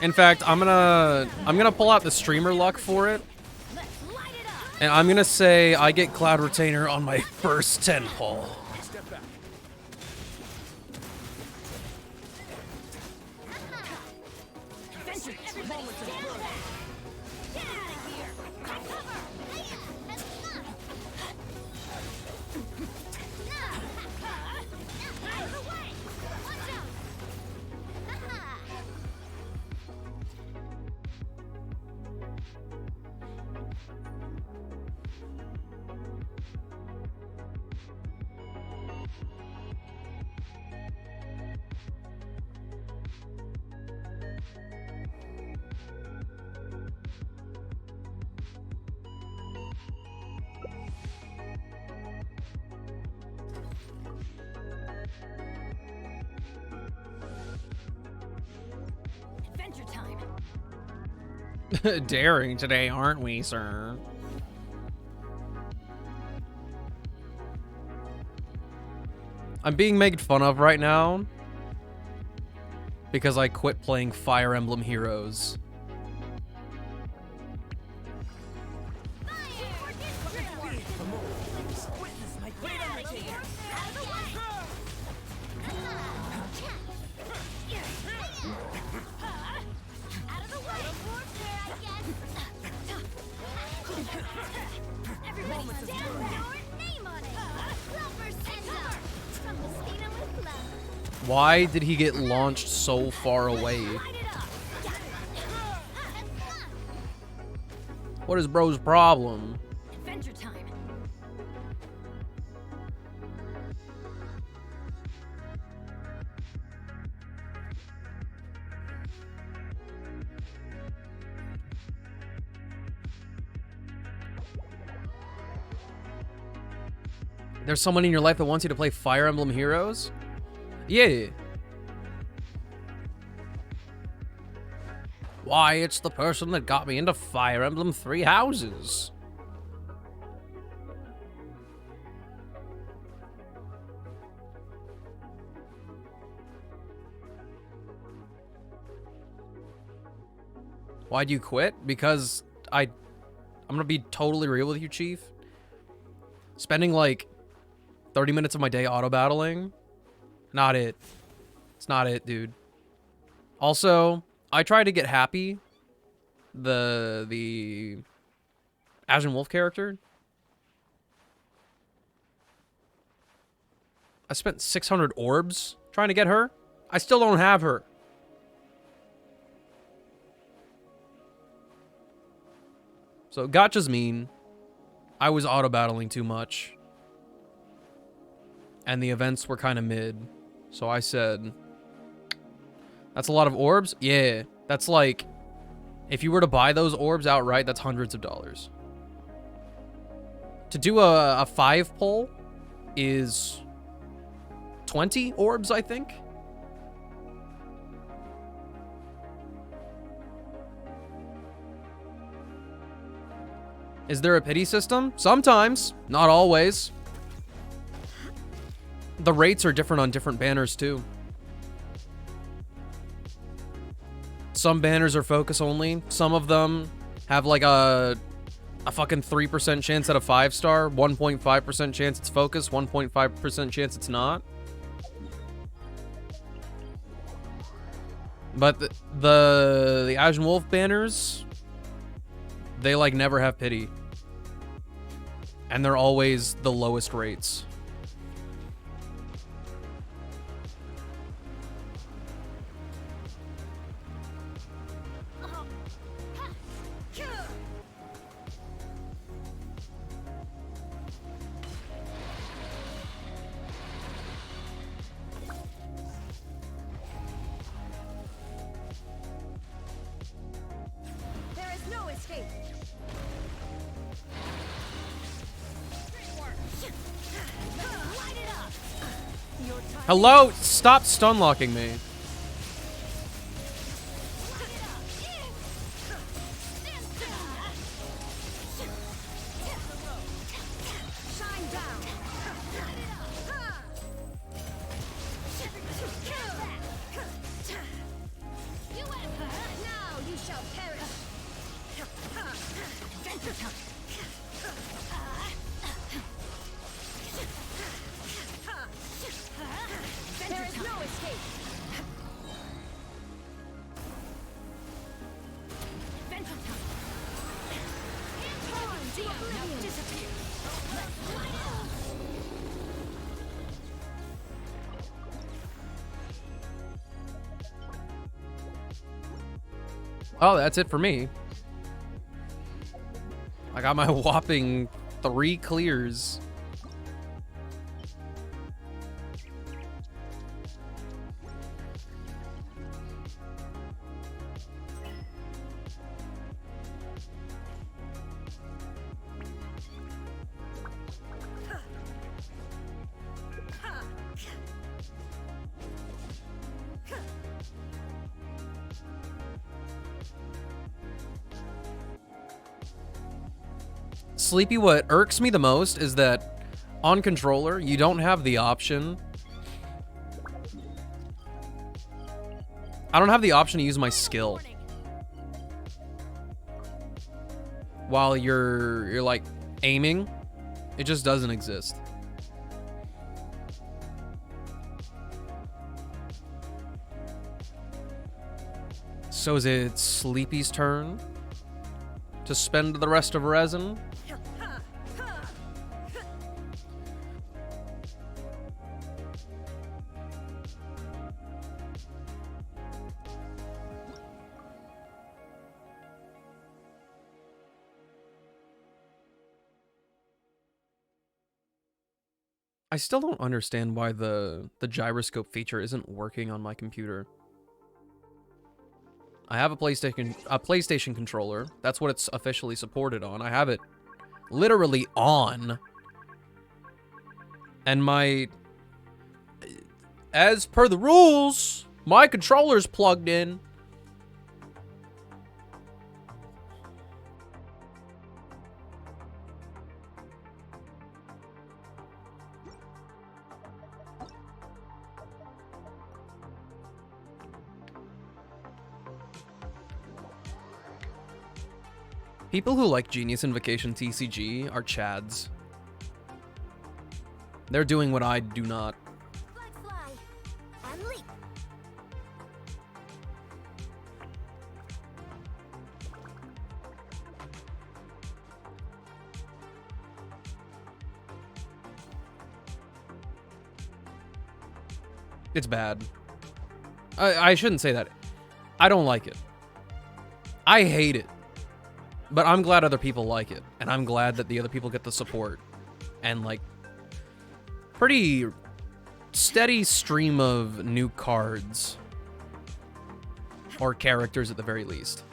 In fact, I'm gonna pull out the streamer luck for it. And I'm gonna say I get Cloud Retainer on my first 10 pull. Daring today, aren't we, sir? I'm being made fun of right now because I quit playing Fire Emblem Heroes. Why did he get launched so far away? What is bro's problem? Adventure time. There's someone in your life that wants you to play Fire Emblem Heroes? Yeah. Why, it's the person that got me into Fire Emblem Three Houses. Why'd you quit? Because I'm gonna be totally real with you, Chief. Spending like 30 minutes of my day auto-battling, not it. It's not it, dude. Also, I tried to get Happy, the Ashen Wolf character. I spent 600 orbs trying to get her. I still don't have her. So gotcha's mean. I was auto-battling too much. And the events were kind of mid. So I said, that's a lot of orbs? Yeah. That's like, if you were to buy those orbs outright, that's hundreds of dollars. To do a 5 pull is 20 orbs, I think. Is there a pity system? Sometimes, not always. The rates are different on different banners too. Some banners are focus only. Some of them have like a fucking 3% chance at a 5-star, 1.5% chance it's focus, 1.5% chance it's not. But the Ashen Wolf banners, they like never have pity. And they're always the lowest rates. There is no escape. Light it up. Your time. Hello? Stop stun locking me. Shine down. Now you shall perish. Adventure time. There is no escape. Adventure time. Time to now disappear. Let's light it up. Oh, that's it for me. I got my whopping 3 clears. Sleepy, what irks me the most is that on controller, you don't have the option. I don't have the option to use my skill while you're like aiming. It just doesn't exist. So is it Sleepy's turn to spend the rest of resin? I still don't understand why the gyroscope feature isn't working on my computer. I have a PlayStation controller. That's what it's officially supported on. I have it literally on. And as per the rules, my controller's plugged in. People who like Genius Invocation TCG are chads. They're doing what I do not. Fly, and leap. It's bad. I shouldn't say that. I don't like it. I hate it. But I'm glad other people like it. And I'm glad that the other people get the support. And, like, pretty steady stream of new cards. Or characters at the very least.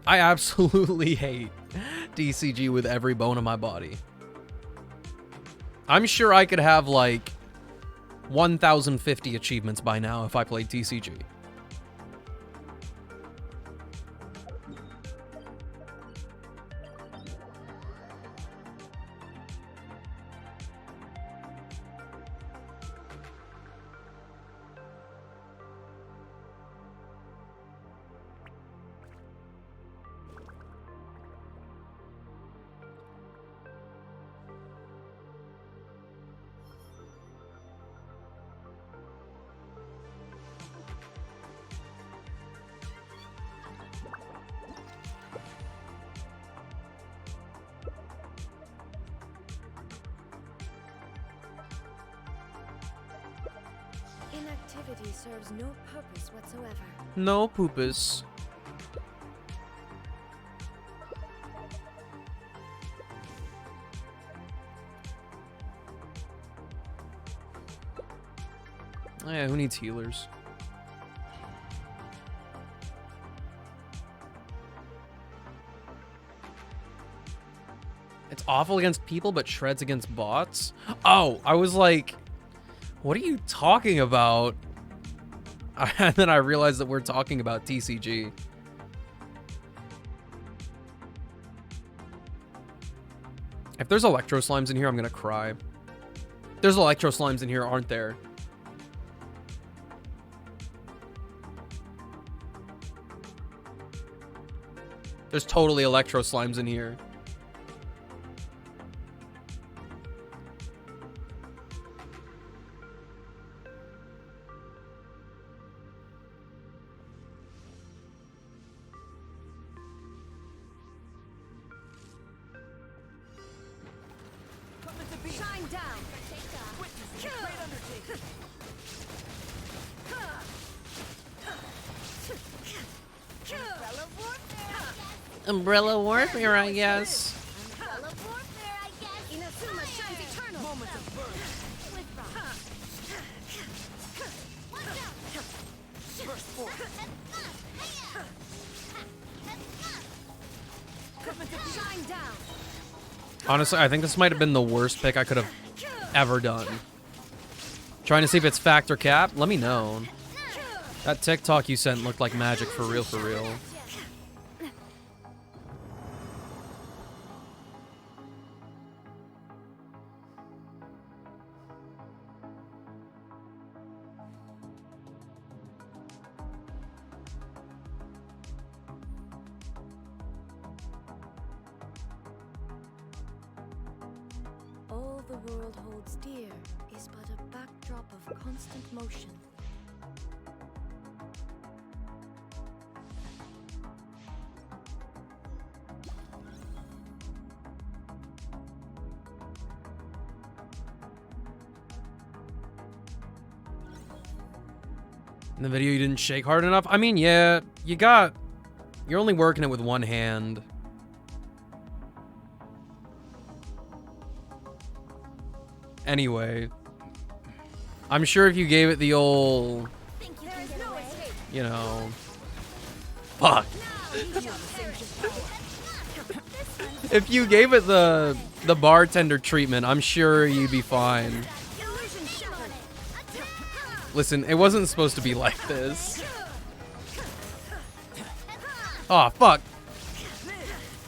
I absolutely hate TCG with every bone in my body. I'm sure I could have, like, 1,050 achievements by now if I played TCG. Inactivity serves no purpose whatsoever. No poopus. Yeah, who needs healers? It's awful against people, but shreds against bots? Oh, I was like, what are you talking about? And then I realized that we're talking about TCG. If there's electro slimes in here, I'm gonna cry. There's electro slimes in here, aren't there? There's totally electro slimes in here. Shine down. Witness a great undertaking. Umbrella warfare, I guess. Umbrella warfare, I guess. Inazuma shines eternal. Moment of birth. Burst forth. Shine down. Honestly, I think this might have been the worst pick I could have ever done. Trying to see if it's fact or cap? Let me know. That TikTok you sent looked like magic for real, for real. the world holds dear is but a backdrop of constant motion. In the video, you didn't shake hard enough? I mean, yeah, you're only working it with one hand. Anyway, I'm sure if you gave it the old, you know, fuck. If you gave it the bartender treatment, I'm sure you'd be fine. Listen, it wasn't supposed to be like this. Aw, fuck.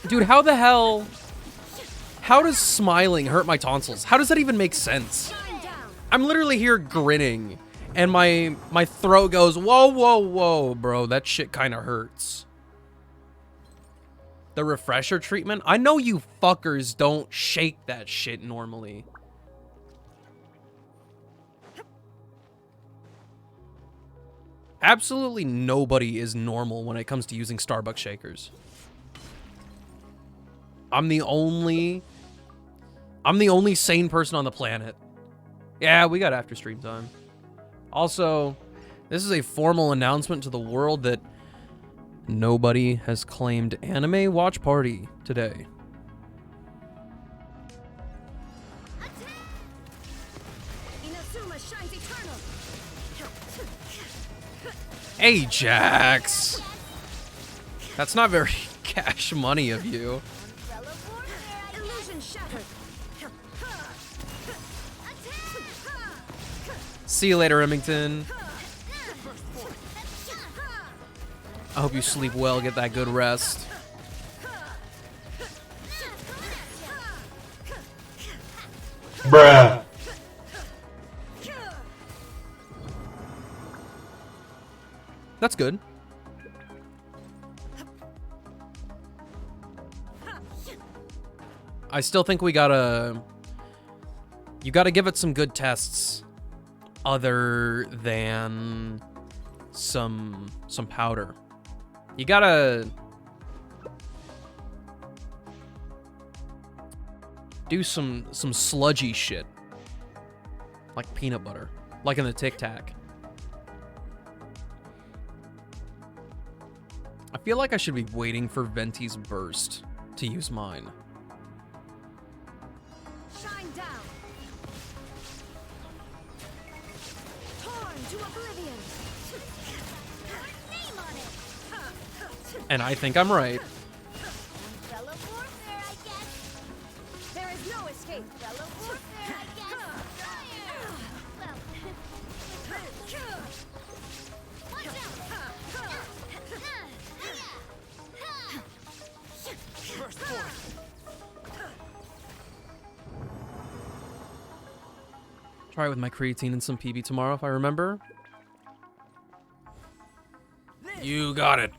Dude, how the hell... How does smiling hurt my tonsils? How does that even make sense? I'm literally here grinning, and my throat goes, whoa, whoa, whoa, bro. That shit kind of hurts. The refresher treatment? I know you fuckers don't shake that shit normally. Absolutely nobody is normal when it comes to using Starbucks shakers. I'm the only sane person on the planet. Yeah, we got after stream time. Also, this is a formal announcement to the world that nobody has claimed anime watch party today. Ajax! That's not very cash money of you. See you later, Remington. I hope you sleep well, get that good rest. Bruh. That's good. I still think we gotta... You gotta give it some good tests. Other than some powder. You gotta... do some sludgy shit. Like peanut butter. Like in the Tic Tac. I feel like I should be waiting for Venti's burst to use mine. Shine down. Torn to oblivion. Name on it. And I think I'm right. Fellow warfare, I guess. There is no escape. Fellow warfare, I guess. Watch out. Try it with my creatine and some PB tomorrow if I remember. You got it.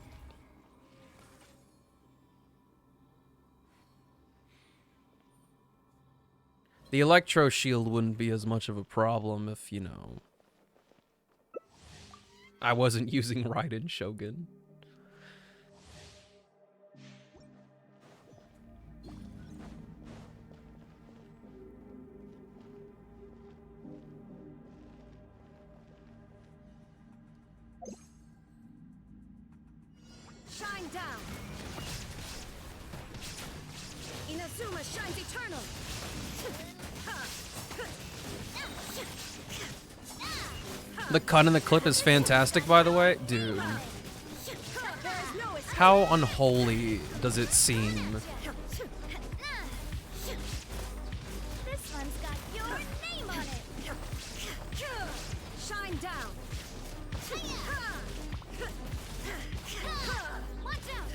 The electro shield wouldn't be as much of a problem if, you know, I wasn't using Raiden Shogun. Shine down. Inazuma shines eternal. The cut in the clip is fantastic, by the way. Dude. How unholy does it seem? This one's got your name on it. Shine down. Watch out.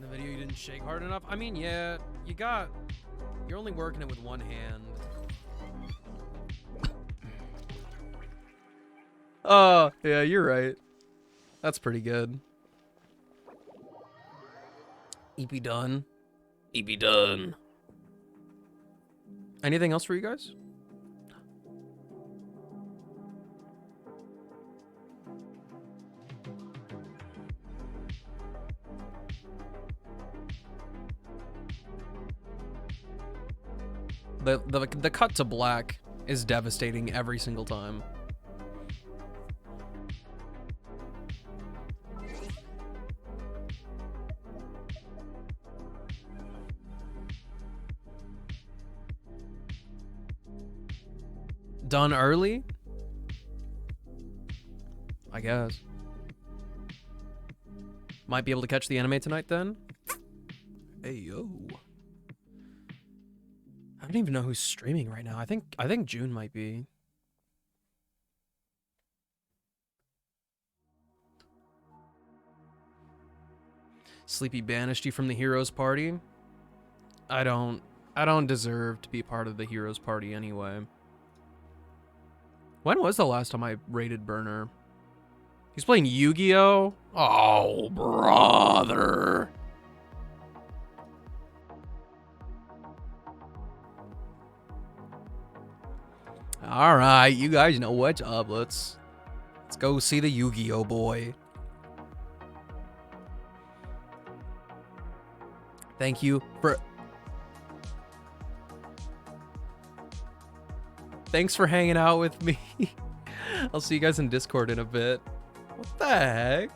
In the video, you didn't shake hard enough? I mean, yeah, you're only working it with one hand. Oh, yeah, you're right. That's pretty good. EP done. EP done. Anything else for you guys? The cut to black is devastating every single time. Done early? I guess. Might be able to catch the anime tonight then? Hey yo. I don't even know who's streaming right now. I think June might be. Sleepy banished you from the heroes party? I don't deserve to be part of the heroes party anyway. When was the last time I raided Burner? He's playing Yu-Gi-Oh? Oh, brother. All right, you guys know what's up. Let's go see the Yu-Gi-Oh boy. Thank you for... Thanks for hanging out with me. I'll see you guys in Discord in a bit. What the heck?